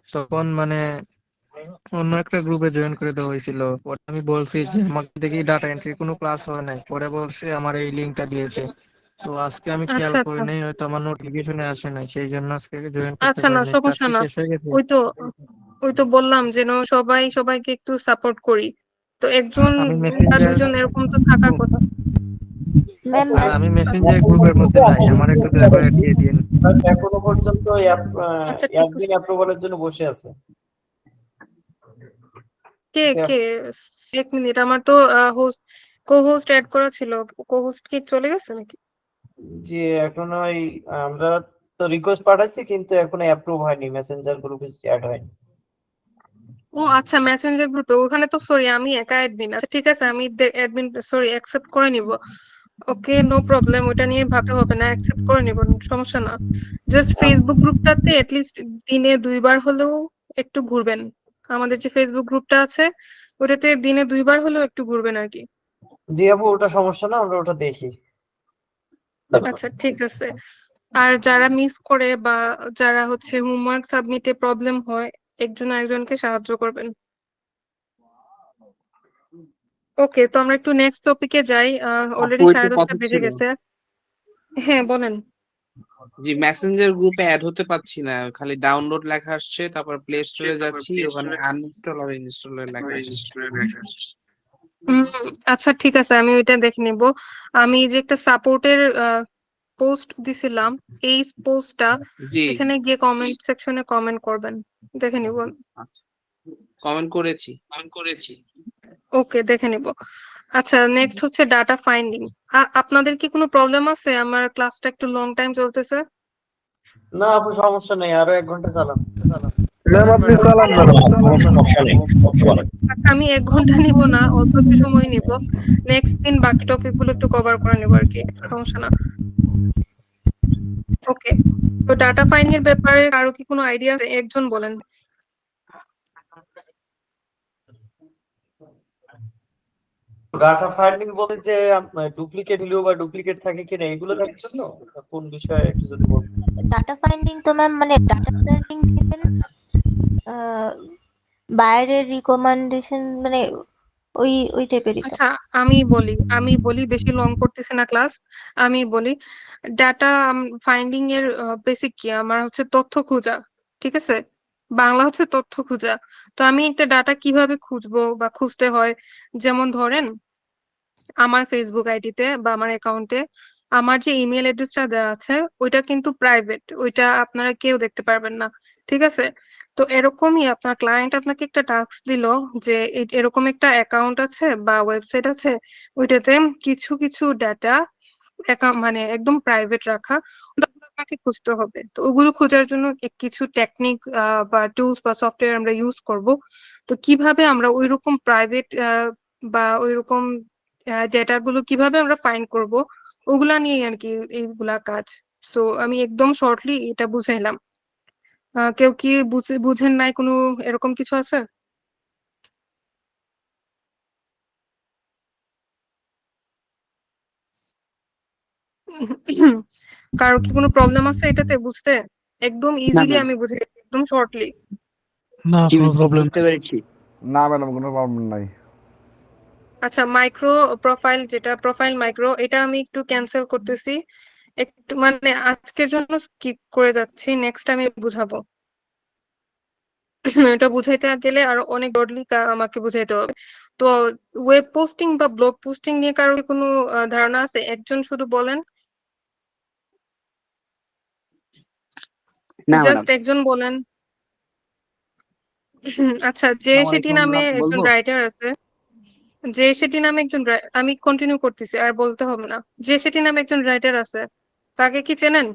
তখন মানে অন্য একটা গ্রুপে জয়েন করে দেওয়া হয়েছিল। পরে আমি বলছি যে আমাকে দেখি ডাটা এন্ট্রি কোনো ক্লাস হয় নাই, পরে বলছে আমার এই লিংকটা দিয়েছে। তো আজকে আমি খেয়াল আচ্ছা করি আচ্ছা নাই, হয়তো আমার নোটিফিকেশনে আসে নাই, সেই জন্য আজকে জয়েন করতে আচ্ছা, পারি না নাই। ক্লাস সমস্যা কি না। শেষ হয়ে গেছে? ওই তো বললাম যেন সবাই সবাইকে একটু সাপোর্ট করি। তো একজন আমি বা মেসেঞ্জার দুজন এরকম তো থাকার কথা। ম্যাম আমি মেসেঞ্জার গ্রুপের মধ্যে নাই, আমার একটু দয়া করে অ্যাড দিয়ে দিন। এখনো পর্যন্ত আচ্ছা ঠিক অ্যাডমিন আছে। অ্যাপ্রুভালের জন্য বসে আছে। কে কে 1 মিনিট, আমার তো হোস্ট কো হোস্ট অ্যাড করা ছিল, কো হোস্ট কি চলে গেছে নাকি? যে এখন ওই আমরা তো রিকোয়েস্ট পাঠাইছি কিন্তু এখনো অ্যাপ্রুভ হয়নি, মেসেঞ্জার গ্রুপে অ্যাড হয়নি। ও আচ্ছা, মেসেঞ্জার গ্রুপে ওখানে তো সরি আমি একা অ্যাডমিন। আচ্ছা ঠিক আছে, আমি অ্যাডমিন সরি অ্যাকসেপ্ট করে নিব। ওকে, নো প্রবলেম, ওটা নিয়ে ভাবতে হবে না, অ্যাকসেপ্ট করে নিব, সমস্যা না। জাস্ট ফেসবুক গ্রুপটাতে এটলিস্ট দিনে 2 বার হলেও একটু ঘুরবেন। আমাদের যে ফেসবুক গ্রুপটা আছে ওটাতে দিনে 2 বার হলেও একটু ঘুরবেন আর কি। জি আপু, ওটা সমস্যা না, আমরা ওটা দেখি। আচ্ছা ঠিক আছে। আর যারা মিস করে বা যারা হচ্ছে হোমওয়ার্ক সাবমিটে প্রবলেম হয়, একজন আরেকজনকে সাহায্য করবেন। ওকে, তো আমরা একটু নেক্সট টপিকে যাই। আপু অলরেডি একটু 10:30 কথা বেজে ছিল। গেছে। হ্যাঁ বলেন। জি, মেসেঞ্জার গ্রুপে অ্যাড হতে পারছি না, খালি ডাউনলোড লেখা আসছে, তারপর প্লে স্টোরে যাচ্ছি, ওখানে আনইনস্টল আর ইনস্টল এর লেখা আসছে। উম, আচ্ছা ঠিক আছে, আমি ওইটা দেখে নিব। আমি যে একটা সাপোর্টের পোস্ট দিছিলাম, এই পোস্টটা জি এখানে গিয়ে কমেন্ট সেকশনে কমেন্ট করবেন, দেখে নিব। আচ্ছা, কমেন্ট করেছি। ওকে, দেখে নিব। আচ্ছা, নেক্সট হচ্ছে ডাটা ফাইন্ডিং। আপনাদের কি কোনো প্রবলেম আছে? আমার ক্লাসটা একটু লং টাইম চলতেছে। না আপু, সমস্যা নেই, আরো 1 ঘন্টা চালান। ম্যাম আপনি চালান ম্যাডাম। কোনো সমস্যা নেই, বলেন। আচ্ছা, আমি 1 ঘন্টা নিব না, অল্প একটু সময় নিব। নেক্সট দিন বাকি টপিক গুলো একটু কভার করে নিব আর কি, সমস্যা না। ওকে, তো ডাটা ফাইন্ডিং এর ব্যাপারে কারো কি কোনো আইডিয়া আছে? একজন বলেন। ডাটা ফাইন্ডিং বলতে যে ডুপ্লিকেট ভিডিও বা ডুপ্লিকেট থাকে কিনা এগুলো দেখার জন্য, কোন বিষয়ে একটু যদি বলতেন। ডাটা ফাইন্ডিং তো ম্যাম মানে ডাটা ফাইন্ডিং দিবেন, বাইরের রিকমেন্ডেশন মানে ওই টাইপেরই তো। আচ্ছা, আমি বলি বেশি লং করতেছি না ক্লাস। আমি বলি ডাটা ফাইন্ডিং এর বেসিক কি, আমার হচ্ছে তথ্য খোঁজা, ঠিক আছে? বাংলা হচ্ছে তথ্য খোঁজা। তো আমি একটা ডাটা কিভাবে খুঁজবো বা খুঁজতে হয়, যেমন ধরেন আমার ফেসবুক আইডিতে বা আমার অ্যাকাউন্টে আমার যে ইমেল অ্যাড্রেসটা দেওয়া আছে ওইটা কিন্তু প্রাইভেট, ওইটা আপনারা কেউ দেখতে পারবেন না, ঠিক আছে? তো এরকমই আপনার ক্লায়েন্ট আপনাকে একটা টাস্ক দিল যে এরকম একটা অ্যাকাউন্ট আছে বা ওয়েবসাইট আছে, ওইটাতে কিছু কিছু ডাটা মানে একদম প্রাইভেট রাখা, ওটা আপনাকে খুঁজতে হবে। তো ওগুলো খোঁজার জন্য কিছু টেকনিক বা টুলস বা সফটওয়্যার আমরা ইউজ করব। তো কিভাবে আমরা ওইরকম প্রাইভেট বা ওইরকম ডেটা গুলো কিভাবে আমরা ফাইন্ড করব, ওগুলা নিয়ে আর কি এইগুলা কাজ। সো আমি একদম শর্টলি এটা বুঝাইলাম। কেউ কি বুঝেন নাই কোনো এরকম কিছু আছে? কারো কি কোনো প্রবলেম আছে এটাতে বুঝতে? একদম ইজিলি আমি বুঝে গেছি, একদম শর্টলি। না, কোনো প্রবলেম বুঝতে পেরেছি। না ম্যাডাম, কোনো প্রবলেম নাই। আচ্ছা, মাইক্রো প্রোফাইল, যেটা প্রোফাইল মাইক্রো, এটা আমি একটু ক্যান্সেল করতেছি, একটু মানে আজকের জন্য স্কিপ করে যাচ্ছি, নেক্সট আমি বুঝাবো। এটা বুঝাইতে গেলে আরো অনেক ব্রডলি আমাকে বুঝাইতে হবে। তো ওয়েব পোস্টিং বা ব্লগ পোস্টিং নিয়ে কারো কি কোনো ধারণা আছে? একজন শুধু বলেন, জাস্ট একজন বলেন। আচ্ছা, যে সেটি নামে একজন রাইটার আছে, যে সেটি নামে একজন আমি কন্টিনিউ করতেছি, আর বলতে হবে না। যে সেটি নামে একজন রাইটার আছে, তাকে কি চেনেন?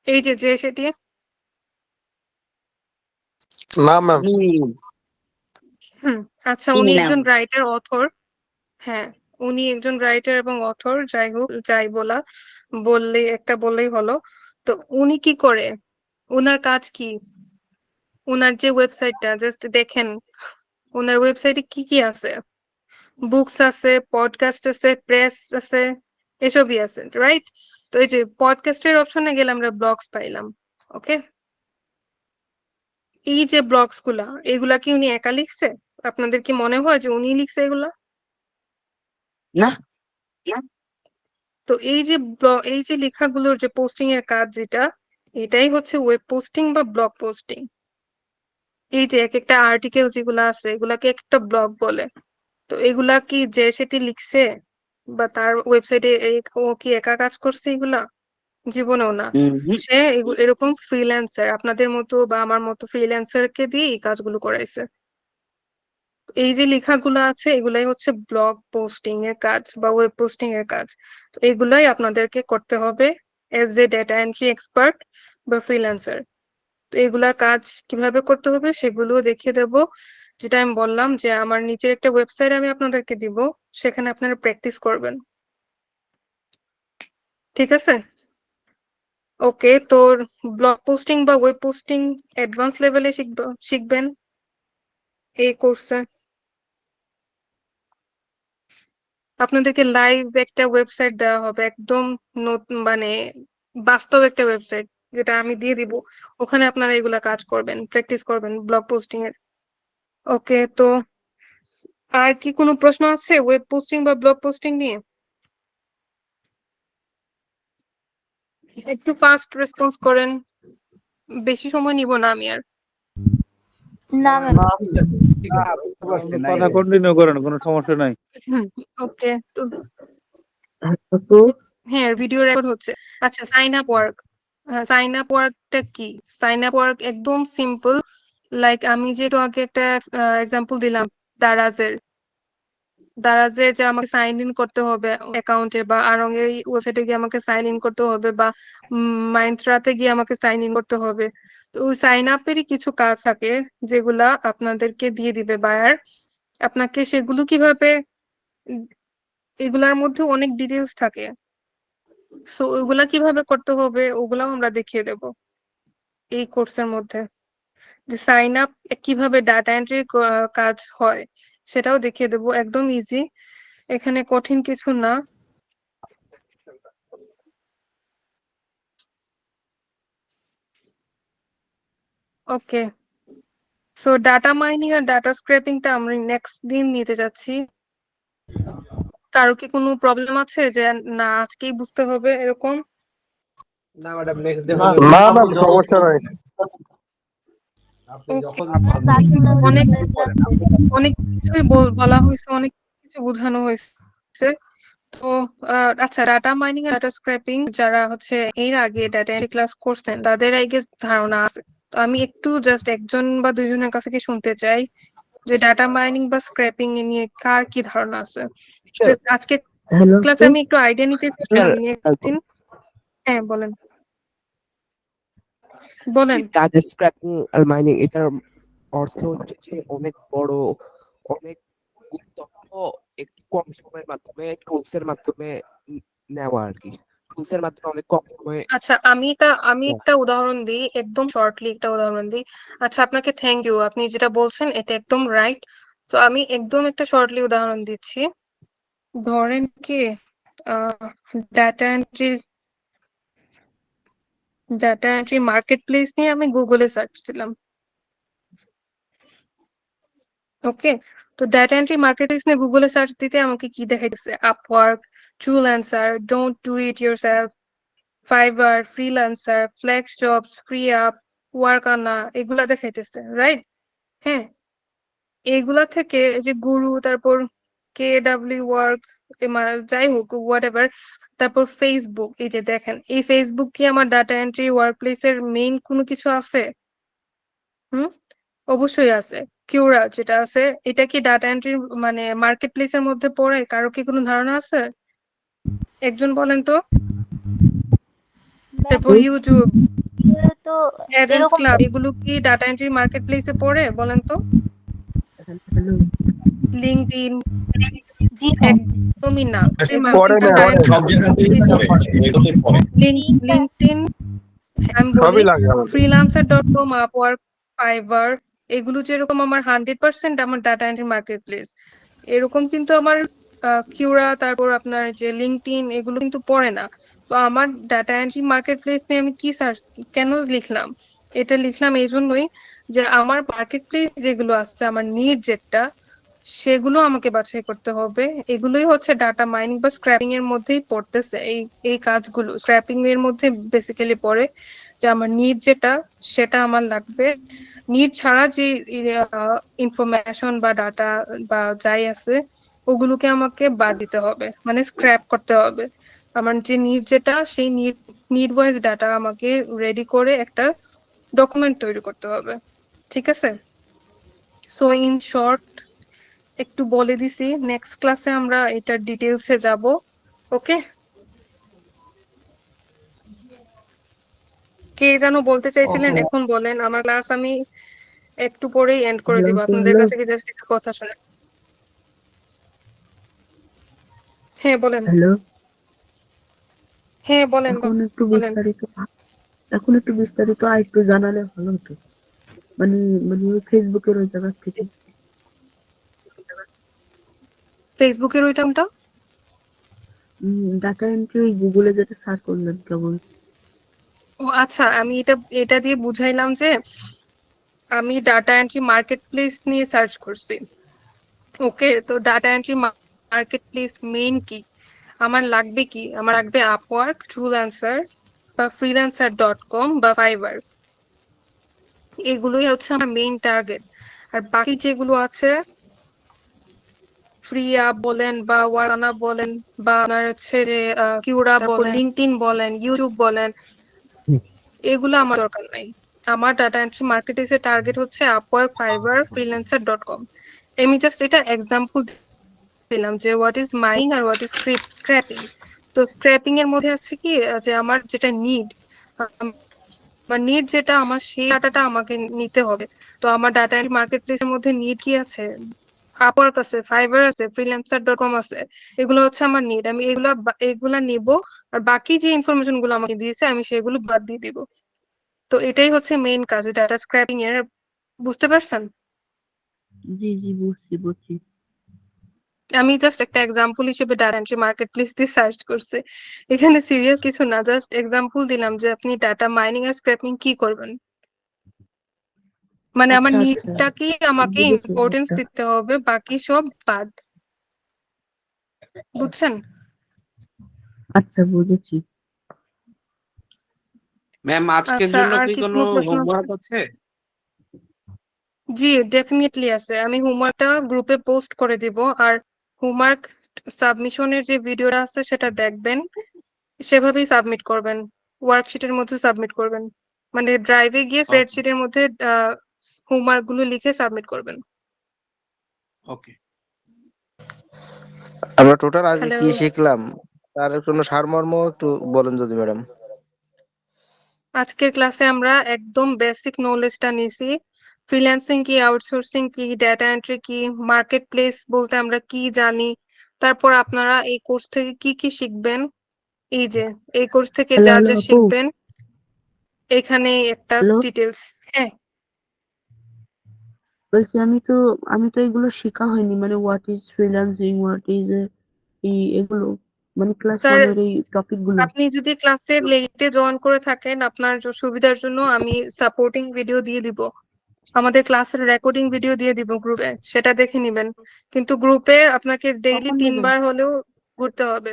এই যে সেটি। না ম্যাম। আচ্ছা, উনি একজন রাইটার অথর। হ্যাঁ, উনি একজন রাইটার এবং অথর, যাই হোক যাই বললেই হলো। তো উনি কি করে, উনার কাজ কি? উনার যে ওয়েবসাইটটা জাস্ট দেখেন, ওনার ওয়েবসাইটে কি কি আছে? বুকস আছে, পডকাস্ট আছে, প্রেস আছে, এসবই আছে, রাইট? তো এই যে পডকাস্টের অপশনে গেলে আমরা ব্লগস পাইলাম। ওকে, এই যে ব্লগস গুলা, এগুলা কি উনি একা লিখছে? আপনাদের কি মনে হয় যে উনি লিখছে এগুলা? না। তো এই যে লেখাগুলোর যে পোস্টিং এর কাজ, যেটা এটাই হচ্ছে ওয়েব পোস্টিং বা ব্লগ পোস্টিং। এই যে এক একটা আর্টিকেল যেগুলা আছে, এগুলাকে একটা ব্লগ বলে। তো এগুলা কি যে সেটি লিখছে বা তার ওয়েবসাইটে ও কি একা কাজ করছে এগুলা? জীবনেও না। সে এরকম ফ্রিল্যান্সার, আপনাদের মতো বা আমার মতো ফ্রিল্যান্সার কে দিয়ে এই কাজগুলো করাইছে। এই যে লেখাগুলো আছে এগুলাই হচ্ছে ব্লগ পোস্টিং এর কাজ বা ওয়েব পোস্টিং এর কাজ। তো এগুলাই আপনাদেরকে করতে হবে as a data entry expert বা ফ্রিল্যান্সার। তো এগুলা কাজ কিভাবে করতে হবে সেগুলো দেখিয়ে দেব। যেটা আমি বললাম যে আমার নিচের একটা ওয়েবসাইট আমি আপনাদেরকে দিব, সেখানে আপনারা প্র্যাকটিস করবেন। ঠিক আছে? ওকে, তোর ব্লগ পোস্টিং বা ওয়েব পোস্টিং অ্যাডভান্স লেভেলে শিখবেন এই কোর্সে। আপনাদেরকে লাইভ একটা ওয়েবসাইট দেওয়া হবে, একদম নতুন মানে বাস্তব একটা ওয়েবসাইট যেটা আমি দিয়ে দিব। ওখানে আপনারা এগুলা কাজ করবেন, প্র্যাকটিস করবেন ব্লগ পোস্টিং এর। ওকে, তো আর কি কোনো প্রশ্ন আছে ওয়েব পোস্টিং বা ব্লগ পোস্টিং নিয়ে? একটু ফাস্ট রেসপন্স করেন, বেশি সময় নিব না আমি আর। না ম্যাম। কথা কন্টিনিউ করেন, কোনো সমস্যা নাই। ওকে, তো তো হ্যাঁ ভিডিও রেকর্ড হচ্ছে। আচ্ছা, sign up work. Sign up ওয়ার্কটা কি? সাইন আপ ওয়ার্ক একদম সিম্পল। লাইক আমি যে একটু আগে একটা এক্সাম্পল দিলাম দারাজের যে আমাকে সাইন ইন করতে হবে অ্যাকাউন্টে, বা আরং এর ওয়েবসাইটে গিয়ে আমাকে সাইন ইন করতে হবে, বা মাইন্ত্রাতে গিয়ে আমাকে সাইন ইন করতে হবে। তো ওই সাইন আপেরই কিছু কাজ থাকে যেগুলা আপনাদেরকে দিয়ে দিবে বায়ার। আপনাকে সেগুলো কিভাবে, এগুলার মধ্যে অনেক ডিটেলস থাকে, সো ওগুলা কিভাবে করতে হবে ওগুলাও আমরা দেখিয়ে দেব এই কোর্সের মধ্যে। যে সাইন আপ কিভাবে ডাটা এন্ট্রি কাজ হয় সেটাও দেখিয়ে দেব, একদম ইজি, এখানে কঠিন কিছু না। ওকে, সো ডাটা মাইনিং আর ডাটা স্ক্র্যাপিংটা আমরা নেক্সট দিন নিতে যাচ্ছি। কারো কি কোনো প্রবলেম আছে যে না আজকেই বুঝতে হবে এরকম? না ম্যাডাম, নেক্সট ডে না হলে না সমস্যা নাই। আপনি যখন অনেক অনেক কিছুই বলা হয়েছে, অনেক কিছু বোঝানো হয়েছে। তো আচ্ছা, ডাটা মাইনিং আর ডাটা স্ক্র্যাপিং যারা হচ্ছে এর আগে ডাটা এন্ট্রি ক্লাস করছেন তাদের আগে ধারণা আছে। তো আমি একটু জাস্ট একজন বা দুইজনের কাছে কি শুনতে চাই যে ডাটা মাইনিং বা স্ক্র্যাপিং এ নিয়ে কার কি ধারণা আছে। আজকে হ্যালো ক্লাসে আমি একটু আইডিয়া নিতে চাই, নেক্সট দিন। হ্যাঁ বলেন বলেন। ডাটা স্ক্র্যাপিং আর মাইনিং এটার অর্থ হচ্ছে যে অনেক বড়, অনেক তথ্য একটু কম সময়ের মাধ্যমে টুলসের মাধ্যমে নেওয়া আর কি। টুলসের মাধ্যমে অনেক কম সময়ে। আচ্ছা, আমি একটা উদাহরণ দিই, একদম শর্টলি একটা উদাহরণ দিই। আচ্ছা, আপনাকে থ্যাংক ইউ, আপনি যেটা বলছেন এটা একদম রাইট। তো আমি একদম একটা শর্টলি উদাহরণ দিচ্ছি। ধরেন কি ডাটা এন্ট্রি মার্কেট প্লেস নিয়ে আমি গুগলে সার্চ দিলাম। ওকে, তো ডাটা এন্ট্রি মার্কেট প্লেস নিয়ে গুগলে সার্চ দিতে আমাকে কি দেখাইতেছে? Upwork, Truelancer, don't do it yourself, Fiverr, Freelancer, Flex Jobs, Free Up, Workana, এগুলা দেখাইতেছে, রাইট? হ্যাঁ, এইগুলা থেকে এই যে গুরু, তারপর KW ওয়ার্ক, যাই হোক হোয়াট এভার, তারপর ফেসবুক, এই যে দেখেন এই ফেসবুক কি আমার ডাটা এন্ট্রি ওয়ার্ক প্লেসের মেইন কোনো কিছু আছে? হুম, অবশ্যই আছে। কিউরা যেটা আছে এটা কি ডাটা এন্ট্রি মানে মার্কেট প্লেসের মধ্যে পড়ে? কারো কি কোনো ধারণা আছে? একজন বলেন তো। তারপর ইউটিউব, তো এডেন্স যেরকম ক্লাব, এগুলো কি ডাটা এন্ট্রি মার্কেট প্লেসে পড়ে বলেন তো? লিঙ্কডইন, জি না। একদমই না। এই পরে মার্কেটটা না, ডাটা সব জায়গাতেই পড়ে, এগুলোতেই পড়ে। লিঙ্কডইন, আমি বলি সবই লাগে আমাদের। freelancer.com, আপওয়ার্ক, ফাইবার, এগুলো যেরকম আমার 100% আমার ডাটা এন্ট্রি মার্কেট প্লেস, এরকম কিন্তু আমার কিউরা, তারপর আপনার যে লিঙ্কডইন, এগুলো কিন্তু পড়ে না। তো আমার ডাটা এন্ট্রি মার্কেট প্লেস নিয়ে আমি কি সার্চ কেন লিখলাম? এটা লিখলাম এই জন্যই যে আমার মার্কেট প্লেস যেগুলো আছে, আমার নিড যেটা, সেগুলো আমাকে বাছাই করতে হবে। এগুলোই হচ্ছে ডাটা মাইনিং বা স্ক্র্যাপিং এর মধ্যেই পড়তেছে। এই কাজগুলো স্ক্র্যাপিং এর মধ্যে বেসিক্যালি পড়ে যে আমার নিড যেটা সেটা আমার লাগবে। নিড ছাড়া যে ইনফরমেশন বা ডাটা বা যাই আছে ওগুলোকে আমাকে বাদ দিতে হবে, মানে স্ক্র্যাপ করতে হবে। আমার যে নিড যেটা, সেই নিড ওয়াইজ ডাটা আমাকে রেডি করে একটা ডকুমেন্ট তৈরি করতে হবে। ঠিক আছে? সো ইন শর্ট একটু বলে দিছি, নেক্সট ক্লাসে আমরা এটার ডিটেলসে যাব। ওকে, কে যেন বলতে চাইছিলেন এখন বলেন, আমার ক্লাস আমি একটু পরেই এন্ড করে দিব, আপনাদের কাছে কি জাস্ট একটু কথা শোনা। হ্যাঁ বলেন, হ্যালো, হ্যাঁ বলেন বলেন। এখন একটু বিস্তারিত আর একটু জানালে ভালো হতো, মানে মানে ওই ফেসবুকের ওই জায়গা থেকে। ফেসবুকের ওইটা কোনটা? ডাটা এন্ট্রি ওই গুগলে যেটা সার্চ করলেন কেবল। ও আচ্ছা, আমি এটা দিয়ে বুঝাইলাম যে আমি ডাটা এন্ট্রি মার্কেট প্লেস নিয়ে সার্চ করছি। ওকে, তো data entry market place main কি, আমার লাগবে কি, আমার লাগবে আপওয়ার্ক, ট্রুল্যান্সার বা freelancer.com বা ফাইবার। এগুলোই হচ্ছে আমার মেইন টার্গেট। আর বাকি যেগুলো আছে, ফ্রি আপ বলেন বা ওয়ারানা বলেন বা আপনার হচ্ছে যে কিউরা বলেন, লিঙ্কডইন বলেন, ইউটিউব বলেন, এগুলো আমার দরকার নাই। আমার ডাটা এন্ট্রি মার্কেটিংস এর টার্গেট হচ্ছে আপওয়ার্ক, ফাইবার, freelancer.com। আমি জাস্ট এটা এক্সাম্পল দিলাম যে হোয়াট ইজ মাইনিং আর হোয়াট ইজ স্ক্র্যাপিং। তো স্ক্র্যাপিং এর মধ্যে আছে কি যে আমার যেটা নিড, আমার নিড যেটা, আমার সেই ডাটাটা আমাকে নিতে হবে। তো আমার ডাটা এন্ট্রি মার্কেট প্লেসের মধ্যে নিড কি আছে, আপওয়ার্ক আছে, ফাইবার আছে, freelancer.com আছে, এগুলো হচ্ছে আমার নিড। আমি এগুলা নিব, আর বাকি যে ইনফরমেশন গুলো আমাকে দিয়েছে আমি সেগুলো বাদ দিয়ে দিব। তো এটাই হচ্ছে মেইন কাজ ডাটা স্ক্র্যাপিং এর, বুঝতে পারছেন? জি জি, বুঝছি। আমি জাস্ট একটা এক্সাম্পল হিসেবে ডাটা এন্ট্রি মার্কেট প্লেস দিয়ে সার্চ করছি, এখানে সিরিয়াস কিছু না, জাস্ট এক্সাম্পল দিলাম যে আপনি ডাটা মাইনিং আর স্ক্র্যাপিং কি করবেন। মানে আমার আচ্ছা নিডটা কি, আমাকে বুঝেছি ইম্পর্টেন্স ব্যাপারটা। দিতে হবে, বাকি সব বাদ। বুঝছেন? আচ্ছা বুঝেছি। ম্যাম আজকের আচ্ছা, জন্য আর কি কি কোনো কোনো প্রশ্ন আছে? হোমওয়ার্ক আছে? জি ডেফিনেটলি আছে, আমি হোমওয়ার্কটা গ্রুপে পোস্ট করে দিব। আর হোমওয়ার্ক সাবমিশনের যে ভিডিওটা আছে সেটা দেখবেন, সেভাবেই সাবমিট করবেন, ওয়ার্কশিটের মধ্যে সাবমিট করবেন, মানে ড্রাইভে গিয়ে স্প্রেডশিটের মধ্যে হোমওয়ার্ক গুলো লিখে সাবমিট করবেন। ওকে। আমরা টোটাল আজকে হ্যালো, কি শিখলাম তার কোনো সারমর্ম একটু বলেন যদি ম্যাডাম। আজকের ক্লাসে আমরা একদম বেসিক নলেজটা নিয়েছি, ফ্রিল্যান্সিং কি, আউটসোর্সিং কি, ডেটা এন্ট্রি কি, মার্কেট প্লেস বলতে আমরা কি জানি, তারপর আপনারা এই কোর্স থেকে কি কি শিখবেন। এই যে এই কোর্স থেকে হ্যালো যা হ্যালো যা আপু, শিখবেন এখানে একটা হ্যালো, ডিটেলস। হ্যাঁ বলছি আমি তো এগুলো শেখা হয়নি, মানে what is freelancing, what is এগুলো, মানে ক্লাস স্যার, ওয়ানের এই টপিক গুলো। আপনি যদি ক্লাসে লেটে জয়েন করে থাকেন, আপনার সুবিধার জন্য আমি সাপোর্টিং ভিডিও দিয়ে দিব, আমাদের ক্লাসের রেকর্ডিং ভিডিও দিয়ে দিব গ্রুপে, সেটা দেখে নিবেন। কিন্তু গ্রুপে আপনাকে ডেইলি কখন দেবেন? 3 বার হলেও ঘুরতে হবে।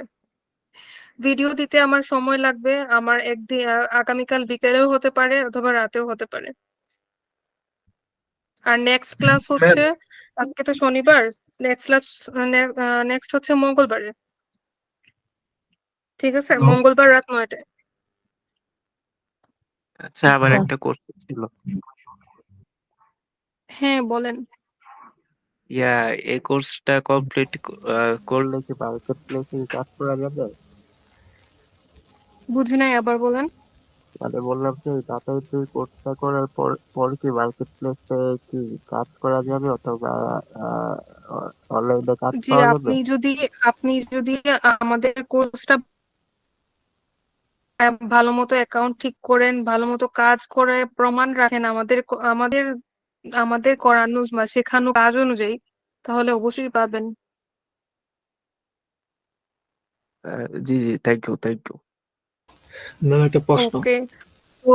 ভিডিও দিতে আমার সময় লাগবে, আমার একদিন আগামীকাল বিকেলেও হতে পারে অথবা রাতেও হতে পারে। আর নেক্সট ক্লাস হচ্ছে, আজকে তো শনিবার, নেক্সট ক্লাস নেক্সট হচ্ছে মঙ্গলবারে। ঠিক আছে, মঙ্গলবার রাত 9টায়। আচ্ছা, আবার একটা কোর্স ছিল। হ্যাঁ বলেন। এই কোর্সটা কমপ্লিট করলে কি মার্কেট প্লেসে কাজ করা যাবে? বুঝি নাই, আবার বলেন। মানে বললাম যে ডাটা এন্ট্রি কোর্সটা করার পর কি মার্কেট প্লেসে কি কাজ করা যাবে অথবা অনলাইনে কাজ জি, পাওয়া যাবে? আপনি যদি আমাদের কোর্সটা ভালো মতো অ্যাকাউন্ট ঠিক করেন, ভালো মতো কাজ করে প্রমাণ রাখেন আমাদের আমাদের করানো বা শেখানো কাজ অনুযায়ী, তাহলে অবশ্যই পাবেন। জি জি, থ্যাংক ইউ। ম্যাম একটা প্রশ্ন। ওকে, তো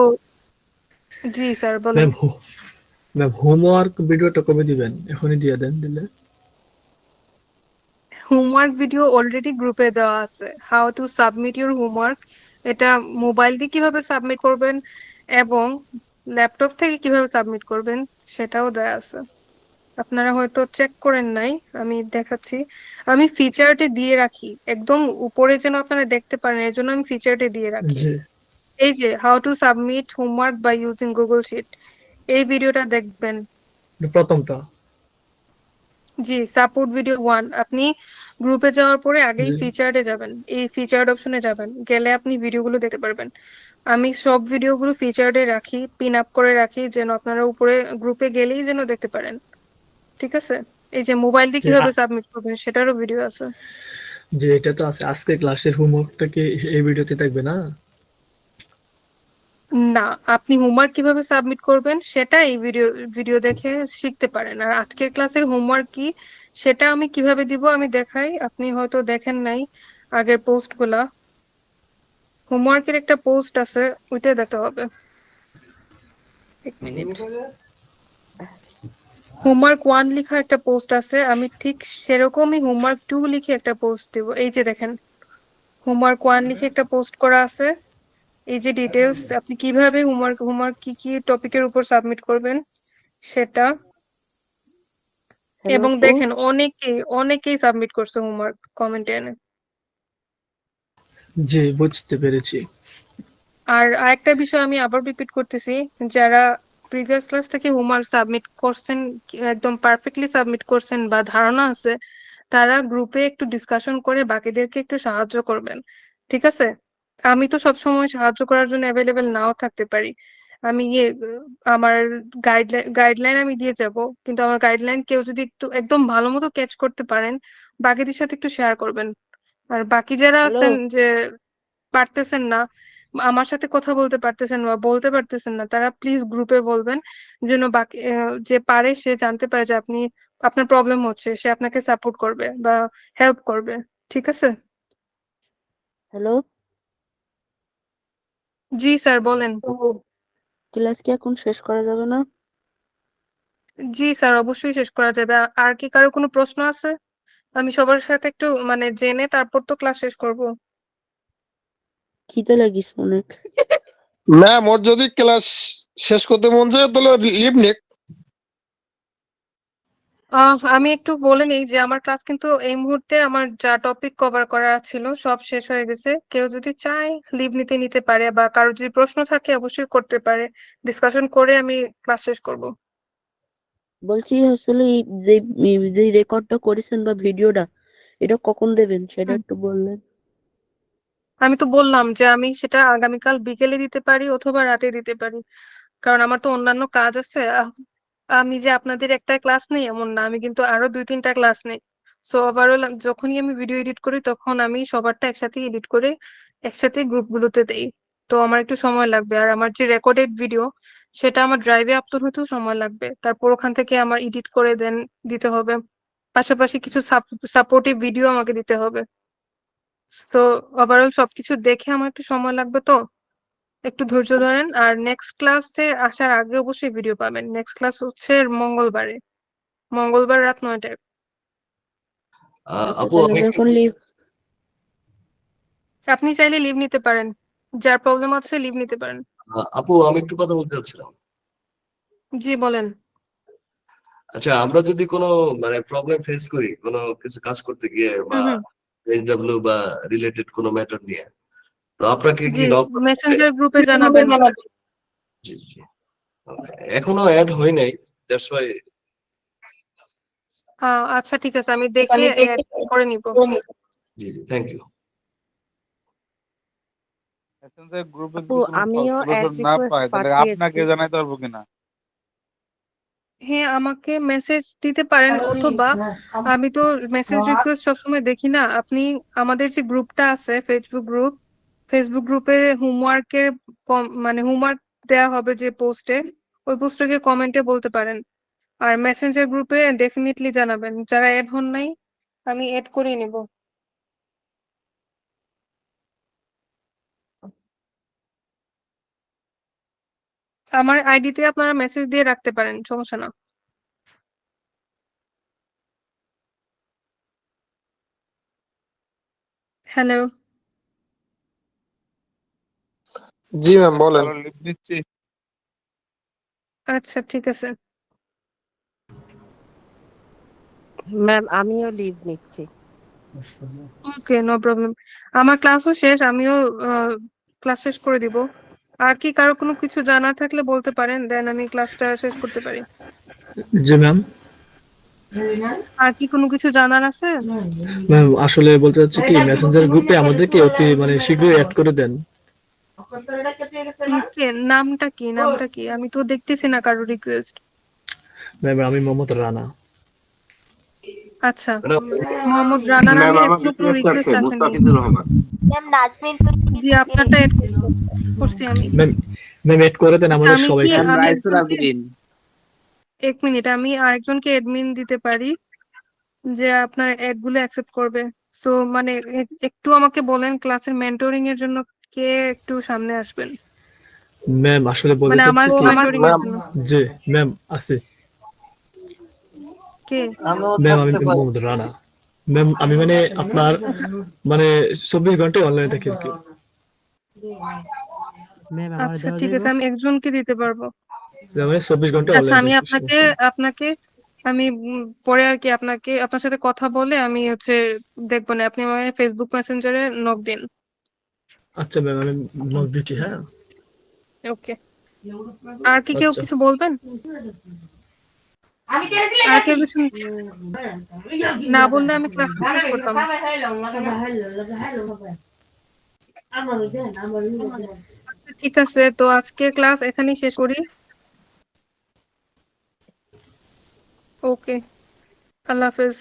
জি স্যার বলেন। ম্যাম হোমওয়ার্ক ভিডিওটা কবে দিবেন? এখনই দিয়ে দেন দিলে। হোমওয়ার্ক ভিডিও অলরেডি গ্রুপে দেওয়া আছে, how to submit your homework, এটা মোবাইল দিয়ে কিভাবে সাবমিট করবেন এবং ল্যাপটপ থেকে কিভাবে সাবমিট করবেন সেটাও দেওয়া আছে। আপনারা হয়তো চেক করেন নাই, আমি দেখাচ্ছি। আমি ফিচারটি দিয়ে রাখি একদম উপরে যেন আপনারা দেখতে পারেন, এর জন্য আমি ফিচারটি দিয়ে রাখি। জি, এই যে how to submit homework by using Google sheet, এই ভিডিওটা দেখবেন। প্রথমটা। জি, সাপোর্ট ভিডিও 1। আপনি গ্রুপে যাওয়ার পরে আগেই জি ফিচার্ডে যাবেন, এই ফিচার্ড অপশনে যাবেন, গেলে আপনি ভিডিওগুলো দেখতে পারবেন। আমি সব ভিডিওগুলো ফিচার্ডে রাখি, পিন আপ করে রাখি, যেন আপনারা উপরে গ্রুপে গেলেই যেন দেখতে পারেন। ঠিক আছে? এই যে মোবাইল দিয়ে যে কিভাবে সাবমিট করবেন সেটারও ভিডিও আছে। যে এটা তো আছে, আজকে ক্লাসের হোমওয়ার্কটা কি এই ভিডিওতে থাকবে না? না, আপনি হোমওয়ার্ক কিভাবে সাবমিট করবেন সেটা এই ভিডিও দেখে শিখতে পারেন। আর আজকের ক্লাসের হোমওয়ার্ক কি সেটা আমি কিভাবে দিব আমি দেখাই। আপনি হয়তো দেখেন নাই আগের পোস্টগুলা। হোমওয়ার্কের একটা পোস্ট আছে, ওইটা দেখতে হবে। এক মিনিট। হোমওয়ার্ক 1 লিখা একটা পোস্ট আছে, আমি ঠিক সেরকমই হোমওয়ার্ক 2 লিখে একটা পোস্ট দিব। এই যে দেখেন, হোমওয়ার্ক 1 লিখে একটা পোস্ট করা আছে। এই যে ডিটেলস, আপনি কিভাবে হোমওয়ার্ক কি কি টপিকের উপর সাবমিট করবেন সেটা। হ্যালো এবং আপু। দেখেন অনেকেই সাবমিট করছে হোমওয়ার্ক কমেন্টে এনে। জি, বুঝতে পেরেছি। আর আরেকটা বিষয় আমি আবার রিপিট করতেছি, যারা প্রিভিয়াস ক্লাস থেকে হোমওয়ার্ক সাবমিট করছেন, একদম পারফেক্টলি সাবমিট করছেন বা ধারণা আছে, তারা গ্রুপে একটু ডিসকাশন করে বাকিদেরকে একটু সাহায্য করবেন। ঠিক আছে? আমি তো সবসময় সাহায্য করার জন্য অ্যাভেলেবেল নাও থাকতে পারি। আমি আমার গাইডলাইন আমি দিয়ে যাব, কিন্তু আমার গাইডলাইন কেউ যদি একটু একদম ভালো মতো ক্যাচ করতে পারেন, বাকিদের সাথে একটু শেয়ার করবেন। আর বাকি যারা হ্যালো আছেন যে পারতেছেন না, আমার সাথে কথা বলতে পারতেছেন বা বলতে পারতেছেন না, তারা প্লিজ গ্রুপে বলবেন, যেন বাকি যে পারে সে জানতে পারে যে আপনার প্রবলেম হচ্ছে, সে আপনাকে সাপোর্ট করবে বা হেল্প করবে। ঠিক আছে? হ্যালো। জি স্যার, বলেন। তো ক্লাস কি এখন শেষ করা যাবে না? জি স্যার, অবশ্যই শেষ করা যাবে। আর কি কারো কোনো প্রশ্ন আছে? আমি সবার সাথে একটু মানে জেনে তারপর তো ক্লাস শেষ করব। খিদে লাগিস অনেক। ম্যাম, ওর যদি ক্লাস শেষ করতে মন চায় তাহলে লিভ নেক। আমি একটু বলে নিই যে আমার ক্লাস কিন্তু এই মুহূর্তে আমার যা টপিক কভার করা ছিল সব শেষ হয়ে গেছে। কেউ যদি চায় লিভ নিতে পারে, বা কারো যদি প্রশ্ন থাকে অবশ্যই করতে পারে। ডিসকাশন করে আমি ক্লাস শেষ করব। বলছি আসলে যে রেকর্ডটা করেছেন বা ভিডিওটা, এটা কখন দেবেন সেটা হুম। একটু বললেন। আমি তো বললাম যে আমি সেটা আগামীকাল বিকেলে দিতে পারি অথবা রাতে দিতে পারি, কারণ আমার তো অন্যান্য কাজ আছে। আমি যে আপনাদের একটা ক্লাস নেই এমন না, আমি কিন্তু আরো 2-3টা ক্লাস নেই। সো ওভারঅল যখনই আমি ভিডিও এডিট করি তখন আমি সবারটা একসাথে এডিট করে একসাথে গ্রুপগুলোতে দেই। তো আমার একটু সময় লাগবে। আর আমার যে রেকর্ডেড ভিডিও সেটা আমার ড্রাইভে আপলোড হতেও সময় লাগবে, তারপর ওখান থেকে আমার এডিট করে দেন দিতে হবে। পাশাপাশি কিছু সাপোর্টিভ ভিডিও আমাকে দিতে হবে। তো ওভারঅল সবকিছু দেখে আমার একটু সময় লাগবে, তো একটু ধৈর্য ধরেন। আর নেক্সট ক্লাসে আসার আগে অবশ্যই ভিডিও পাবেন। নেক্সট ক্লাস হচ্ছে মঙ্গলবার রাত 9টায়। আচ্ছা আপু তাহলে আমি যখন লিভ আপনি চাইলে লিভ নিতে পারেন, যার প্রবলেম আছে লিভ নিতে পারেন। আমি একটু কথা বলতে চাচ্ছিলাম। জি বলেন। আচ্ছা, আমরা যদি কোনো মানে প্রবলেম ফেস করি কোনো কিছু কাজ করতে গিয়ে বা হুম হুম। এসডব্লিউ বা রিলেটেড কোনো ম্যাটার নিয়ে, তো আপনাকে কি জি, নক মেসেঞ্জার গ্রুপে জানাবেন। জি জি এখনো অ্যাড হয় নাই, দ্যাটস ওয়াই। আচ্ছা ঠিক আছে, আমি দেখে add করে নিব। জি জি, থ্যাংক ইউ। মেসেঞ্জার গ্রুপে আপু যদি কোনো আমিও অ্যাড সলিউশন না রিকোয়েস্ট পায় তাহলে আপনাকে পাঠিয়েছি। জানাইতে পারবো কিনা? হ্যাঁ, আমাকে মেসেজ দিতে পারেন, অথবা আমি তো মেসেজ রিকোয়েস্ট সবসময় দেখি না। আপনি আমাদের যে গ্রুপটা আছে ফেসবুক গ্রুপে হোমওয়ার্কের মানে হোমওয়ার্ক দেয়া হবে যে পোস্টে, ওই পোস্টে কমেন্টে বলতে পারেন। আর মেসেঞ্জার গ্রুপে ডেফিনেটলি জানাবেন। যারা এড হন নাই আমি এড করিয়ে নিব। আমার আইডিতে আপনারা মেসেজ দিয়ে রাখতে পারেন, সমস্যা না। হ্যালো। জি ম্যাম, বলেন। তাহলে লিভ নিচ্ছি। আচ্ছা ঠিক আছে। ম্যাম আমিও লিভ নিচ্ছি। ওকে, নো প্রবলেম। আমার ক্লাসও শেষ, আমিও ক্লাস শেষ করে দিব। আর কি কারো কোনো কিছু জানার থাকলে বলতে পারেন, দেন আমি ক্লাসটা শেষ করতে পারি। জি ম্যাম। আর কি কোনো কিছু জানার আছে? ম্যাম আসলে বলতে চাচ্ছি কি, মেসেঞ্জার গ্রুপে আমাদেরকে অতি মানে শীঘ্রই অ্যাড করে দেন। কে নামটা কি আমি তো দেখতেছি না কারো রিকোয়েস্ট। ম্যাম আমি মোহাম্মদ রানা। আচ্ছা মোহাম্মদ রানা ম্যাম নামে আমার এখনো কোনো রিকোয়েস্ট রিকোয়েস্ট আসছে আসেনি। মুস্তাফিজুর রহমান। ম্যাম নাজমিন জি আপনারটা এড করছি আমি। ম্যাম এড করে দেন আচ্ছা আমাদের আমি কি সবাইকে। আমি রাইসুল একজনকে আবিদিন। 1 মিনিট আমি আরেকজনকে অ্যাডমিন দিতে পারি যে আপনার অ্যাড গুলো অ্যাকসেপ্ট করবে। সো মানে একটু আমাকে বলেন ক্লাসের মেন্টরিং এর জন্য কে একটু সামনে আসবেন, ম্যাম আসলে বলে মানে চাচ্ছি আমার কি মেন্টরিং এর জন্য জি ম্যাম আছে কে? ম্যাম আমি মোহাম্মদ রানা। ম্যাম আমি মানে আপনার মানে 24 ঘন্টায় অনলাইনে থাকি আর কি। আচ্ছা ঠিক আছে আমি একজনকে দিতে পারবো। মানে 24 ঘন্টায় আচ্ছা আমি অনলাইনে আপনাকে আমি পরে আর কি আপনার সাথে কথা বলে আমি হচ্ছে দেখবো না, আপনি আমার ফেসবুক মেসেঞ্জারে নক দিন। আচ্ছা ম্যাম আমি নক দিচ্ছি। হ্যাঁ ওকে। আর কি কেউ আচ্ছা। কিছু বলবেন? আর কেউ কিছু না বললে আমি ক্লাস শেষ করতাম। আচ্ছা, ঠিক আছে তো আজকে ক্লাস এখানেই শেষ করি। ওকে আল্লাহ হাফেজ।